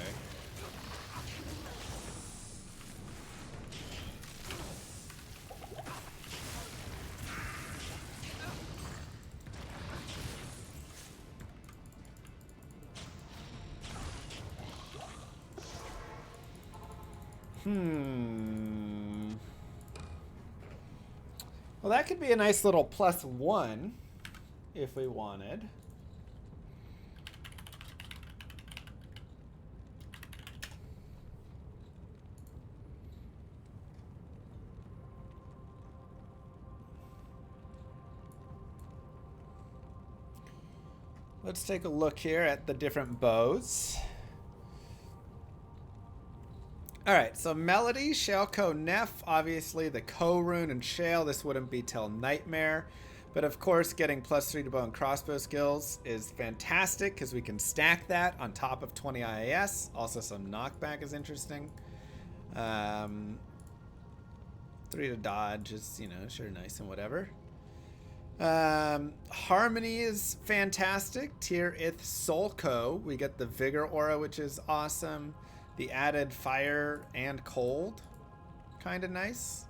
Well, that could be a nice little +1 if we wanted. Let's take a look here at the different bows. Alright, so Melody, Shale Co, Neff, obviously the Co rune and Shale, this wouldn't be till Nightmare. But of course, getting +3 to bow and crossbow skills is fantastic because we can stack that on top of 20 IAS. Also, some knockback is interesting. 3 to dodge is, you know, sure nice and whatever. Harmony is fantastic. Tier Ith Soulco. We get the Vigor aura, which is awesome. The added fire and cold, kind of nice.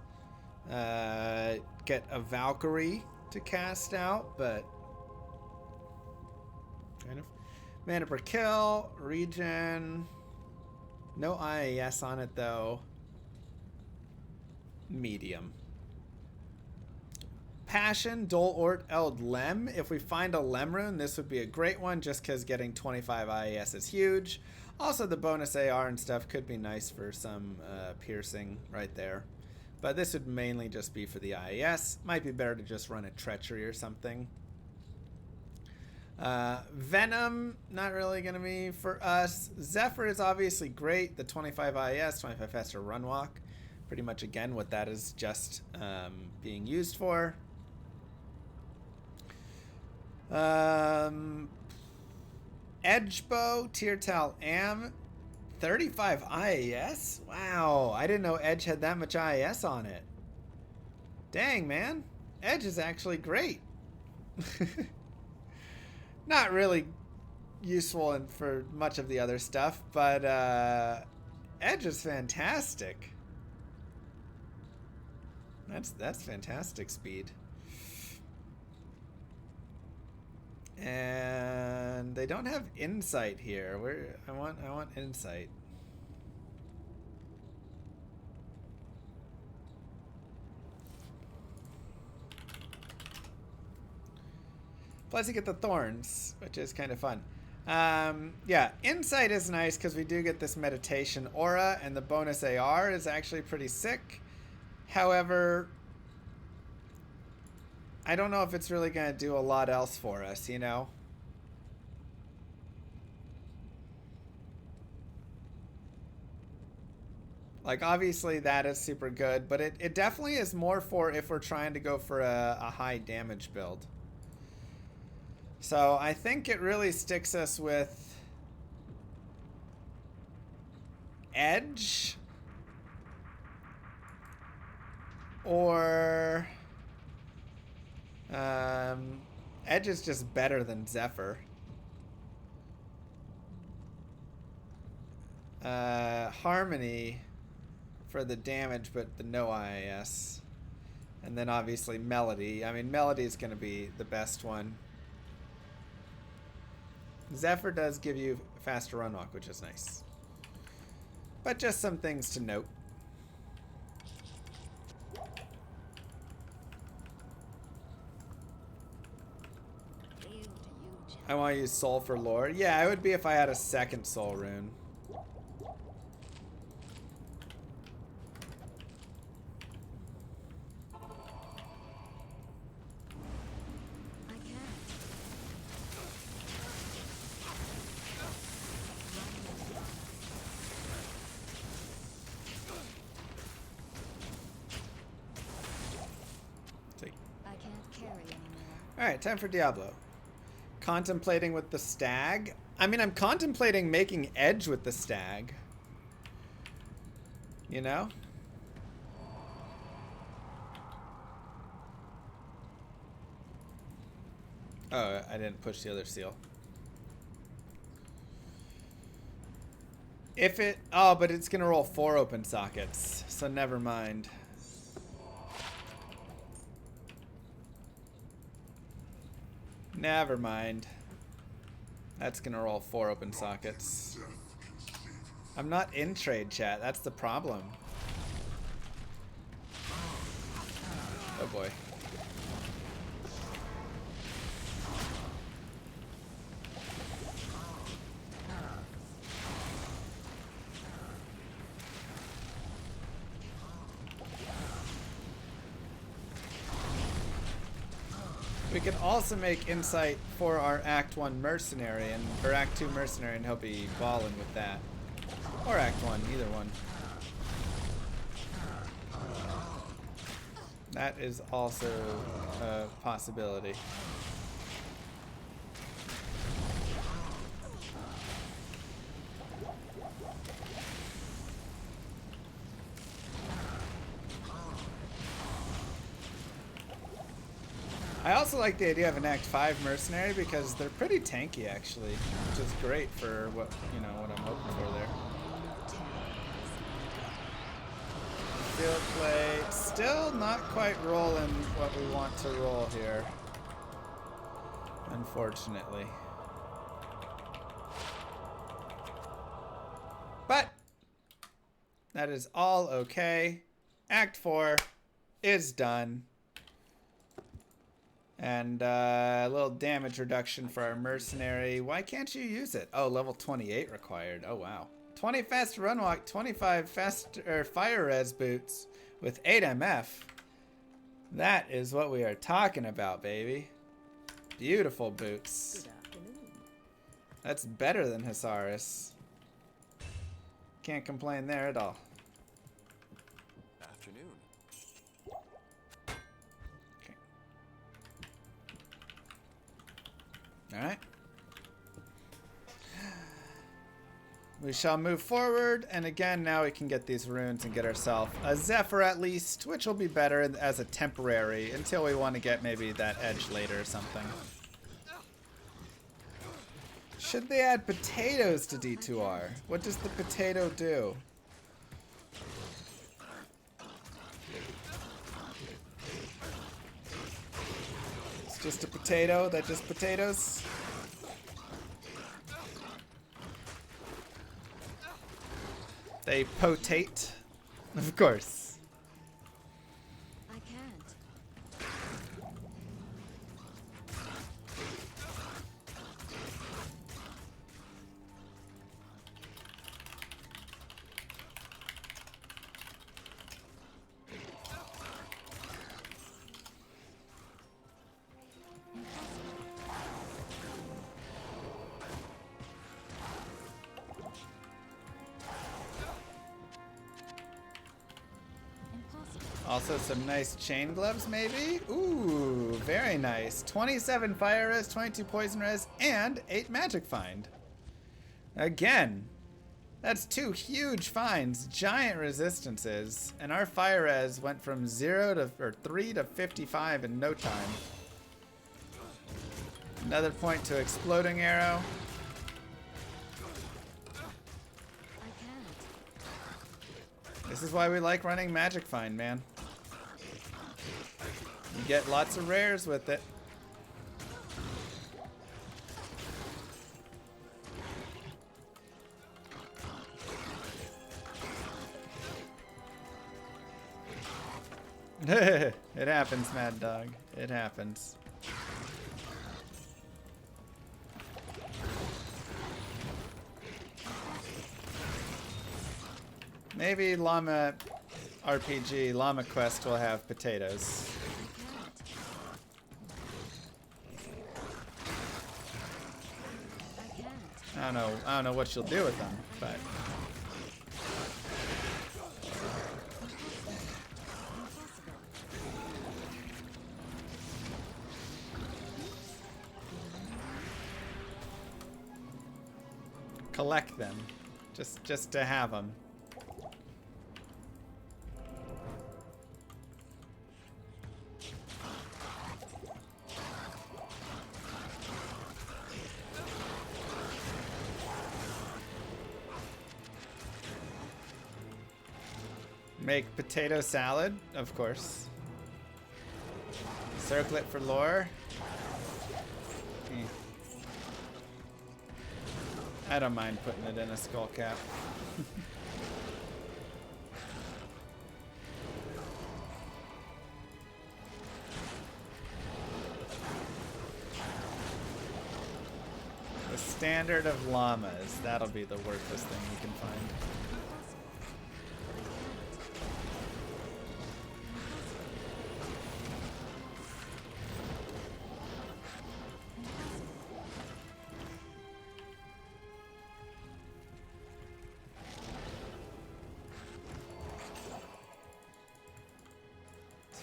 Get a Valkyrie to cast out, but kind of. Mana per kill, regen. No IAS on it though. Medium. Passion, Dol Ort Eld Lem. If we find a Lem rune, this would be a great one just because getting 25 IAS is huge. Also, the bonus AR and stuff could be nice for some piercing right there. But this would mainly just be for the IAS. Might be better to just run a Treachery or something. Venom, not really going to be for us. Zephyr is obviously great. The 25 IAS, 25 faster run walk. Pretty much, again, what that is just being used for. Edgebow, Tiertal Am, 35 IAS? Wow, I didn't know Edge had that much IAS on it. Dang, man. Edge is actually great. Not really useful for much of the other stuff, but Edge is fantastic. That's fantastic speed. And they don't have insight here. I want insight. Plus you get the thorns, which is kind of fun. Yeah, insight is nice because we do get this meditation aura, and the bonus AR is actually pretty sick. However, I don't know if it's really going to do a lot else for us, you know? Like, obviously that is super good, but it definitely is more for if we're trying to go for a high damage build. So I think it really sticks us with Edge or Edge is just better than Zephyr. Harmony for the damage, but the no IIS. And then obviously Melody. I mean, Melody is going to be the best one. Zephyr does give you faster run walk, which is nice. But just some things to note. I want to use soul for lore. Yeah, it would be if I had a second soul rune. Alright, time for Diablo. Contemplating with the stag. I mean, I'm contemplating making Edge with the stag. You know? Oh, I didn't push the other seal. If it... Oh, but it's gonna roll 4 open sockets. So never mind. Never mind. That's gonna roll 4 open sockets. I'm not in trade chat. That's the problem. Oh boy. We can also make insight for our Act 1 mercenary and or Act 2 mercenary, and he'll be balling with that. Or Act 1, either one. That is also a possibility. I also like the idea of an Act 5 mercenary because they're pretty tanky actually, which is great for what, you know, what I'm hoping for there. Field play, still not quite rolling what we want to roll here, unfortunately. But that is all okay. Act 4 is done. And a little damage reduction for our mercenary. Why can't you use it? Oh, level 28 required. Oh, wow. 20 fast run walk, 25 fast fire res boots with 8 MF. That is what we are talking about, baby. Beautiful boots. That's better than Hisaris. Can't complain there at all. Alright. We shall move forward, and again, now we can get these runes and get ourselves a Zephyr at least, which will be better as a temporary until we want to get maybe that Edge later or something. Should they add potatoes to D2R? What does the potato do? Just a potato that just potatoes? They potate? Of course. I can't. Also some nice chain gloves, maybe? Ooh, very nice. 27 fire res, 22 poison res, and 8 magic find. Again, that's 2 huge finds, giant resistances, and our fire res went from 3 to 55 in no time. Another point to exploding arrow. This is why we like running magic find, man. You get lots of rares with it. It happens, Mad Dog. It happens. Maybe Llama RPG, Llama Quest will have potatoes. I don't know what you'll do with them, but collect them, just to have them. Make potato salad, of course. Circlet for lore. I don't mind putting it in a skull cap. The standard of llamas. That'll be the worthless thing you can find.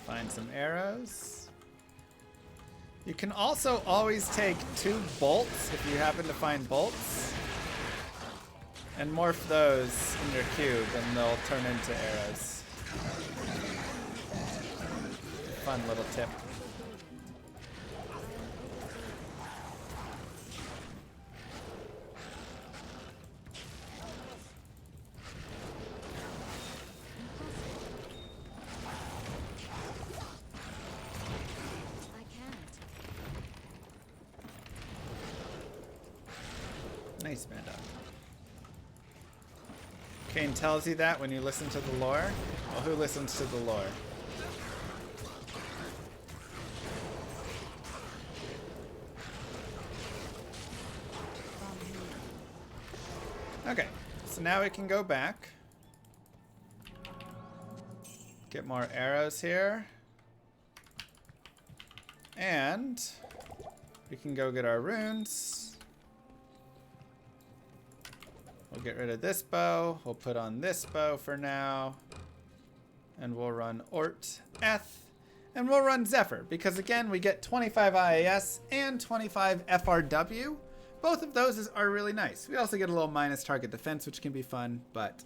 Find some arrows. You can also always take 2 bolts if you happen to find bolts and morph those in your cube and they'll turn into arrows. Fun little tip. Nice, man. Kane tells you that when you listen to the lore? Well, who listens to the lore? Okay, so now we can go back. Get more arrows here. And we can go get our runes. We'll get rid of this bow. We'll put on this bow for now. And we'll run Ort Eth. And we'll run Zephyr. Because again, we get 25 IAS and 25 FRW. Both of those are really nice. We also get a little minus target defense, which can be fun. But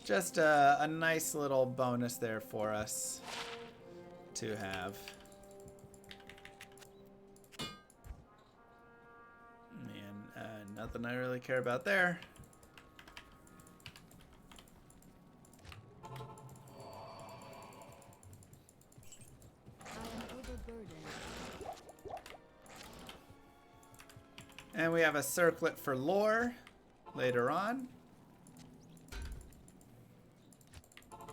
just a nice little bonus there for us to have. Nothing I really care about there. And we have a circlet for lore later on,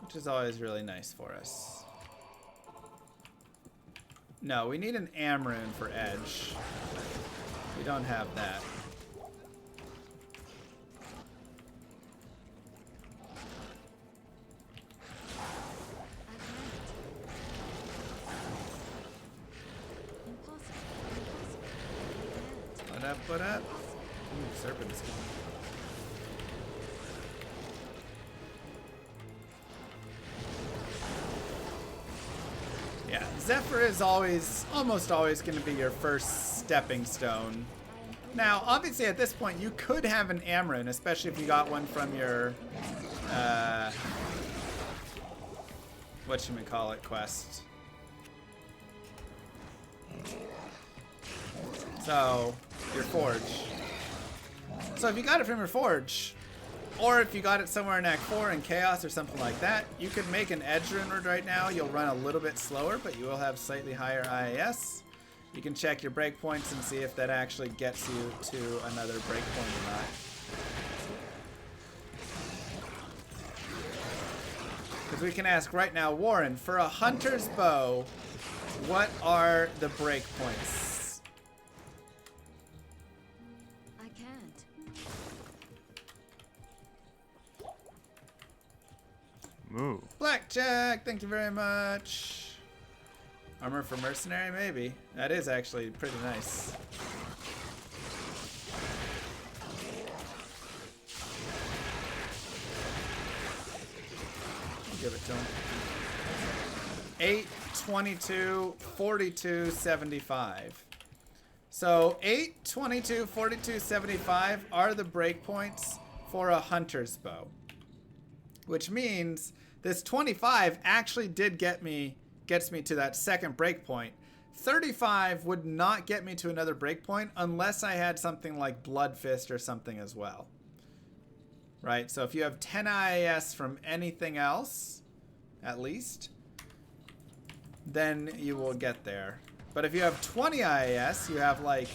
which is always really nice for us. No, we need an Am rune for edge. We don't have that. What up? Ooh, serpent's Zephyr is almost always going to be your first stepping stone. Now, obviously at this point, you could have an Amarin, especially if you got one from your, whatchamacallit quest. So, your forge. So if you got it from your forge, or if you got it somewhere in Act 4 in Chaos or something like that, you could make an Edge Runeward right now. You'll run a little bit slower, but you will have slightly higher IAS. You can check your breakpoints and see if that actually gets you to another breakpoint or not. Because we can ask right now, Warren, for a hunter's bow, what are the breakpoints? I can't. Move. Blackjack, thank you very much. Armor for mercenary, maybe. That is actually pretty nice. I'll give it to him. 8, 22, 42, 75. So 8, 22, 42, 75 are the breakpoints for a hunter's bow. Which means this 25 actually did gets me to that second breakpoint. 35 would not get me to another breakpoint unless I had something like Blood Fist or something as well. Right? So if you have 10 IAS from anything else, at least, then you will get there. But if you have 20 IAS, you have like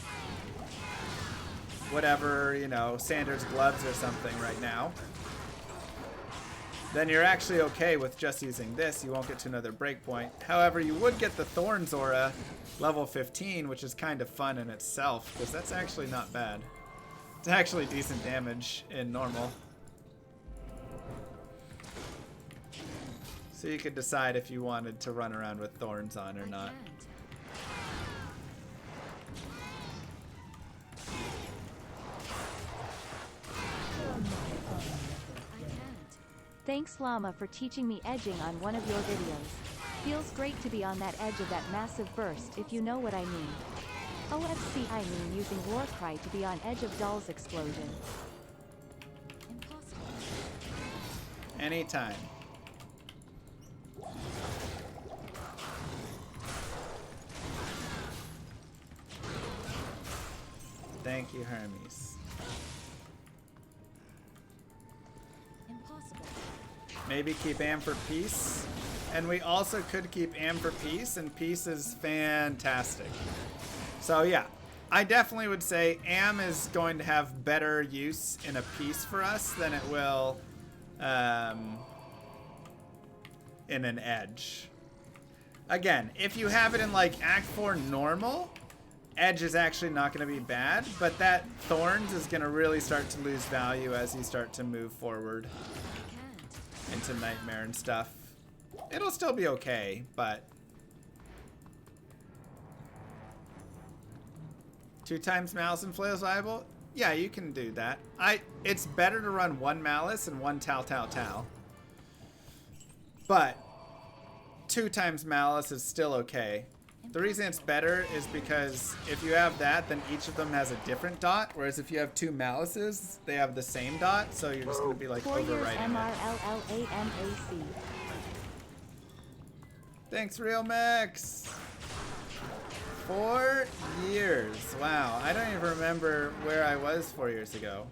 whatever, you know, Sanders gloves or something right now, then you're actually okay with just using this. You won't get to another breakpoint. However, you would get the Thorns Aura level 15, which is kind of fun in itself, because that's actually not bad. It's actually decent damage in normal. So you could decide if you wanted to run around with thorns on or not. Thanks Llama for teaching me edging on one of your videos. Feels great to be on that edge of that massive burst, if you know what I mean. OFC, I mean using Warcry to be on edge of Doll's explosion. Impossible. Anytime. Thank you, Hermes. Impossible. Maybe keep Am for peace. And we also could keep Am for peace, and peace is fantastic. So yeah, I definitely would say Am is going to have better use in a peace for us than it will in an edge. Again, if you have it in like Act 4 normal, edge is actually not going to be bad, but that thorns is going to really start to lose value as you start to move forward into nightmare and stuff. It'll still be okay, but 2 times malice and flail is viable? Yeah, you can do that. It's better to run 1 malice and 1 Tal. But 2 times malice is still okay. The reason it's better is because if you have that, then each of them has a different dot, whereas if you have 2 malices, they have the same dot, so you're just going to be like overwriting it. MRLLAMAC. Thanks, Real Mix. 4 years. Wow, I don't even remember where I was 4 years ago.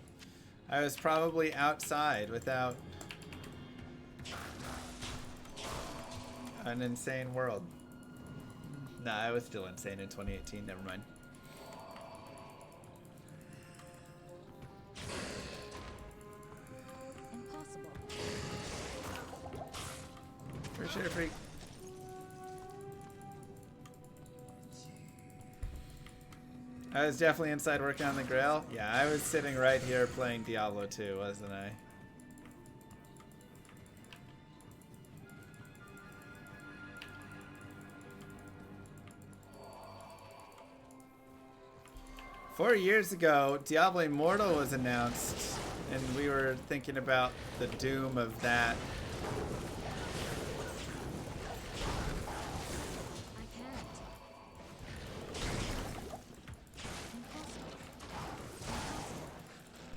I was probably outside without an insane world. Nah, I was still insane in 2018. Never mind. Impossible. Appreciate it, freak. I was definitely inside working on the Grail. Yeah, I was sitting right here playing Diablo 2, wasn't I? Four years ago, Diablo Immortal was announced, and we were thinking about the doom of that.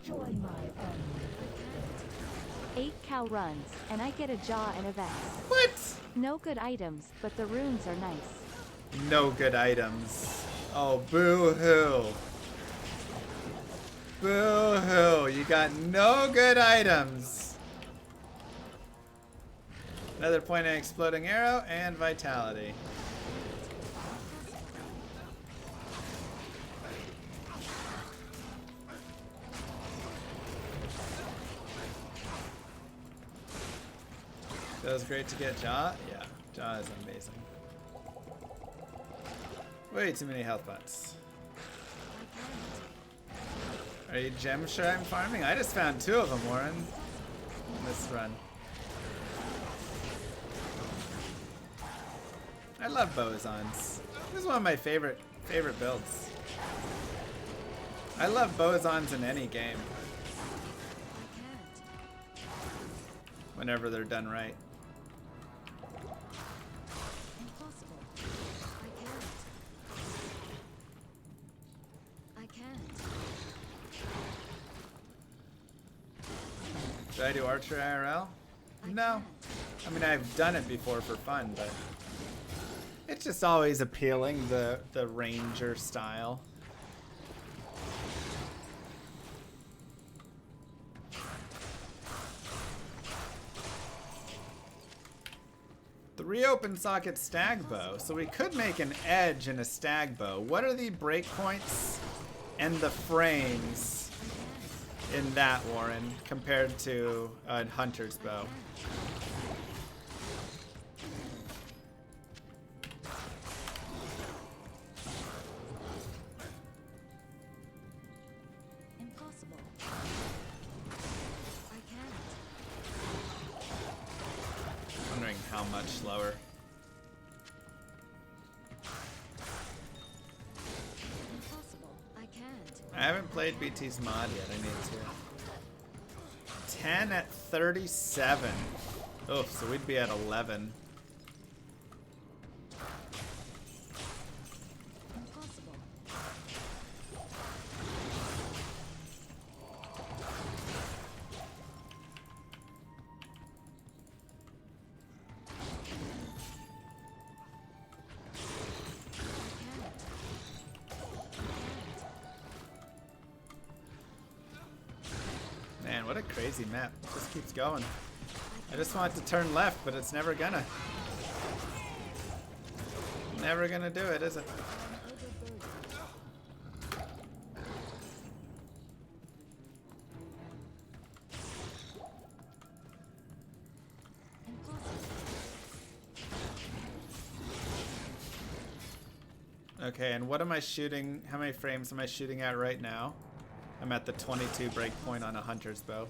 Join my army. 8 cow runs, and I get a jaw and a vest. What? No good items, but the runes are nice. No good items. Oh, boo-hoo. Boo-hoo. You got no good items. Another point of exploding arrow and vitality. Feels great to get Jaw. Yeah, Jaw is amazing. Way too many health pots. Are you gem shrine farming? I just found 2 of them, Warren. In this run. I love Bowazons. This is one of my favorite builds. I love Bowazons in any game. Whenever they're done right. Impossible. I can't. Should I do Archer IRL? No. I mean, I've done it before for fun, but it's just always appealing, the Ranger style. Three open socket stag bow, so we could make an edge and a stag bow. What are the breakpoints and the frames in that, Warren, compared to a hunter's bow? Impossible. I can't. Wondering how much slower. Impossible. I can't. I haven't played BT's mod yet. I need to. 10 at 37. Oh, so we'd be at 11. Impossible. Man, what a crazy map. It just keeps going. I just want it to turn left, but it's never gonna. Never gonna do it, is it? Okay, and what am I shooting? How many frames am I shooting at right now? I'm at the 22 breakpoint on a hunter's bow.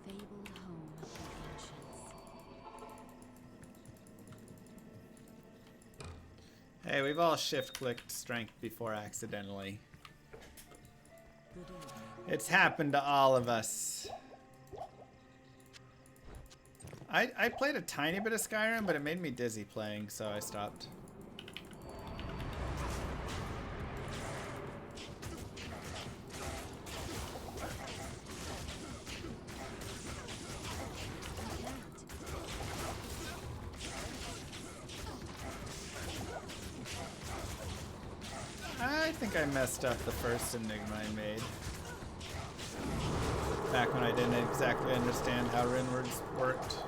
Fabled home of the ancients. Hey, we've all shift-clicked strength before accidentally. Good evening. It's happened to all of us. I played a tiny bit of Skyrim, but it made me dizzy playing, so I stopped. I think I messed up the first Enigma I made. Back when I didn't exactly understand how runewords worked.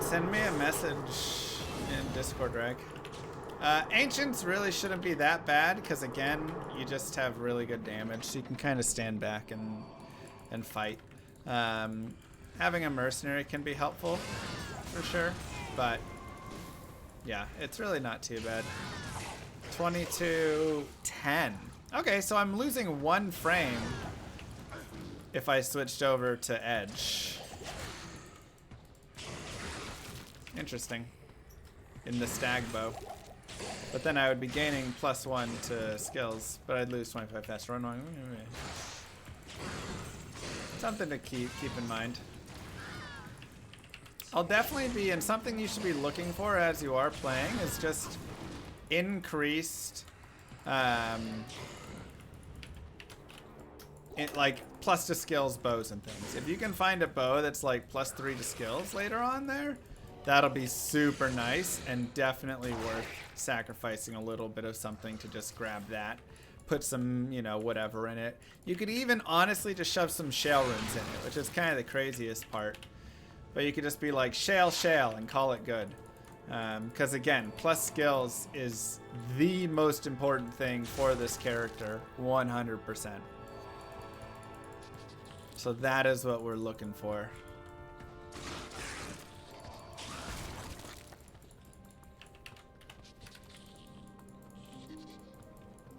Send me a message in Discord, Reg. Ancients really shouldn't be that bad, because again, you just have really good damage, so you can kind of stand back and fight. Having a mercenary can be helpful, for sure, but yeah, it's really not too bad. 22:10. Okay, so I'm losing 1 frame if I switched over to Edge. Interesting. In the stag bow. But then I would be gaining +1 to skills, but I'd lose 25 fast run. Something to keep in mind. I'll definitely be, and something you should be looking for as you are playing is just increased, like plus to skills bows and things. If you can find a bow that's like +3 to skills later on there, that'll be super nice and definitely worth sacrificing a little bit of something to just grab that. Put some, you know, whatever in it. You could even honestly just shove some shale runes in it, which is kind of the craziest part. But you could just be like shale and call it good. Because again, plus skills is the most important thing for this character, 100%. So that is what we're looking for.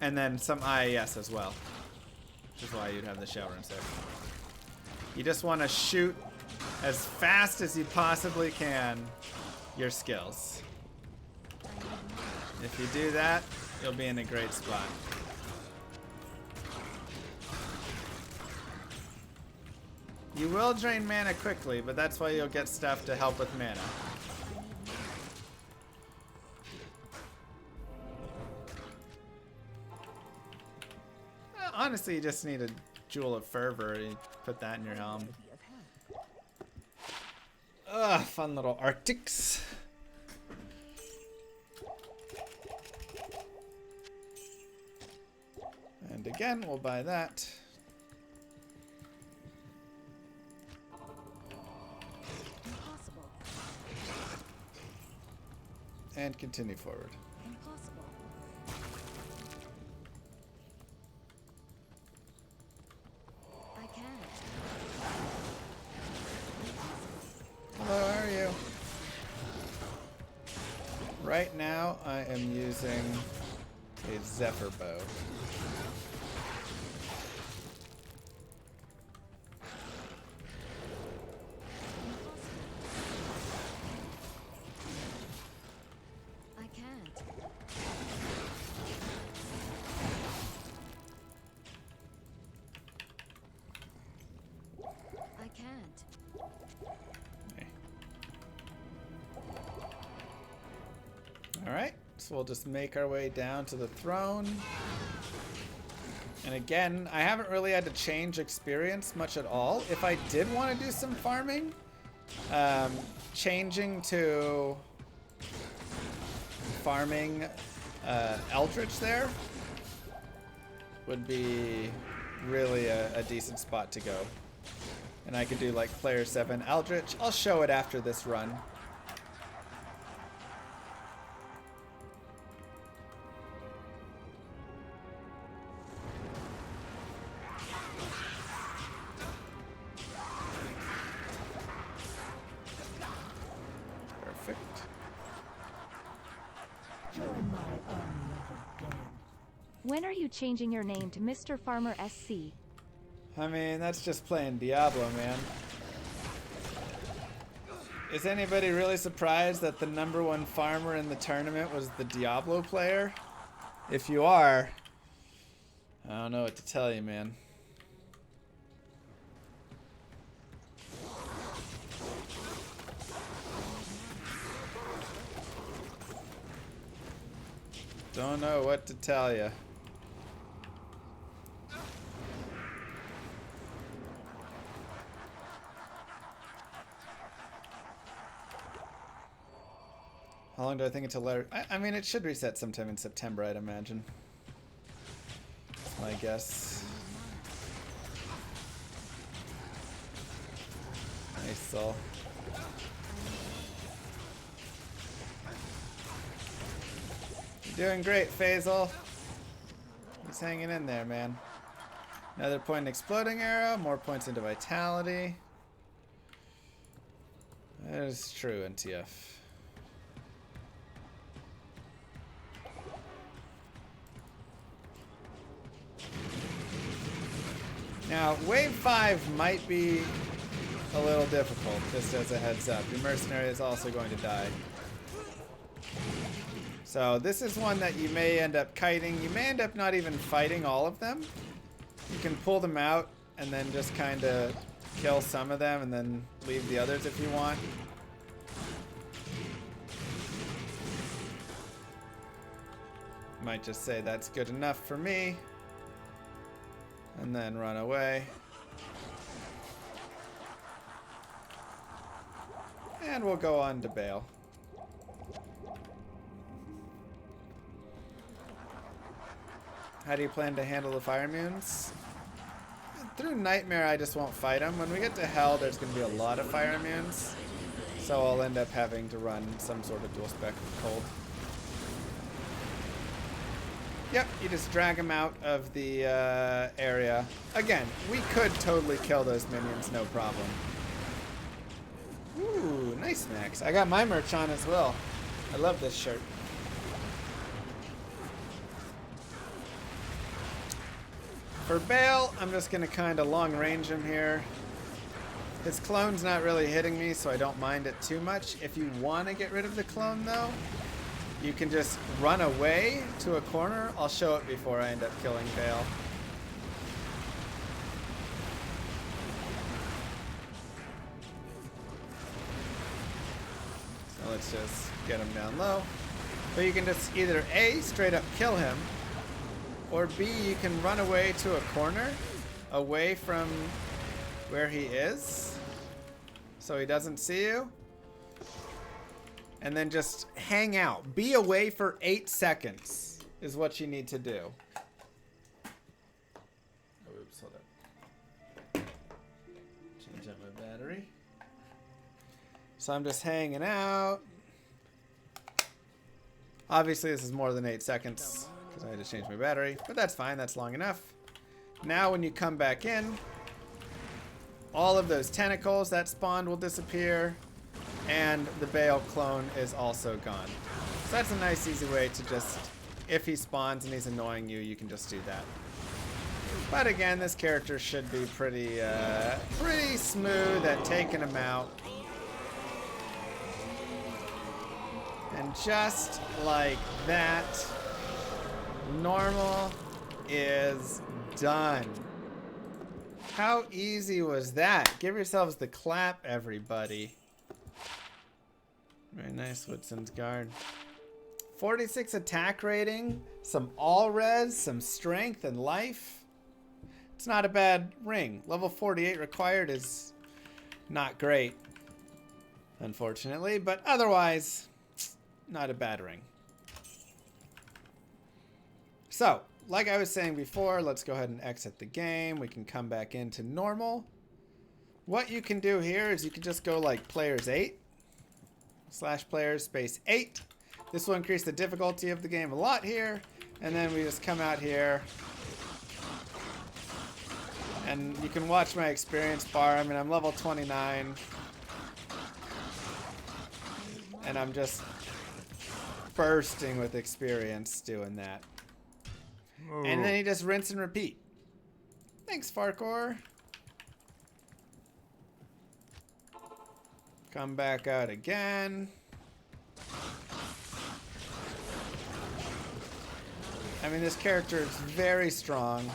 And then some IAS as well, which is why you'd have the shell runes there. You just want to shoot as fast as you possibly can your skills. If you do that, you'll be in a great spot. You will drain mana quickly, but that's why you'll get stuff to help with mana. Well, honestly, you just need a Jewel of Fervor. You put that in your helm. Ugh, fun little Arctics. And again, we'll buy that. Impossible. And continue forward. Impossible. I can't. Hello, how are you? Right now, I am using a Zephyr bow. I can't. I can't. Alright, so we'll just make our way down to the throne. And again, I haven't really had to change experience much at all. If I did want to do some farming, changing to farming Eldritch there would be really a decent spot to go. And I could do like player 7 Eldritch. I'll show it after this run. Perfect. Join my army of the dead. When are you changing your name to Mr. Farmer SC? I mean, that's just playing Diablo, man. Is anybody really surprised that the #1 farmer in the tournament was the Diablo player? If you are, I don't know what to tell you, man. Don't know what to tell you. How long do I think until letter? I mean, it should reset sometime in September, I'd imagine. That's my guess. Nice soul. You're doing great, Faisal. He's hanging in there, man. Another point in exploding arrow, more points into vitality. That is true, NTF. Now, wave 5 might be a little difficult, just as a heads up. Your mercenary is also going to die. So this is one that you may end up kiting. You may end up not even fighting all of them. You can pull them out and then just kind of kill some of them and then leave the others if you want. Might just say that's good enough for me. And then run away. And we'll go on to Baal. How do you plan to handle the fire immunes? Through Nightmare, I just won't fight them. When we get to Hell, there's going to be a lot of fire immunes. So I'll end up having to run some sort of dual spec with Cold. Yep, you just drag them out of the area. Again, we could totally kill those minions, no problem. Ooh, nice, Max. I got my merch on as well. I love this shirt. For Baal, I'm just going to kind of long range him here. His clone's not really hitting me, so I don't mind it too much. If you want to get rid of the clone, though, you can just run away to a corner. I'll show it before I end up killing Baal. So let's just get him down low. But you can just either A, straight up kill him, or B, you can run away to a corner, away from where he is, so he doesn't see you. And then just hang out. Be away for 8 seconds is what you need to do. Oh, oops, hold up. Change up my battery. So I'm just hanging out. Obviously, this is more than 8 seconds because I had to change my battery, but that's fine. That's long enough. Now, when you come back in, all of those tentacles that spawned will disappear. And the Baal clone is also gone. So that's a nice, easy way to just, if he spawns and he's annoying you, you can just do that. But again, this character should be pretty smooth at taking him out. And just like that, normal is done. How easy was that? Give yourselves the clap, everybody. Very nice, Woodson's Guard. 46 attack rating, some all res, some strength and life. It's not a bad ring. Level 48 required is not great, unfortunately, but otherwise, not a bad ring. So, like I was saying before, let's go ahead and exit the game. We can come back into normal. What you can do here is you can just go like players 8. /players space 8. This will increase the difficulty of the game a lot here. And then we just come out here. And you can watch my experience bar. I mean, I'm level 29. And I'm just bursting with experience doing that. Oh. And then you just rinse and repeat. Thanks, Farkor. Come back out again. I mean, this character is very strong.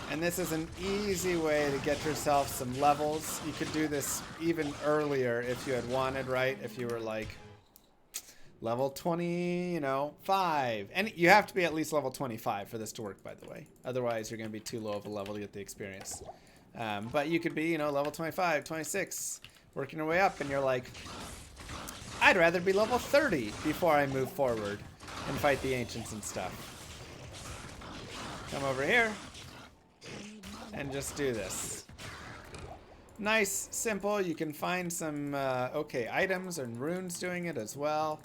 And this is an easy way to get yourself some levels. You could do this even earlier if you had wanted, right? If you were like level 20, 5. And you have to be at least level 25 for this to work, by the way. Otherwise, you're going to be too low of a level to get the experience. But you could be, level 25, 26, working your way up, and you're like, I'd rather be level 30 before I move forward and fight the ancients and stuff. Come over here and just do this. Nice, simple. You can find some okay items and runes doing it as well.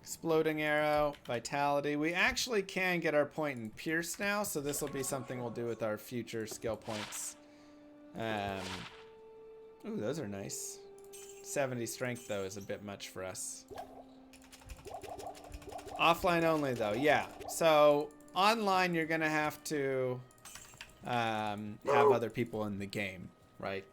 Exploding arrow, vitality. We actually can get our point in pierce now, so this will be something we'll do with our future skill points. Ooh, those are nice. 70 strength, though, is a bit much for us. Offline only, though. Yeah. So online, you're going to have to have other people in the game, right?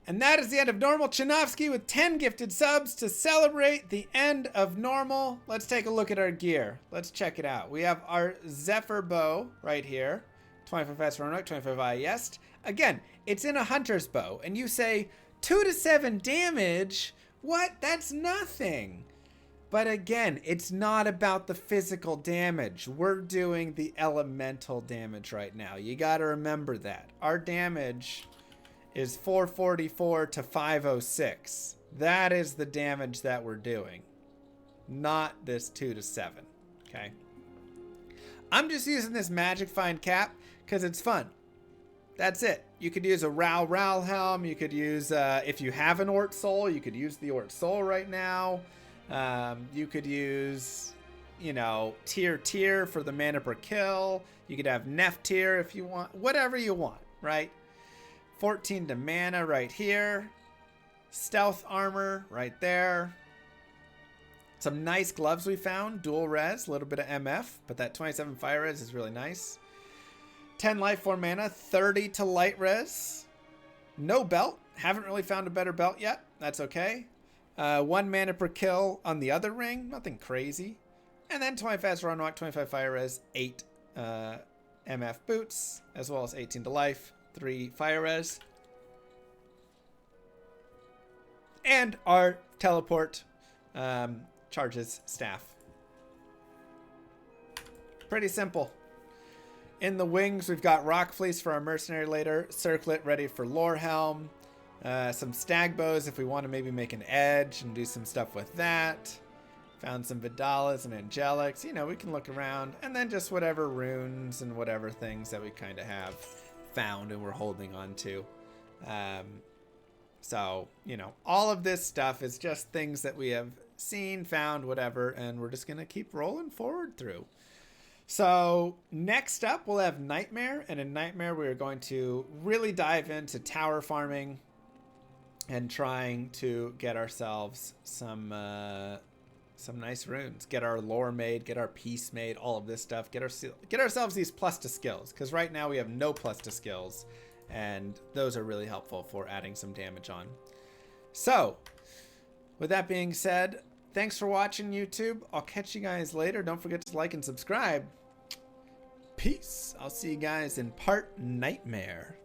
And that is the end of normal. Chinovsky with 10 gifted subs to celebrate the end of normal. Let's take a look at our gear. Let's check it out. We have our Zephyr bow right here. 25 fast Roanoke, 25 IES. Again, it's in a hunter's bow. And you say 2 to 7 damage. What? That's nothing. But again, it's not about the physical damage. We're doing the elemental damage right now. You got to remember that. Our damage is 444 to 506. That is the damage that we're doing. Not this 2 to 7. Okay. I'm just using this magic find cap because it's fun. That's it. You could use a Ral helm. You could use, if you have an Ort Soul, you could use the Ort Soul right now. You could use, you know, tier for the mana per kill. You could have Nef tier if you want. Whatever you want, right? 14 to mana right here. Stealth armor right there. Some nice gloves we found. Dual res, a little bit of MF, but that 27 fire res is really nice. 10 life, 4 mana, 30 to light res. No belt. Haven't really found a better belt yet. That's okay. 1 mana per kill on the other ring. Nothing crazy. And then 20 fast run rock, 25 fire res, 8 MF boots, as well as 18 to life, 3 fire res. And our teleport charges staff. Pretty simple. In the wings, we've got Rock Fleece for our mercenary later, Circlet ready for Lore Helm, some Stag Bows if we want to maybe make an edge and do some stuff with that. Found some Vidalas and Angelics. You know, we can look around. And then just whatever runes and whatever things that we kind of have found and we're holding on to. So, you know, all of this stuff is just things that we have seen, found, whatever, and we're just going to keep rolling forward through. So next up, we'll have Nightmare, and in Nightmare, we're going to really dive into tower farming and trying to get ourselves some nice runes, get our lore made, get our peace made, all of this stuff, get ourselves these plus to skills, because right now we have no plus to skills, and those are really helpful for adding some damage on. So with that being said, thanks for watching, YouTube. I'll catch you guys later. Don't forget to like and subscribe. Peace. I'll see you guys in part Nightmare.